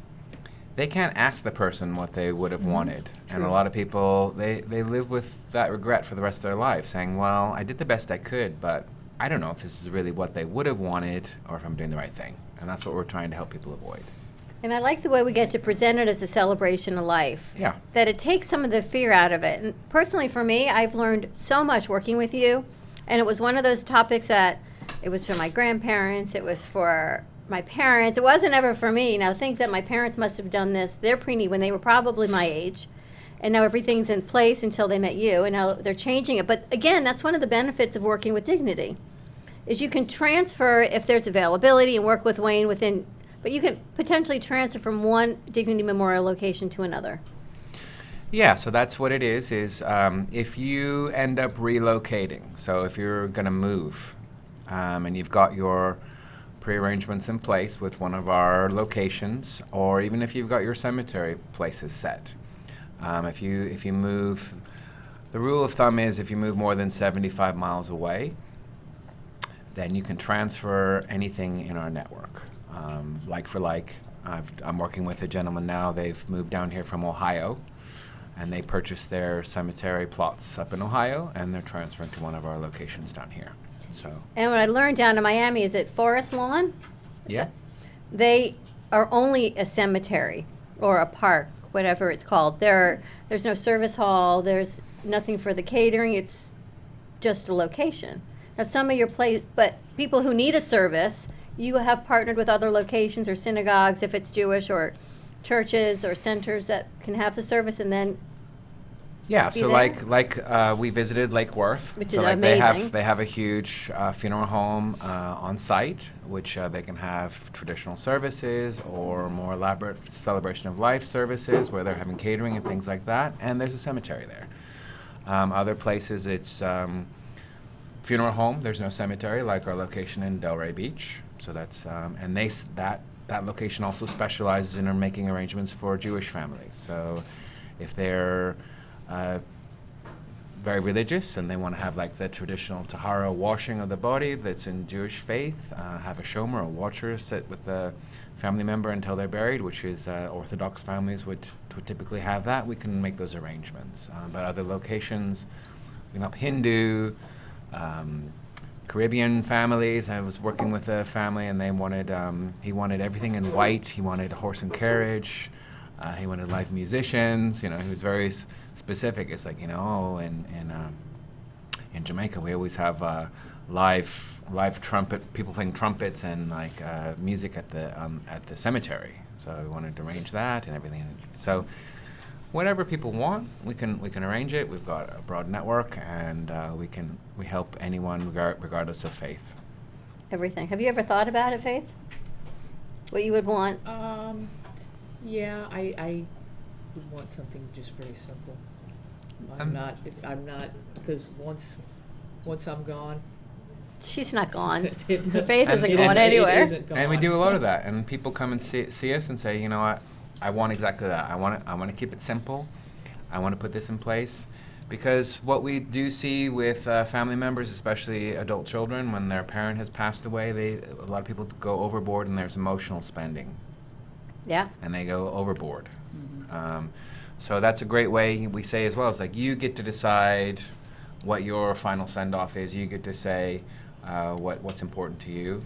they can't ask the person what they would have wanted. And a True. lot of people, they live with that regret for the rest of their life, saying, well, I did the best I could, but I don't know if this is really what they would have wanted or if I'm doing the right thing. And that's what we're trying to help people avoid. And I like the way we get to present it as a celebration of life. Yeah. That it takes some of the fear out of it. And personally for me, I've learned so much working with you. And it was one of those topics that it was for my grandparents, it was for my parents. It wasn't ever for me. Now think that my parents must have done this, their preemie, when they were probably my age. And now everything's in place until they met you, and now they're changing it. But again, that's one of the benefits of working with Dignity, is you can transfer if there's availability and work with Wayne within, but you can potentially transfer from one Dignity Memorial location to another. Yeah, so that's what it is if you end up relocating, so if you're going to move and you've got your prearrangements in place with one of our locations, or even if you've got your cemetery places set. If you move, the rule of thumb is if you move more than 75 miles away, then you can transfer anything in our network. Like for like, I'm working with a gentleman now, they've moved down here from Ohio, and they purchased their cemetery plots up in Ohio, and they're transferring to one of our locations down here. So. And what I learned down in Miami is at Forest Lawn, Yeah. they are only a cemetery or a park, whatever it's called. There's no service hall, there's nothing for the catering, it's just a location. Now some of your but people who need a service, you have partnered with other locations or synagogues if it's Jewish, or churches or centers that can have the service, and then Yeah, be so there? we visited Lake Worth, Which so is like amazing. they have a huge funeral home on site, which they can have traditional services or more elaborate celebration of life services where they're having catering and things like that. And there's a cemetery there. Other places, it's funeral home. There's no cemetery, like our location in Delray Beach. So that's and that location also specializes in making arrangements for Jewish families. So if they're very religious and they want to have like the traditional tahara washing of the body that's in Jewish faith, have a shomer, a watcher sit with the family member until they're buried, which is Orthodox families would typically have that. We can make those arrangements. But other locations, Hindu, Caribbean families. I was working with a family and they wanted he wanted everything in white. He wanted a horse and carriage. He wanted live musicians. He was very specific. It's like in Jamaica we always have live trumpet, people playing trumpets and like music at the cemetery. So we wanted to arrange that and everything. So whatever people want, we can arrange it. We've got a broad network, and we help anyone regardless of faith. Everything. Have you ever thought about it, Faith? What you would want? Yeah, I would want something just very simple. I'm not because once I'm gone. She's not gone. Faith isn't going anywhere. And we do a lot of that, and people come and see us and say, I want exactly that. I want to keep it simple. I want to put this in place, because what we do see with family members, especially adult children, when their parent has passed away, a lot of people go overboard, and there's emotional spending. Yeah. And they go overboard. Mm-hmm. So that's a great way we say as well. It's like you get to decide what your final send-off is. You get to say what's important to you,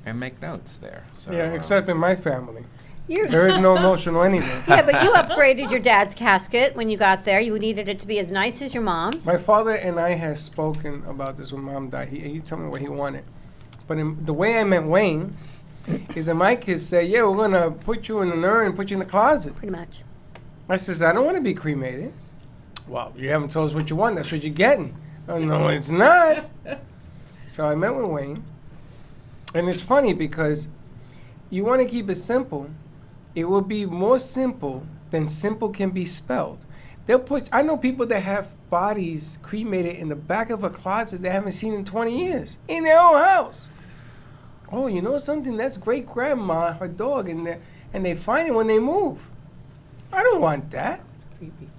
and make notes there. So, yeah, except in my family. You're there is no emotional anything. Yeah, but you upgraded your dad's casket when you got there. You needed it to be as nice as your mom's. My father and I had spoken about this when Mom died. He told me what he wanted. But the way I met Wayne He said, my kids say, yeah, we're going to put you in an urn and put you in the closet. Pretty much. I says, I don't want to be cremated. Well, you haven't told us what you want. That's what you're getting. Oh, no, it's not. So I met with Wayne. And it's funny because you want to keep it simple. It will be more simple than simple can be spelled. I know people that have bodies cremated in the back of a closet they haven't seen in 20 years in their own house. Oh, you know something? That's great grandma, her dog, and they find it when they move. I don't want that. It's creepy.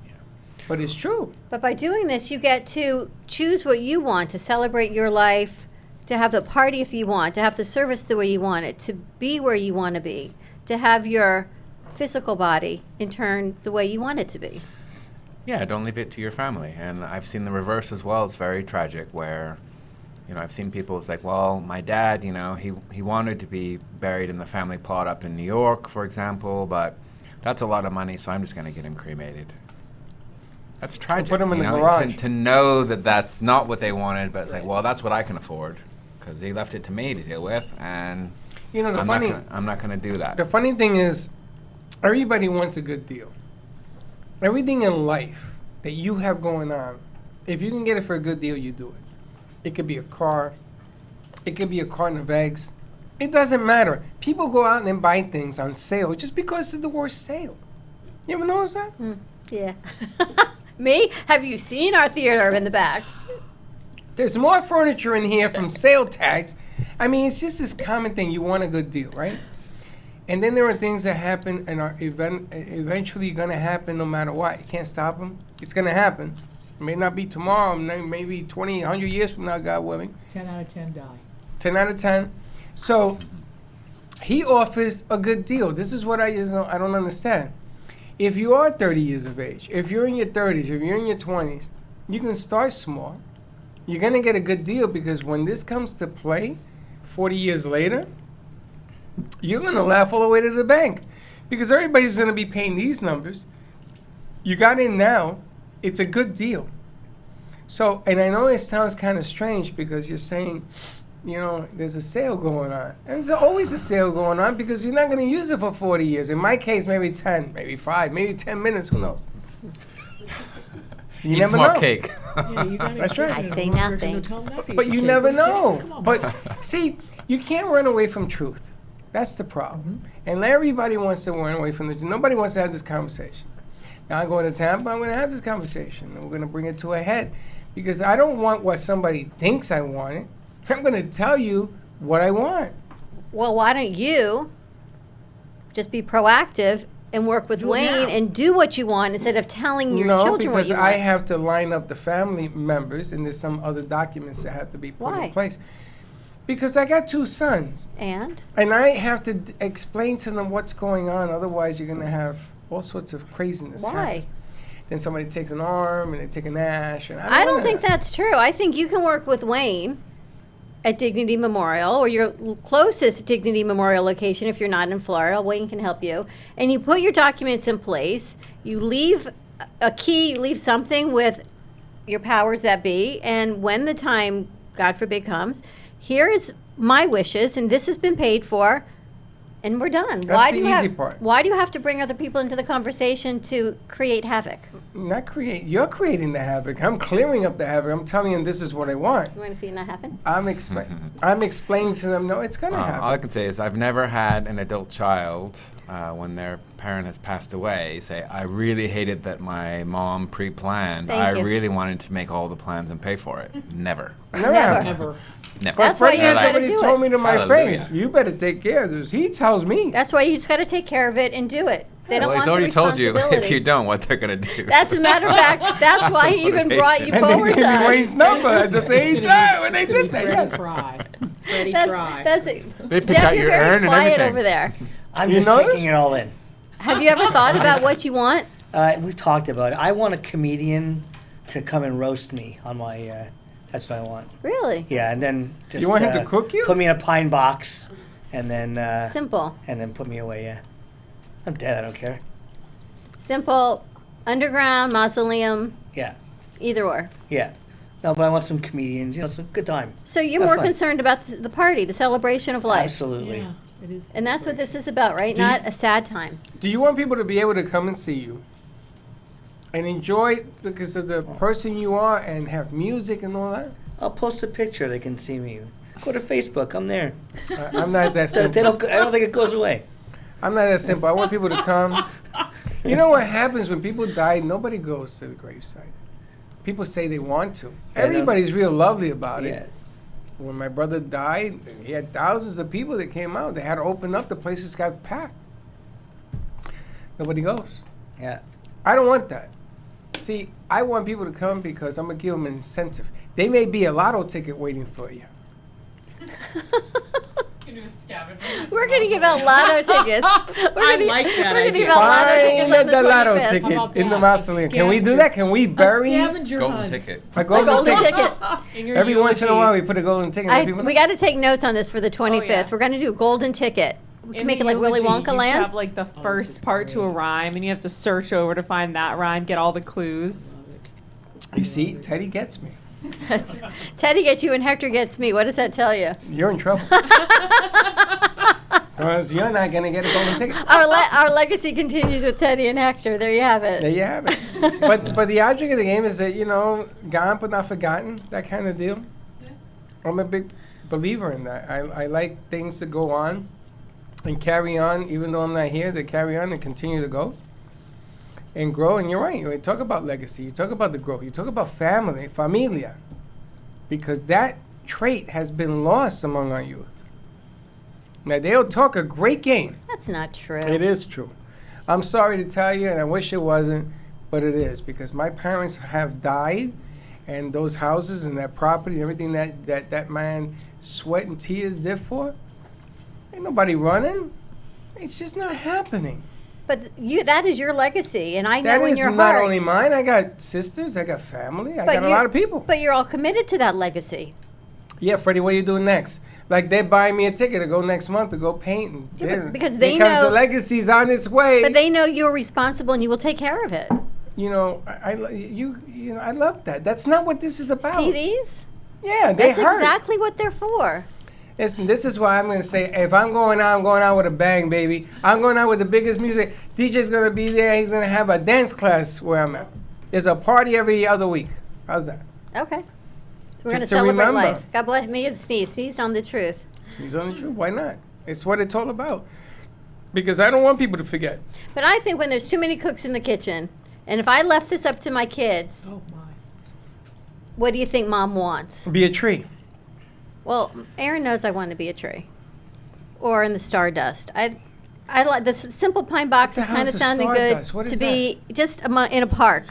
But it's true. But by doing this, you get to choose what you want, to celebrate your life, to have the party if you want, to have the service the way you want it, to be where you want to be, to have your physical body in turn the way you want it to be. Yeah, don't leave it to your family. And I've seen the reverse as well. It's very tragic where, I've seen people, it's like, well, my dad, he wanted to be buried in the family plot up in New York, for example, but that's a lot of money, so I'm just going to get him cremated. That's tragic. Put him in the garage. To know that that's not what they wanted, but it's like, well, that's what I can afford because they left it to me to deal with, and I'm not going to do that. The funny thing is, everybody wants a good deal. Everything in life that you have going on, if you can get it for a good deal, you do it. It could be a car. It could be a carton of eggs. It doesn't matter. People go out and buy things on sale just because of the word sale. You ever notice that? Yeah. Me? Have you seen our theater in the back? There's more furniture in here from sale tags. I mean, it's just this common thing. You want a good deal, right? And then there are things that happen and are eventually going to happen no matter what. You can't stop them. It's going to happen. It may not be tomorrow, maybe 20, 100 years from now, God willing. 10 out of 10 die. 10 out of 10. So he offers a good deal. This is what I don't understand. If you are 30 years of age, if you're in your 30s, if you're in your 20s, you can start small. You're going to get a good deal because when this comes to play 40 years later, you're going to laugh all the way to the bank because everybody's going to be paying these numbers. You got in now. It's a good deal. So, and I know it sounds kind of strange because you're saying, there's a sale going on. And there's always a sale going on because you're not going to use it for 40 years. In my case, maybe 10, maybe 5, maybe 10 minutes. Who knows? You never know. Cake. Yeah, you gotta That's right. I say nothing. But you never know. But see, you can't run away from truth. That's the problem. And everybody wants to run away from the truth. Nobody wants to have this conversation. Now I'm going to Tampa, I'm going to have this conversation. And we're going to bring it to a head. Because I don't want what somebody thinks I want it. I'm going to tell you what I want. Well, why don't you just be proactive and work with Wayne and do what you want instead of telling your children what you want? No, because I have to line up the family members, and there's some other documents that have to be put in place. Because I got 2 sons. And I have to explain to them what's going on. Otherwise, you're going to have all sorts of craziness. Why? Happen. Then somebody takes an arm, and they take an ash. And I don't think that's true. I think you can work with Wayne at Dignity Memorial or your closest Dignity Memorial location if you're not in Florida. Wayne can help you. And you put your documents in place. You leave a key, you leave something with your powers that be. And when the time, God forbid, comes, here is my wishes, and this has been paid for, and we're done. That's the easy part. Why do you have to bring other people into the conversation to create havoc? Not create. You're creating the havoc. I'm clearing up the havoc. I'm telling them this is what I want. You want to see it not happen? I'm explaining to them, no, it's going to happen. All I can say is I've never had an adult child, when their parent has passed away, say, I really hated that my mom pre-planned. I really wanted to make all the plans and pay for it. Never. Never. Never. That's why you just got to do Somebody told it. me to my Hallelujah. face, you better take care of this. He tells me. That's why you just got to take care of it and do it. They don't Well, want he's the already told you responsibility. if you don't, what they're going to do. That's a matter of fact. That's why he even brought you And forward they to gave me us. Wayne's number at the same time when they did that. Freddie Fry. Freddie Fry. That's it. They pick Jeff, out you're your very urn and quiet everything. over there. I'm You just notice? taking it all in. Have you ever thought about what you want? We've talked about it. I want a comedian to come and roast me on my. That's what I want. Really? Yeah, and then just. You want him to cook you? Put me in a pine box, and then. Simple. And then put me away. Yeah, I'm dead. I don't care. Simple. Underground, mausoleum, Yeah, either or. yeah. No, but I want some comedians. It's a good time. So you're Have more fun. concerned about the party, the celebration of life. Absolutely. It is. And that's what this is about, right? Do you- Not a sad time. Do you want people to be able to come and see you and enjoy it because of the person you are and have music and all that? I'll post a picture. They can see me. Go to Facebook. I'm there. I'm not that simple. I don't think it goes away. I'm not that simple. I want people to come. You know what happens when people die? Nobody goes to the gravesite. People say they want to. Everybody's real lovely about it. When my brother died, he had thousands of people that came out. They had to open up. The places got packed. Nobody goes. Yeah. I don't want that. See, I want people to come because I'm going to give them an incentive. They may be a lotto ticket waiting for you. We're going to give out lotto tickets. We're gonna give out lotto tickets on Find the the lotto 25th. ticket in the mausoleum. Can we do that? Can we bury Golden ticket. a golden ticket? ticket. Every once in a while, we put a golden ticket. and people We got to take notes on this for the 25th. yeah. We're going to do a golden ticket. We can In make the it like Willy eulogy, Wonka you land. have like the first part to a rhyme, and you have to search over to find that rhyme, get all the clues. You see, Teddy gets me. Teddy gets you and Hector gets me. What does that tell you? You're in trouble. Because you're not going to get a golden ticket. Our legacy continues with Teddy and Hector. There you have it. There you have it. But the object of the game is that, gone but not forgotten, that kind of deal. I'm a big believer in that. I like things to go on and carry on, even though I'm not here, to carry on and continue to go and grow. And you're right. You talk about legacy. You talk about the growth. You talk about family, familia, because that trait has been lost among our youth. Now, they'll talk a great game. That's not true. It is true. I'm sorry to tell you, and I wish it wasn't, but it is, because my parents have died, and those houses and that property and everything that man sweat and tears did for, ain't nobody running. It's just not happening. But that is your legacy, and I know That in is your not heart. only mine. I got sisters. I got family. I But got a you're- lot of people. But you're all committed to that legacy. Yeah, Freddie, what are you doing next? Like, they're buying me a ticket to go next month to go paint. And Yeah, then because they here comes know- the legacy's on its way. But they know you're responsible and you will take care of it. I love that. That's not what this is about. See these? Yeah, they That's hurt. exactly what they're for. Listen, this is why I'm going to say, if I'm going out with a bang, baby. I'm going out with the biggest music. DJ's going to be there. He's going to have a dance class where I'm at. There's a party every other week. How's that? Okay. So we're going to Just to celebrate remember. life. God bless me and Sneeze. Sneeze on the truth. She's on the truth. Why not? It's what it's all about. Because I don't want people to forget. But I think when there's too many cooks in the kitchen, and if I left this up to my kids, what do you think Mom wants? Be a tree. Well, Aaron knows I want to be a tree, or in the stardust. I like the simple pine box What is the kind hell's of a sounding good stardust? What to is be just in a park.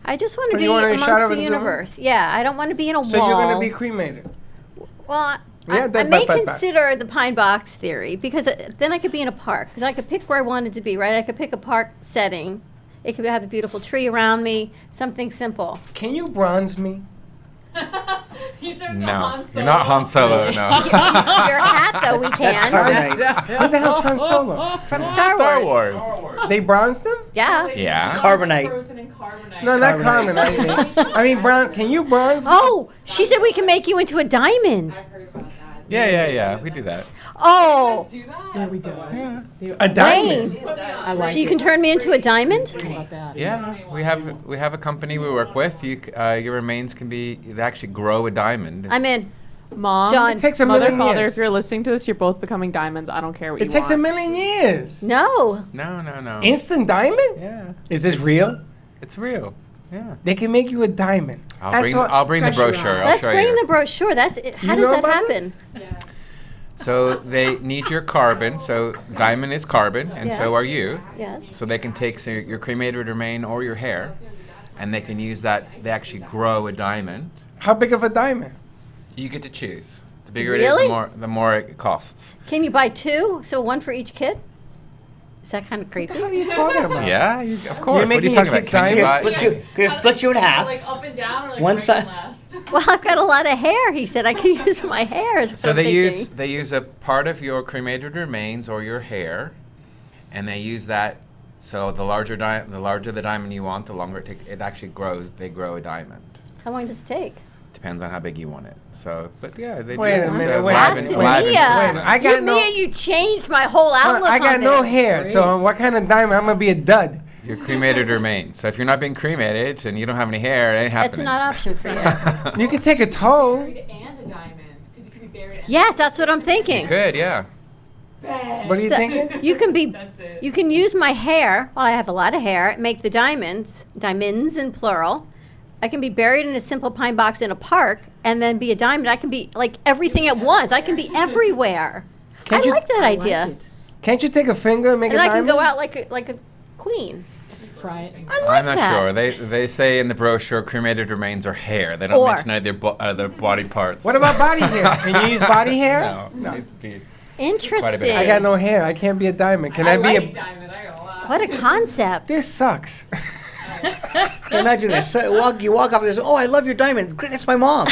I just want to Oh, be you wanna be shot amongst over the the zone? universe. Yeah, I don't want to be in a So wall. you're going to be cremated. Well, Yeah, I that- may but- consider the pine box theory because then I could be in a park because I could pick where I wanted to be. Right, I could pick a park setting. It could have a beautiful tree around me. Something simple. Can you bronze me? No, you're not Han Solo. No. Your hat, though, we can. What the hell's Han Solo? From Star Wars. They bronzed them? Yeah. Yeah. Carbonite. No, not carbonite. I mean, bronze. Can you bronze? Oh, she said we can make you into a diamond. Yeah. We do that. Oh, There we go. A diamond. Wayne. I like So you it. can turn me into a diamond? How about that? Yeah, we have a company we work with. Your remains can be they actually grow a diamond. I'm in. Mom, Done. It takes a mother, million father, years. if you're listening to this, you're both becoming diamonds. I don't care what you It takes a want. million years. No. No. Instant diamond? Yeah. Is this real? It's real. Yeah. They can make you a diamond. I'll bring the brochure. I'll Let's show bring you. the brochure. That's it. How You does know that about this? happen? So they need your carbon. So diamond is carbon, and Yeah. so are you. Yes. So they can take your cremated remain or your hair, and they can use that. They actually grow a diamond. How big of a diamond? You get to choose. The bigger it is, Really? the more it costs. Can you buy two? So one for each kid? Is that kind of creepy? What are you talking about? Yeah, of course. What are making you your talking about? kids Can you diamonds? buy? Could split you in half. Like up and down or like One right side. and left? Well, I've got a lot of hair. He said I could use my hair. Is what So I'm they thinking. use a part of your cremated remains or your hair, and they use that. So the larger the diamond you want, the longer it actually grows. They grow a diamond. How long does it take? depends on how big you want it. So, but yeah, they Wait do. a minute, So wait. live and- live and- I got no. Mia, you changed my whole outlook. I got on no this. hair, so what kind of diamond? I'm gonna be a dud. You're cremated remains. So if you're not being cremated and you don't have any hair, it ain't happening. It's not an option for you. You can take a toe. And a diamond, because you can be buried. Yes, that's what I'm thinking. You could, yeah. What are you So, thinking? You can be. You can use my hair. Well, I have a lot of hair. Make the diamonds in plural. I can be buried in a simple pine box in a park, and then be a diamond. I can be like everything at once. I can be everywhere. I like that idea. Can't you take a finger and make And a I diamond? can go out like a queen. Try it. I like I'm not that. sure. They say in the brochure cremated remains are hair. They don't Or- mention any of their body parts. What about body hair? Can you use body hair? No. It needs to be Interesting. I got no hair. I can't be a diamond. Can I, be a? What a concept. This sucks. Imagine this. So you walk up and say, "Oh, I love your diamond. Great, that's my mom."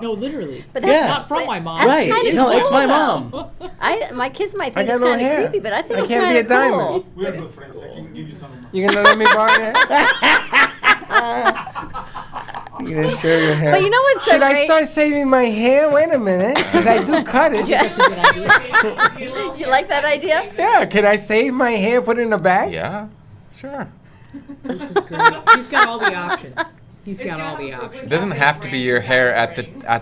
No, literally. But That's Yeah. not from my mom. That's Right. kind of No, cool, it's my though. mom. My kids might I think got it's no kind of hair. creepy, but I think I it's can't kind be a of cool. diamond. We're good friends. I can give you some of mine. You gonna let me borrow your hair? You gonna share your hair? But you know what's so Should I great? start saving my hair? Wait a minute, because I do cut it. Yeah. You like that idea? Yeah, can I save my hair, put it in a bag? Yeah, sure. This is great. He's got all the options. He's got all the options. It doesn't have to be your hair at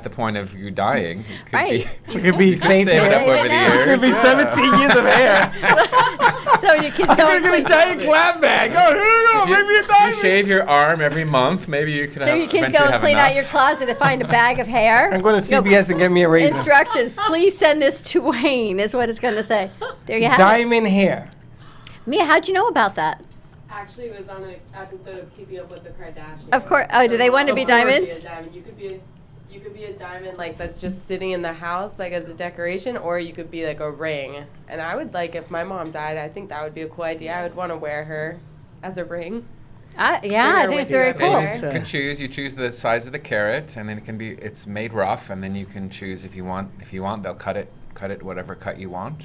the point of you dying. It could Right. be. It could be You could saved save it hair. up over the now. years. It could be yeah. 17 years of hair. So your kids I'm go gonna and get a clean. giant clap bag. Oh, here you go. If you, Maybe a if you diamond. shave your arm every month, maybe you could So have, your kids eventually go and have clean enough. out your closet to find a bag of hair. I'm going to Go, CVS and get me a razor. Instructions. Please send this to Wayne. Is what it's going to say. There you have Diamond hair. it. Mia, how'd you know about that? Actually, it was on an episode of Keeping Up with the Kardashians. Of course. Oh, do they want to be diamonds? You could be a diamond like that's just sitting in the house like as a decoration, or you could be like a ring. And I would like if my mom died, I think that would be a cool idea. I would want to wear her as a ring. Yeah, Bring I her think with it's you very everywhere. cool. You can choose. You choose the size of the carrot, and then it's made rough, and then you can choose if you want. If you want, they'll cut it whatever cut you want.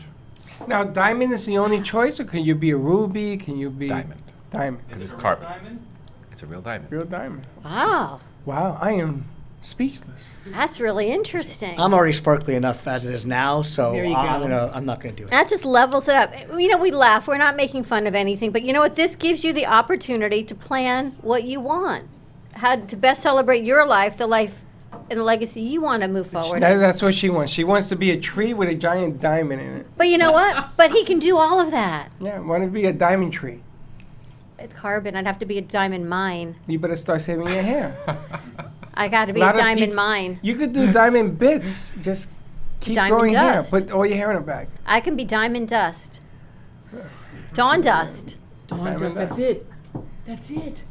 Now, diamond is the only choice, or can you be a ruby? Can you be Diamond. Diamond. Because it's carbon. It's a real diamond. Real diamond. Wow. Wow, I am speechless. That's really interesting. I'm already sparkly enough as it is now, so There you go. I'm not gonna do it. That just levels it up. You know, we laugh. We're not making fun of anything. But you know what? This gives you the opportunity to plan what you want. How to best celebrate your life, the life and the legacy you want to move forward. That's what she wants. She wants to be a tree with a giant diamond in it. But you know what? But he can do all of that. Yeah, want to be a diamond tree. It's carbon. I'd have to be a diamond mine. You better start saving your hair. I got to be a Lot of diamond pizza- mine. You could do diamond bits. Just keep Diamond growing dust. hair. Put all your hair in a bag. I can be diamond dust. Dawn dust. Dawn Diamond dust. That's it. That's it.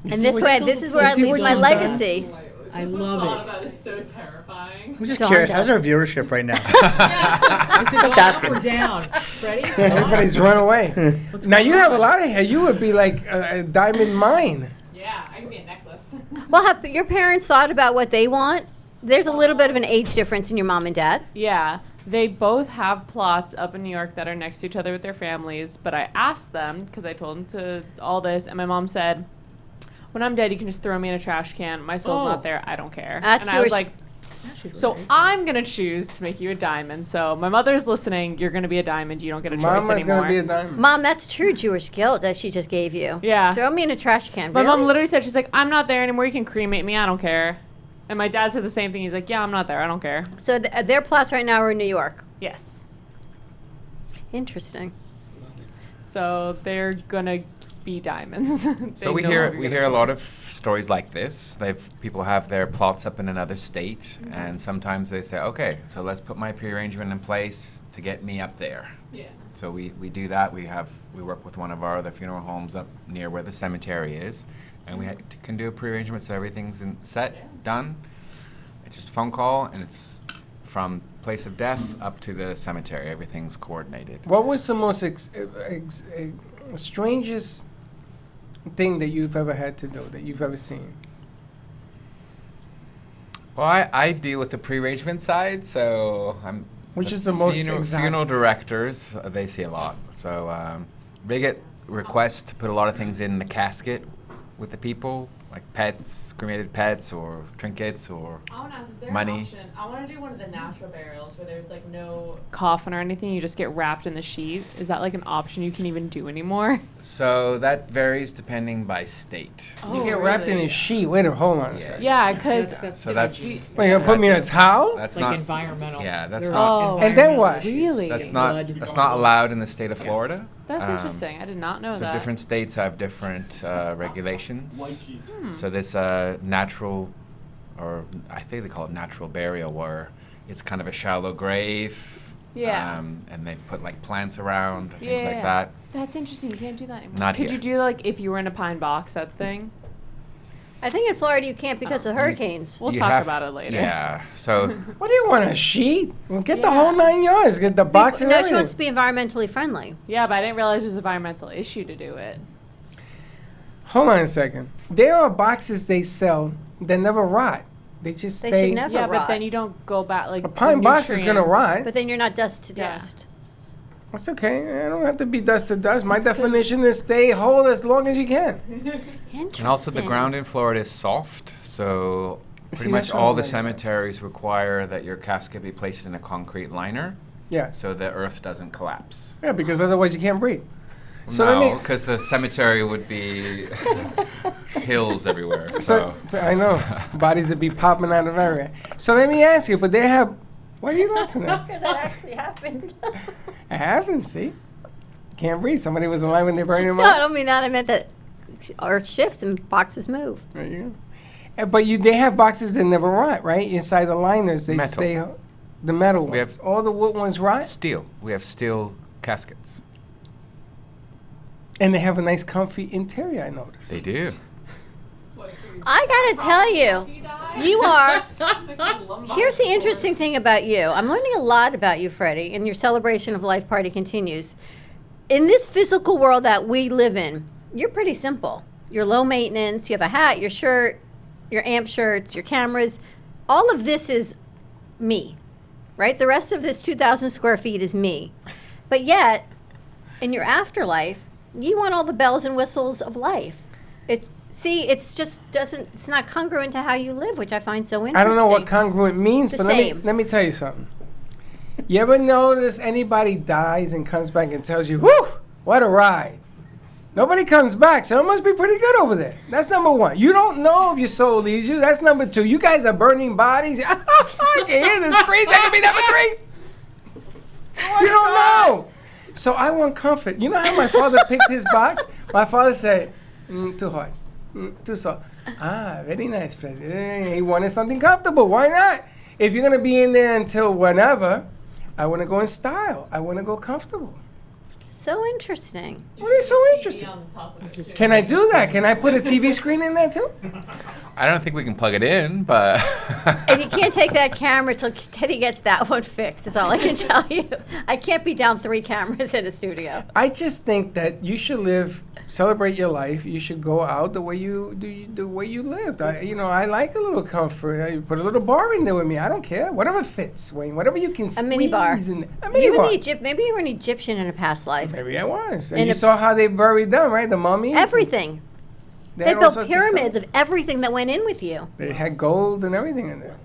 And this way, this is where I leave my legacy. I love it. That is so terrifying. I'm just Dawn curious. dust. How's our viewership right now? I said, Just Dawn asking. up or down? Ready? Everybody's run away. Now you have a lot of hair. You would be like a diamond mine. Yeah, I could be a necklace. Well, have your parents thought about what they want? There's a little bit of an age difference in your mom and dad. Yeah, they both have plots up in New York that are next to each other with their families. But I asked them, because I told them to all this, and my mom said, when I'm dead, you can just throw me in a trash can. My soul's Oh. not there. I don't care. That's and I was yours. like, so I'm going to choose to make you a diamond. So my mother's listening. You're going to be a diamond. You don't get a choice Mama's anymore. gonna be a diamond. Mom, that's true Jewish guilt that she just gave you. Yeah. Throw me in a trash can. My Really? mom literally said, she's like, I'm not there anymore. You can cremate me. I don't care. And my dad said the same thing. He's like, yeah, I'm not there. I don't care. So their plots right now are in New York. Yes. Interesting. So they're going to be diamonds. So They we no hear longer we get hear a lot of choice. stories like this. People have their plots up in another state, and sometimes they say, okay, so let's put my pre-arrangement in place to get me up there. Yeah. So we do that. We work with one of our other funeral homes up near where the cemetery is, and we can do a pre-arrangement so everything's done. It's just a phone call, and it's from place of death up to the cemetery. Everything's coordinated. What was the most strangest thing that you've ever had to do, that you've ever seen? Well, I deal with the pre-arrangement side, so I'm. Which is the most exotic? Funeral directors, they see a lot. So they get requests to put a lot of things in the casket with the people. like pets, cremated pets, or trinkets, or I want to ask, is there money. an option? I want to do one of the natural burials where there's like no coffin or anything. You just get wrapped in the sheet. Is that like an option you can even do anymore? So that varies depending by state. You get wrapped in a sheet. Wait a hold on a second. Yeah, because So that's. Wait, you gonna put me in a towel? That's Like not environmental. Yeah, that's They're not. And then what? Really? That's Blood. not allowed in the state of Florida. That's interesting. I did not know so that. different states have different regulations. So this natural, or I think they call it natural burial, where it's kind of a shallow grave. Yeah. And they put like plants around, Yeah, things like that. That's interesting. You can't do that anymore. Not Could here. you do like if you were in a pine box, that thing? I think in Florida you can't because of hurricanes. We'll You talk have- about it later. Yeah. So What do you want, a sheet? Well, get the whole 9 yards. Get the box and No, she everything. wants to be environmentally friendly. Yeah, but I didn't realize it was an environmental issue to do it. Hold on a second. There are boxes they sell that never rot. They just They stay. should never Yeah, rot. but then you don't go back like A pine the box is gonna nutrients. rot. But then you're not dust to dust. That's okay. I don't have to be dust to dust. My definition is stay whole as long as you can. and also the ground in Florida is soft, so pretty See, much that's what all I'm the like. cemeteries require that your casket be placed in a concrete liner. Yeah. So the earth doesn't collapse. Yeah, because otherwise you can't breathe. So let no, me. because the cemetery would be hills everywhere. So, So I know bodies would be popping out of everywhere. So let me ask you, but they have. What are you laughing at? Because that actually happened. It happens. See, can't breathe. Somebody was alive when they buried him No, I up. don't mean that. I meant that earth shifts and boxes move. There you go. But they have boxes that never rot, right? Inside the liners, they Metal. stay. The metal We ones. have- All the wood ones rot, steel. We have steel caskets. and they have a nice, comfy interior. I noticed. They do. I gotta tell you, you are. Here's the interesting thing about you. I'm learning a lot about you, Freddie, and your celebration of life party continues. In this physical world that we live in, you're pretty simple. You're low maintenance. You have a hat, your shirt, your amp shirts, your cameras. All of this is me, right? The rest of this 2,000 square feet is me. But yet, in your afterlife, you want all the bells and whistles of life. It's not congruent to how you live, which I find so interesting. I don't know what congruent means, The but same. let me tell you something. You ever notice anybody dies and comes back and tells you, "Whew, what a ride"? Nobody comes back, so it must be pretty good over there. That's number one. You don't know if your soul leaves you. That's number two. You guys are burning bodies. I can hear the screams. That could be number three. You don't know. So I want comfort. You know how my father picked his box? My father said, too hard, too soft. Ah, very nice, Fred. He wanted something comfortable. Why not? If you're going to be in there until whenever, I want to go in style. I want to go comfortable. So interesting. What is so interesting? Can I do that? Can I put a TV screen in there too? I don't think we can plug it in, but And you can't take that camera till Teddy gets that one fixed, is all I can tell you. I can't be down 3 cameras in a studio. I just think that you should celebrate your life. You should go out the way you lived. I like a little comfort. I put a little bar in there with me. I don't care. Whatever fits, Wayne. Whatever you can A squeeze mini bar. in. A mini bar. Maybe you were an Egyptian in a past life. Maybe I was. And In you a- saw how they buried them, right? The mummies. Everything. They They had all built sorts pyramids stuff. of everything that went in with you. They had gold and everything in there.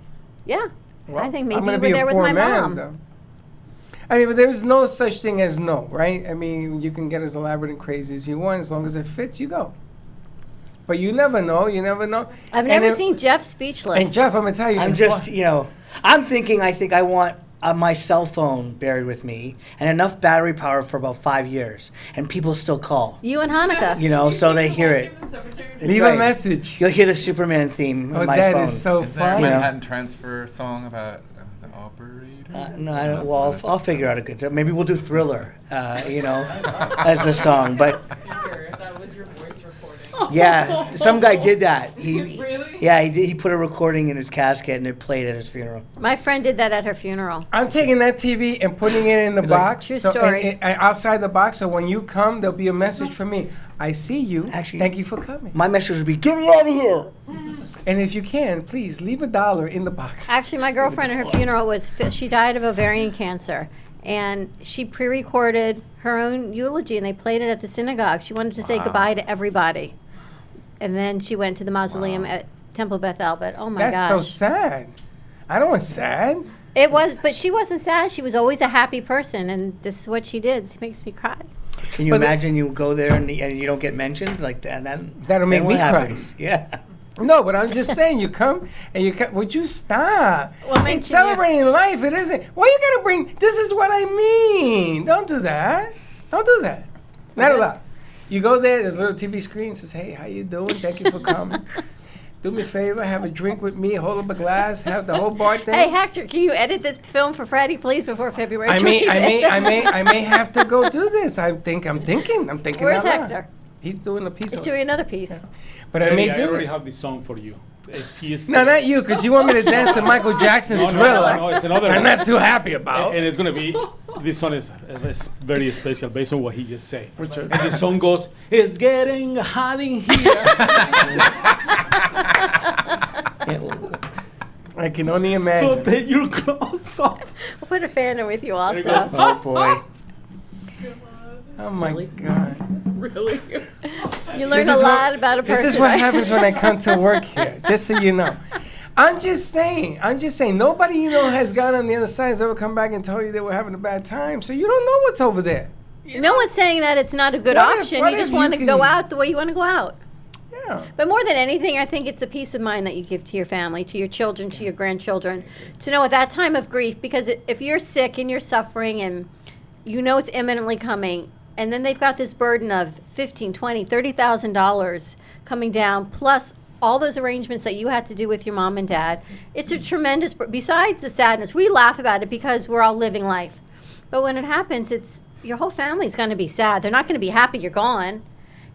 Yeah. Well, I think I'm maybe gonna you be were a there with poor my man, mom. though. I mean, but there's no such thing as no, right? I mean, you can get as elaborate and crazy as you want. As long as it fits, you go. But you never know. You never know. I've And never if- seen Jeff speechless. And Jeff, I'm gonna tell you. I'm in just, Flo- I'm thinking, I think I want my cell phone buried with me and enough battery power for about 5 years. And people still call, You and Hanukkah. so they hear it. Leave a message. You'll hear the Superman theme Oh, on my that phone. is so is there a funny. Manhattan Transfer song about was it operator? No, I don't. Well, I'll figure out a good. Maybe we'll do Thriller. As a song. But That was your voice recording. yeah, some guy did that. Really? Yeah, he did. He put a recording in his casket and it played at his funeral. My friend did that at her funeral. I'm taking that TV and putting it in the box. True so- story. and outside the box, so when you come, there'll be a message from me. I see you. Actually, thank you for coming. My message would be, "Get me out of here." And if you can, please leave $1 in the box. Actually, my girlfriend at her funeral she died of ovarian cancer. And she pre-recorded her own eulogy and they played it at the synagogue. She wanted to say Wow. goodbye to everybody. and then she went to the mausoleum at Temple Bethel. But oh my gosh, That's so sad. I don't want sad. it was. But she wasn't sad. She was always a happy person, and this is what she did. It makes me cry. Can you imagine you go there and you don't get mentioned like that? That'll make me cry. happens? Yeah. No, but I'm just saying, you come and you come. Would you stop? Well, It's celebrating life. It isn't. Why you gotta bring? This is what I mean. Don't do that. Don't do that. Not allowed. You go there. There's a little TV screen. Says, "Hey, how you doing? Thank you for coming. Do me a favor. Have a drink with me. Hold up a glass. Have the whole bar thing." Hey Hector, can you edit this film for Freddie, please, before February? I may 25th? have to go do this. I'm thinking. Where's out loud. Hector? He's doing a piece. He's of doing another piece. But I may I do already this. have the song for you. No, not you, because you want me to dance to Michael Jackson's Thriller. No, it's another which I'm one. not too happy about. And it's gonna be. This song is very special based on what he just said. Which one? And the song goes, "It's getting hot in here." I can only imagine. So take your clothes off. We'll put a fan in with you also. Oh boy. Oh my God. Really? You learned a lot about a person. This is what happens when I come to work here, just so you know. I'm just saying, nobody you know has gone on the other side has ever come back and told you they were having a bad time, so you don't know what's over there. No one's saying that it's not a good option. what You just if want you to go can- out the way you want to go out. Yeah. But more than anything, I think it's the peace of mind that you give to your family, to your children, to your grandchildren, to know at that time of grief, because if you're sick and you're suffering and you know it's imminently coming, and then they've got this burden of $15,000, $20,000, $30,000 coming down, plus all those arrangements that you had to do with your mom and dad. It's a tremendous, besides the sadness, we laugh about it because we're all living life. But when it happens, it's your whole family's going to be sad. They're not going to be happy you're gone.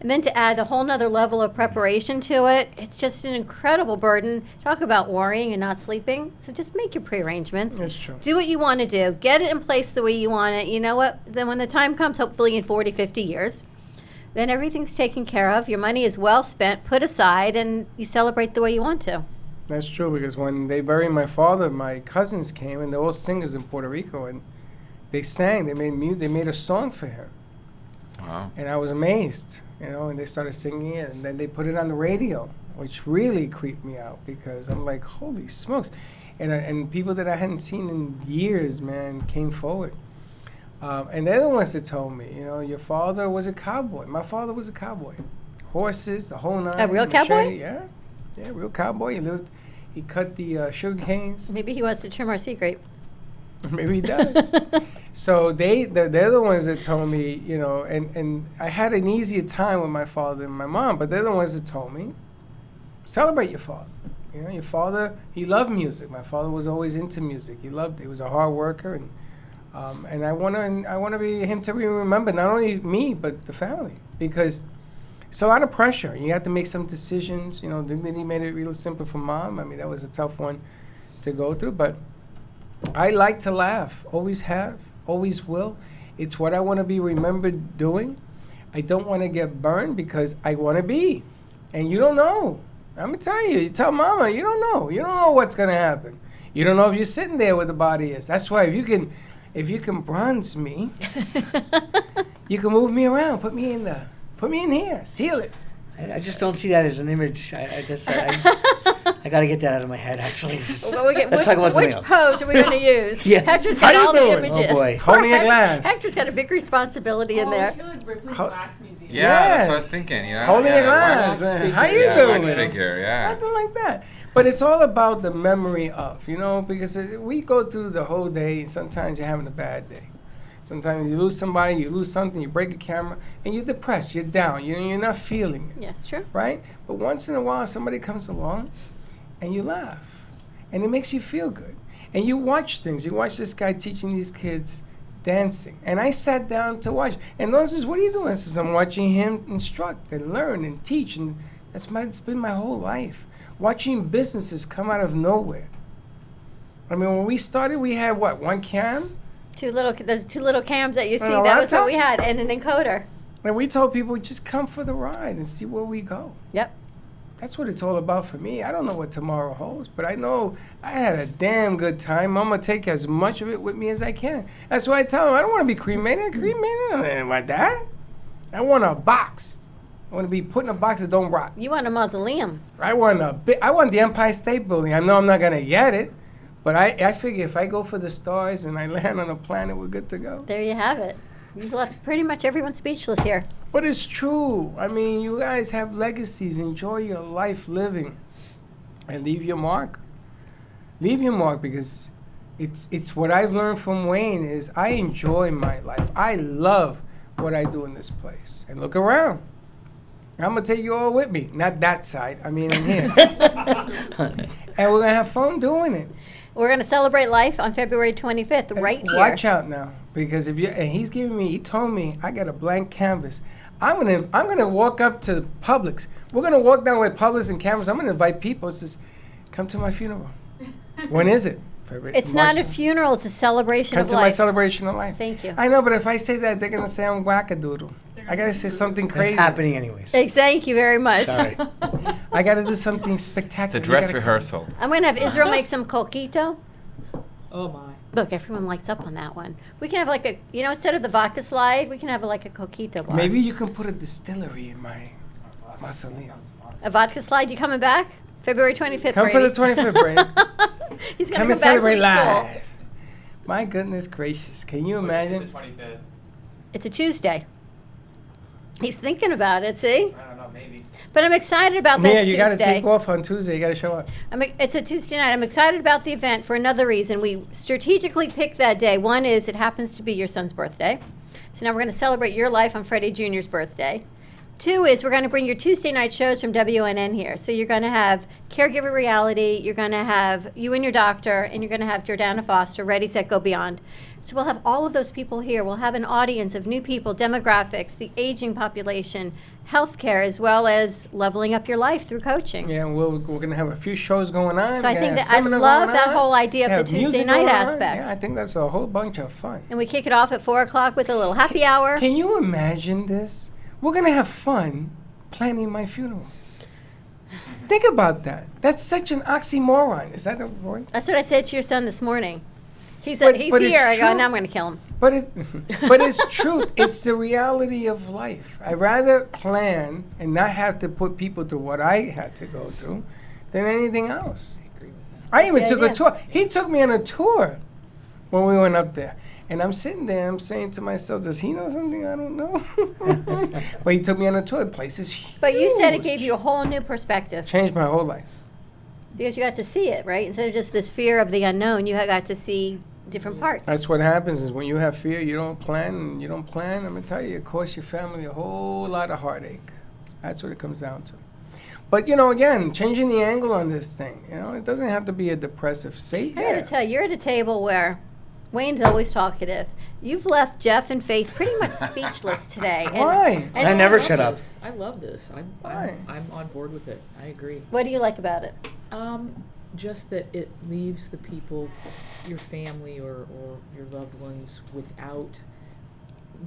And then to add a whole nother level of preparation to it, it's just an incredible burden. Talk about worrying and not sleeping. So just make your pre-arrangements. That's true. Do what you want to do. Get it in place the way you want it. You know what? Then when the time comes, hopefully in 40, 50 years, then everything's taken care of. Your money is well spent, put aside, and you celebrate the way you want to. That's true, because when they buried my father, my cousins came, and they're all singers in Puerto Rico, and they sang, they made music, they made a song for him. Wow. And I was amazed, and they started singing it, and then they put it on the radio, which really creeped me out, because I'm like, holy smokes. And people that I hadn't seen in years, man, came forward. And they're the ones that told me, your father was a cowboy. My father was a cowboy. Horses, the whole nine. A real machete, cowboy? Yeah, real cowboy. He cut the sugar canes. Maybe he wants to trim our secret. Maybe he does. So they're the ones that told me, and I had an easier time with my father and my mom, but they're the ones that told me, celebrate your father. Your father, he loved music. My father was always into music. He was a hard worker, and I want to be him to be remembered, not only me but the family, because it's a lot of pressure. You have to make some decisions. Dignity made it real simple for mom. I mean, that was a tough one to go through, but I like to laugh. Always have, always will. It's what I want to be remembered doing. I don't want to get burned because I want to be, and you don't know. I'm gonna tell you. You tell mama, you don't know. You don't know what's gonna happen. You don't know if you're sitting there where the body is. That's why if you can bronze me, you can move me around. Put me in here. Seal it. I just don't see that as an image. I got to get that out of my head, actually. Well, Let's talk about something else. Which pose are we going to use? Yeah. Hector's How got you all doing? the images. Oh, boy. Hold me a glass. Hector's got a big responsibility in there. Ripley's Wax Museum. Yeah, that's what I was thinking. Holding a glass. How you doing? Wax figure, yeah. Nothing like that. But it's all about the memory of, because we go through the whole day, and sometimes you're having a bad day. Sometimes you lose somebody, you lose something, you break a camera, and you're depressed, you're down, you're not feeling it. Yes, true. Right? But once in a while, somebody comes along, and you laugh, and it makes you feel good. And you watch things. You watch this guy teaching these kids dancing. And I sat down to watch. And Lon says, what are you doing? I says, I'm watching him instruct and learn and teach. And it's been my whole life. Watching businesses come out of nowhere. I mean, when we started, we had what, one cam? Those two little cams that you see, And a that was what laptop? we had, and an encoder. And we told people, just come for the ride and see where we go. Yep. That's what it's all about for me. I don't know what tomorrow holds, but I know I had a damn good time. I'm going to take as much of it with me as I can. That's why I tell them, I don't want to be cremated. I don't want that. I want a box. I want to be put in a box that don't rot. You want a mausoleum. I want the Empire State Building. I know I'm not gonna get it, but I figure if I go for the stars and I land on a planet, we're good to go. There you have it. You've left pretty much everyone speechless here. But it's true. I mean, you guys have legacies. Enjoy your life living, and leave your mark. Leave your mark, because it's what I've learned from Wayne is I enjoy my life. I love what I do in this place. And look around. I'm gonna take you all with me. Not that side. I mean, I'm here. And we're gonna have fun doing it. We're going to celebrate life on February 25th, right here. Watch out now, because he told me I got a blank canvas. I'm gonna walk up to Publix. We're gonna walk down with Publix and cameras. I'm gonna invite people. Says, come to my funeral. When is it? February, it's not a funeral. It's a celebration of life. Come to my celebration of life. Thank you. I know, but if I say that, they're gonna say I'm wackadoodle. I gotta say something crazy. It's happening anyways. Thank you very much. Sorry. I gotta do something spectacular. It's a dress rehearsal. I'm gonna have Israel make some coquito. Oh my. Look, everyone lights up on that one. We can have like a, instead of the vodka slide, we can have like a coquito bar. Maybe you can put a distillery in my mausoleum. A vodka slide. You coming back? February 25th, Come Brady. for the 25th, Brady. He's gonna come go and celebrate back from live. My goodness gracious. Can you imagine? It's the 25th. It's a Tuesday. He's thinking about it, see? I don't know, maybe. But I'm excited about that Yeah, you Tuesday. got to take off on Tuesday. You got to show up. It's a Tuesday night. I'm excited about the event for another reason. We strategically picked that day. One is it happens to be your son's birthday. So now we're going to celebrate your life on Freddie Jr.'s birthday. Two is we're going to bring your Tuesday night shows from WNN here. So you're going to have Caregiver Reality, you're going to have You and Your Doctor, and you're going to have Jordana Foster, Ready, Set, Go Beyond. So we'll have all of those people here. We'll have an audience of new people, demographics, the aging population, healthcare, as well as leveling up your life through coaching. Yeah, and we're going to have a few shows going on. So I think that I love that whole idea of the Tuesday night aspect. Yeah, I think that's a whole bunch of fun. And we kick it off at 4 o'clock with a little happy hour. Can you imagine this? We're going to have fun planning my funeral. Think about that. That's such an oxymoron. Is that a word? That's what I said to your son this morning. He's But here. it's I go, true. now I'm going to kill him. But it's true. It's the reality of life. I'd rather plan and not have to put people through what I had to go through than anything else. I even took a tour. He took me on a tour when we went up there. And I'm sitting there, I'm saying to myself, does he know something I don't know? But he took me on a tour. The place is huge. But you said it gave you a whole new perspective. Changed my whole life. Because you got to see it, right? Instead of just this fear of the unknown, you got to see different parts. That's what happens is when you have fear, you don't plan, and you don't plan, I'm going to tell you, it costs your family a whole lot of heartache. That's what it comes down to. But, again, changing the angle on this thing, it doesn't have to be a depressive state. I got to tell you, you're at a table where Wayne's always talkative. You've left Jeff and Faith pretty much speechless today. Why? I never shut up. I love this. I'm on board with it. I agree. What do you like about it? Just that it leaves the people, your family or your loved ones, without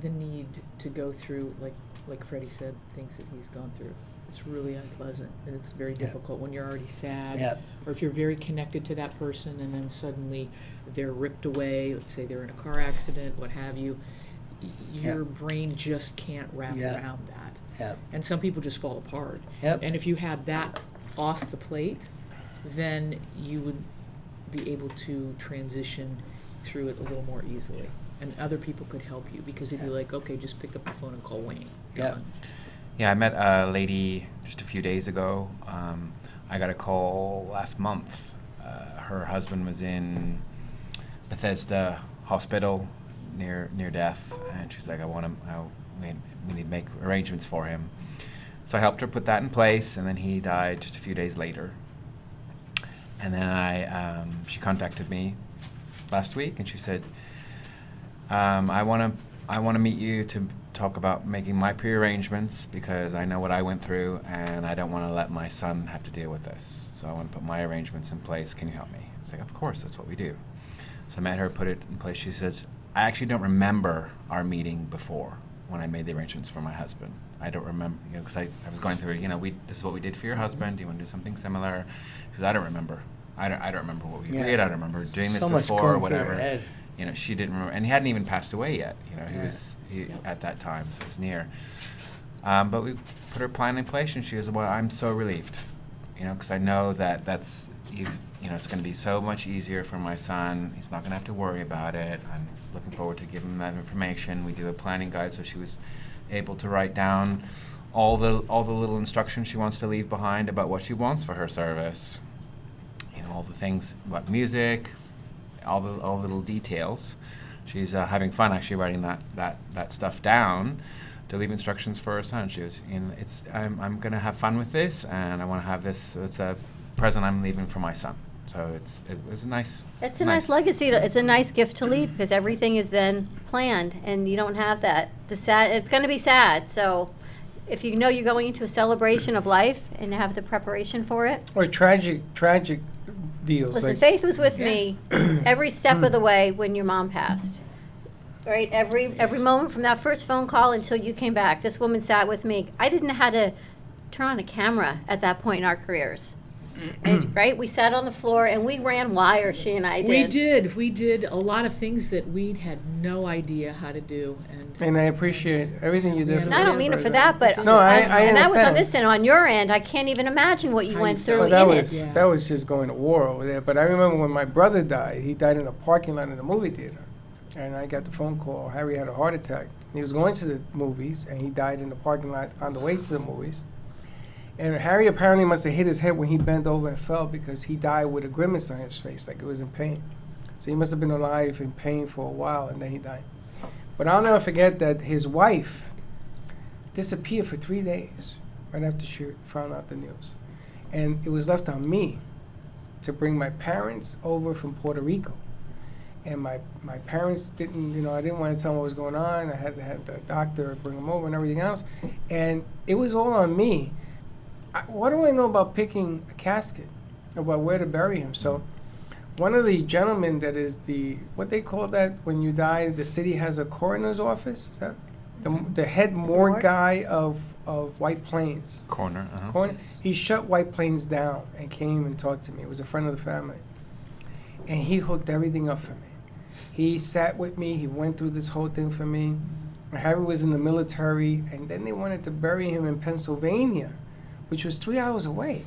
the need to go through, like Freddie said, things that he's gone through. It's really unpleasant, and it's very difficult when you're already sad, or if you're very connected to that person and then suddenly they're ripped away, let's say they're in a car accident, what have you, your brain just can't wrap around that. And some people just fall apart. And if you had that off the plate, then you would be able to transition through it a little more easily. And other people could help you, because they'd be like, okay, just pick up the phone and call Wayne. Done. Yeah, I met a lady just a few days ago. I got a call last month. Her husband was in Bethesda Hospital near death, and she's like, we need to make arrangements for him. So I helped her put that in place, and then he died just a few days later. And then she contacted me last week, and she said, I want to meet you to talk about making my pre-arrangements, because I know what I went through and I don't want to let my son have to deal with this. So I want to put my arrangements in place. Can you help me? It's like, of course, that's what we do. So I met her, put it in place. She says, I actually don't remember our meeting before when I made the arrangements for my husband. I don't remember, because I was going through, this is what we did for your husband. Do you want to do something similar? She says, I don't remember. I don't remember what we agreed. I don't remember doing this before or whatever. She didn't remember, and he hadn't even passed away yet. He was at that time, so it was near. But we put her plan in place, and she goes, well, I'm so relieved, because I know that's it's going to be so much easier for my son. He's not going to have to worry about it. I'm looking forward to giving him that information. We do a planning guide, so she was able to write down all the little instructions she wants to leave behind about what she wants for her service. All the things about music, all the little details. She's having fun actually writing that stuff down to leave instructions for her son. She was, I'm going to have fun with this, and I want to have this. It's a present I'm leaving for my son. So it was a nice. It's a nice legacy. It's a nice gift to leave because everything is then planned, and you don't have that. It's going to be sad. So, if you know you're going into a celebration of life and have the preparation for it. Or tragic deals. Listen, Faith was with me every step of the way when your mom passed. Right, every moment from that first phone call until you came back, this woman sat with me. I didn't know how to turn on a camera at that point in our careers. And, right, we sat on the floor and we ran wire. She and I did. We did a lot of things that we had no idea how to do, and I appreciate everything you did. And I don't mean it for that, but no, I and understand. that was on this end. On your end, I can't even imagine what you went through That was just going to war over there. But I remember when my brother died. He died in a parking lot in the movie theater, and I got the phone call. Harry had a heart attack. He was going to the movies, and he died in the parking lot on the way to the movies. And Harry apparently must have hit his head when he bent over and fell because he died with a grimace on his face, like it was in pain. So he must have been alive in pain for a while, and then he died. But I'll never forget that his wife disappeared for 3 days right after she found out the news. And it was left on me to bring my parents over from Puerto Rico. And my parents didn't, I didn't want to tell them what was going on. I had to have the doctor bring them over and everything else. And it was all on me. What do I know about picking a casket, about where to bury him? So one of the gentlemen that is what they call that when you die, the city has a coroner's office? Is that the head morgue guy of White Plains? Coroner. Yes. He shut White Plains down and came and talked to me. It was a friend of the family. And he hooked everything up for me. He sat with me. He went through this whole thing for me. Harry was in the military, and then they wanted to bury him in Pennsylvania, which was 3 hours away.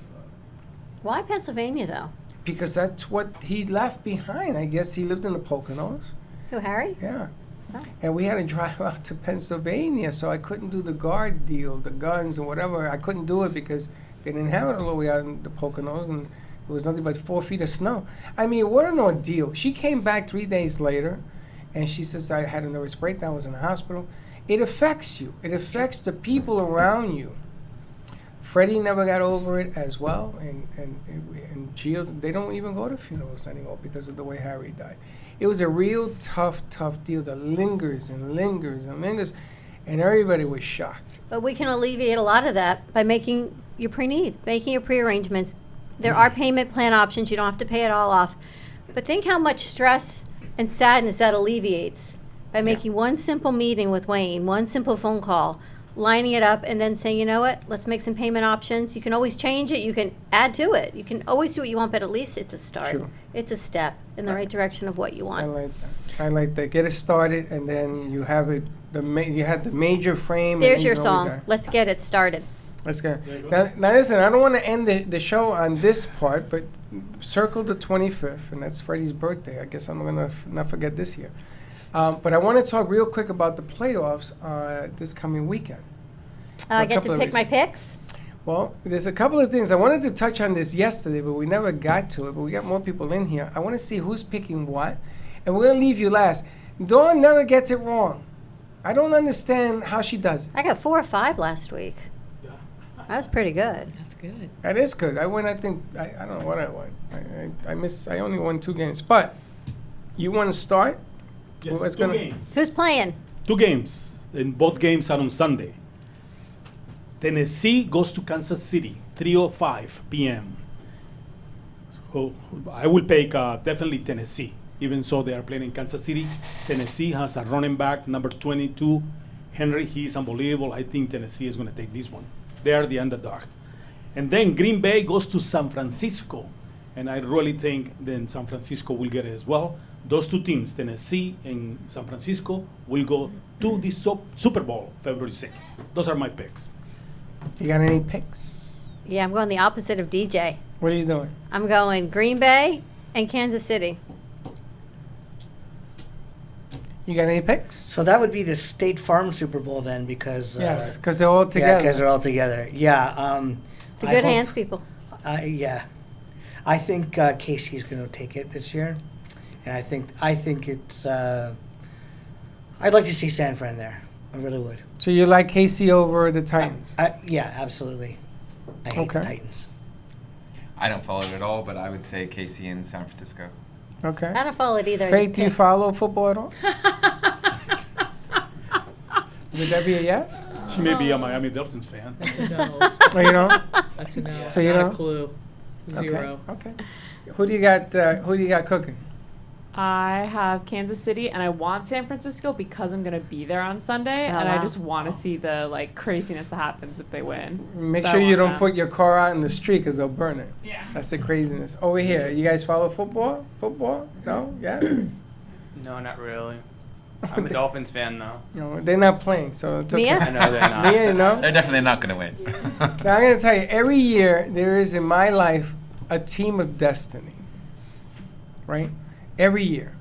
Why Pennsylvania, though? Because that's what he left behind. I guess he lived in the Poconos. Who, Harry? Yeah. Oh. And we had to drive out to Pennsylvania, so I couldn't do the guard deal, the guns and whatever. I couldn't do it because they didn't have it all the way out in the Poconos, and there was nothing but 4 feet of snow. I mean, what an ordeal. She came back 3 days later, and she says, I had a nervous breakdown, was in the hospital. It affects you. It affects the people around you. Freddie never got over it as well, and Gio, they don't even go to funerals anymore because of the way Harry died. It was a real tough deal that lingers and lingers and lingers, and everybody was shocked. But we can alleviate a lot of that by making your pre-needs, making your pre-arrangements. There are payment plan options. You don't have to pay it all off. But think how much stress and sadness that alleviates by making one simple meeting with Wayne, one simple phone call, lining it up, and then saying, you know what, let's make some payment options. You can always change it. You can add to it. You can always do what you want, but at least it's a start. Sure. It's a step in the right direction of what you want. I like that. I like that. Get it started, and then you have it. You have the major frame. There's your song. Let's get it started. Let's go. Now listen, I don't want to end the show on this part, but circle the 25th, and that's Freddie's birthday. I guess I'm going to not forget this year. But I want to talk real quick about the playoffs this coming weekend. I get to pick my picks? Well, there's a couple of things. I wanted to touch on this yesterday, but we never got to it. But we got more people in here. I want to see who's picking what. And we're going to leave you last. Dawn never gets it wrong. I don't understand how she does it. I got 4 or 5 last week. Yeah. That was pretty good. That's good. That is good. I won, I think, I don't know what I won. I only won 2 games. But you want to start? Yes, 2 games. Who's playing? 2 games, and both games are on Sunday. Tennessee goes to Kansas City, 3:05 p.m. So I will pick definitely Tennessee, even so they are playing in Kansas City. Tennessee has a running back, number 22, Henry. He's unbelievable. I think Tennessee is going to take this one. They are the underdog. And then Green Bay goes to San Francisco, and I really think then San Francisco will get it as well. Those two teams, Tennessee and San Francisco, will go to the Super Bowl February 6th. Those are my picks. You got any picks? Yeah, I'm going the opposite of DJ. What are you doing? I'm going Green Bay and Kansas City. You got any picks? So that would be the State Farm Super Bowl then, because Yes, 'cause they're all Yeah, together. because they're all together. Yeah. The I good hope- hands, people. Yeah, I think Casey's going to take it this year, and I think it's. I'd like to see San Fran there. I really would. So you like KC over the Titans? Yeah, absolutely. I hate the Titans. I don't follow it at all, but I would say KC in San Francisco. Okay. I don't follow it either. I Faith, just do you pick. follow football at all? Would that be a yes? She may be a Miami Dolphins fan. That's a no. Oh, you know? That's a no. So you Not know? a clue. Zero. Okay. Who do you got cooking? I have Kansas City, and I want San Francisco because I'm gonna be there on Sunday, and I wow. just want to see the craziness that happens if they win. Make So I sure you want don't them. put your car out in the street because they'll burn it. Yeah. That's the craziness. Over here, you guys follow football? Football? No? Yes? No, not really. I'm a Dolphins fan though. No, they're not playing, so it's okay. Mia? I know they're not. Mia, no? They're definitely not going to win. Now, I'm going to tell you, every year there is in my life a team of destiny, right? Every year.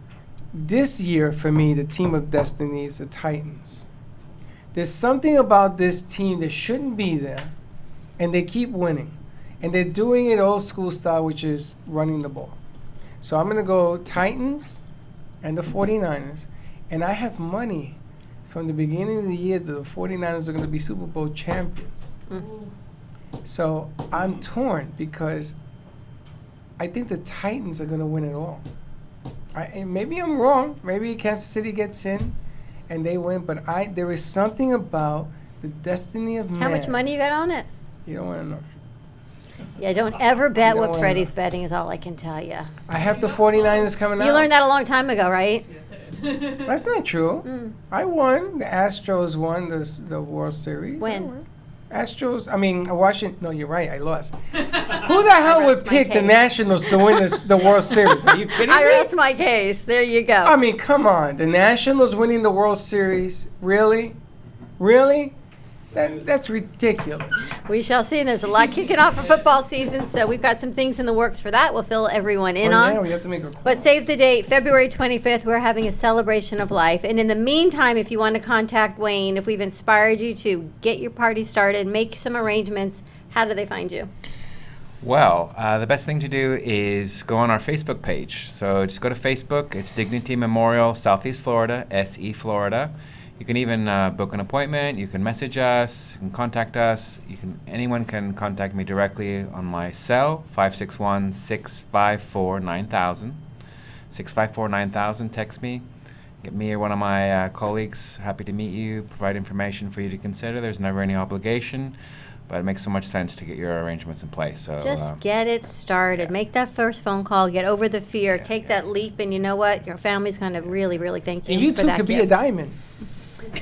This year, for me, the team of destiny is the Titans. There's something about this team that shouldn't be there, and they keep winning. And they're doing it old school style, which is running the ball. So I'm going to go Titans and the 49ers. And I have money from the beginning of the year that the 49ers are going to be Super Bowl champions. So I'm torn because I think the Titans are going to win it all. And maybe I'm wrong. Maybe Kansas City gets in and they win. But there is something about the destiny of man. How much money you got on it? You don't want to know. Yeah, don't ever bet don't what wanna Freddie's betting is all I can tell you. I have the 49ers coming out. You learned that a long time ago, right? That's not true. I won. The Astros won the World Series. When? Washington. No, you're right. I lost. Who the hell would pick the Nationals to win the World Series? Are you kidding I me? rest my case. There you go. I mean, come on. The Nationals winning the World Series? Really? Really? That's ridiculous. We shall see. And there's a lot kicking off for football season, so we've got some things in the works for that. We'll fill everyone in on. Yeah, we have to make a call. But save the date, February 25th, we're having a celebration of life. And in the meantime, if you want to contact Wayne, if we've inspired you to get your party started, make some arrangements, how do they find you? Well, the best thing to do is go on our Facebook page. So just go to Facebook. It's Dignity Memorial Southeast Florida, SE Florida. You can even book an appointment. You can message us. You can contact us. Anyone can contact me directly on my cell, 561-654-9000. 654-9000. Text me. Get me or one of my colleagues. Happy to meet you. Provide information for you to consider. There's never any obligation, but it makes so much sense to get your arrangements in place. So Just get it started. Make that first phone call. Get over the fear. Take that leap, and you know what? Your family's going to really, really thank you And you for two that could be gift. a diamond.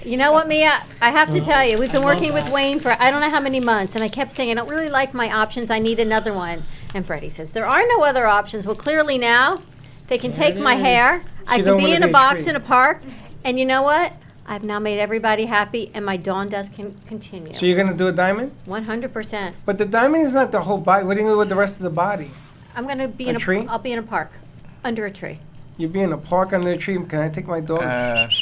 You know what, Mia? I have to tell you, we've been working with Wayne for I don't know how many months, and I kept saying, I don't really like my options. I need another one. And Freddie says, there are no other options. Well, clearly now, they can take my hair. I She can don't be wanna in a be a box tree. in a park. And you know what? I've now made everybody happy, and my dawn does continue. So you're going to do a diamond? 100%. But the diamond is not the whole body. What are you going to do with the rest of the body? I'm going to be A in tree? I'll be in a park, under a tree. You'll be in a park under a tree. Can I take my dog?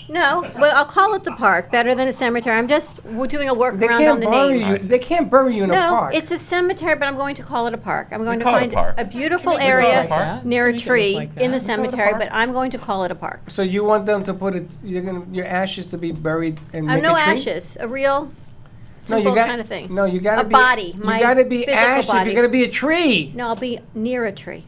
No, but I'll call it the park, better than a cemetery. We're doing a They workaround can't on the bury name. you. They can't bury you in a No, park. it's a cemetery, but I'm going to call it a park. I'm going to call it a find park. a beautiful Can we call it a area park? near a Can we call it tree like in the that? Can we call it a cemetery, park? but I'm going to call it a park. So you want them to put your ashes to be buried and make No a tree? ashes, a real No, simple you got kind of thing. No, you got to a be body. You My got to be physical ashes. body. If you're going to be a tree. No, I'll be near a tree.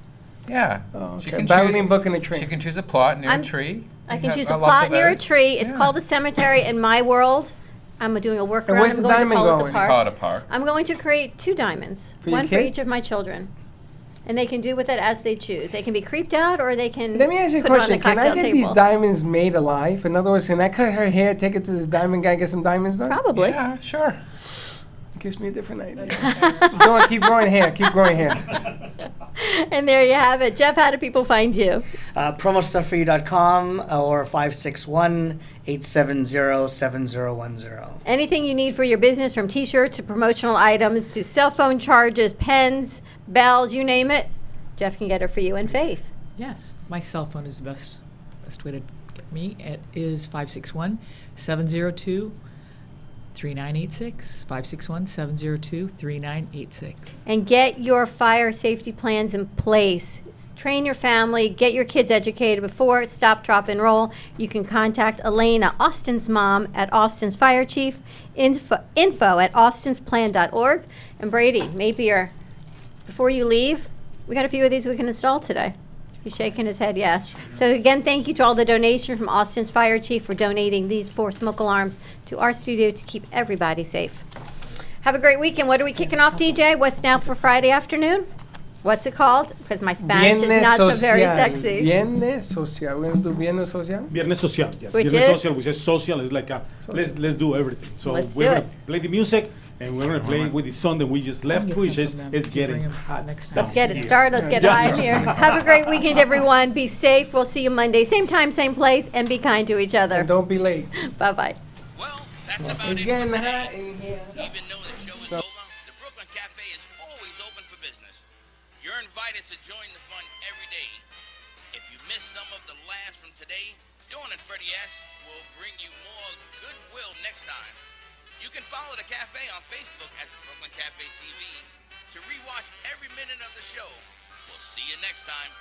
Yeah. Oh, She okay. can Battling choose- book in a tree. She can choose a plot near I'm- a tree. I We can have, choose a lots plot of near a those. tree. It's Yeah. called a cemetery in my world. I'm doing a workaround. where's I'm the going diamond to call it going? the park. Call it a park. I'm going to create 2 diamonds, For your one for kids? each of my children. And they can do with it as they choose. They can be creeped out, or they can Let me ask you a put it on question. the Can I cocktail get table. these diamonds made alive? In other words, can I cut her hair, take it to this diamond guy, get some diamonds done? Probably. Yeah, sure. Gives me a different idea. Don't keep growing hair. Keep growing hair. And there you have it. Jeff, how do people find you? Promostufforyou.com or 561-870-7010. Anything you need for your business, from t-shirts to promotional items to cell phone charges, pens, bells, you name it, Jeff can get it for you. And Faith. Yes, my cell phone is the best way to get me. It is 561-702-3986. 561-702-3986. And get your fire safety plans in place. Train your family, get your kids educated before stop, drop, and roll. You can contact Elena, Austin's mom, at Austin's Fire Chief, info at austinsplan.org. And Brady, maybe before you leave, we got a few of these we can install today. He's shaking his head yes. So again, thank you to all the donations from Austin's Fire Chief for donating these 4 smoke alarms to our studio to keep everybody safe. Have a great weekend. What are we kicking off, DJ? What's now for Friday afternoon? What's it called? Because my Spanish is not so very sexy. Viernes social. We're going to do Viernes social? Viernes social, yes. Which Viernes is? social, we say social is like let's do everything. So Let's we're do going it. to play the music, and we're going to play with the song that we just left, which is it's getting hot. Let's get it started. Let's get high in here. Have a great weekend, everyone. Be safe. We'll see you Monday. Same time, same place. And be kind to each other. And don't be late. Bye-bye. It's getting hot in here. Even though the show is over, the Brooklyn Cafe is always open for business. You're invited to join the fun every day. If you missed some of the laughs from today, Dawn and Freddie S. will bring you more goodwill next time. You can follow the cafe on Facebook at the Brooklyn Cafe TV to rewatch every minute of the show. We'll see you next time.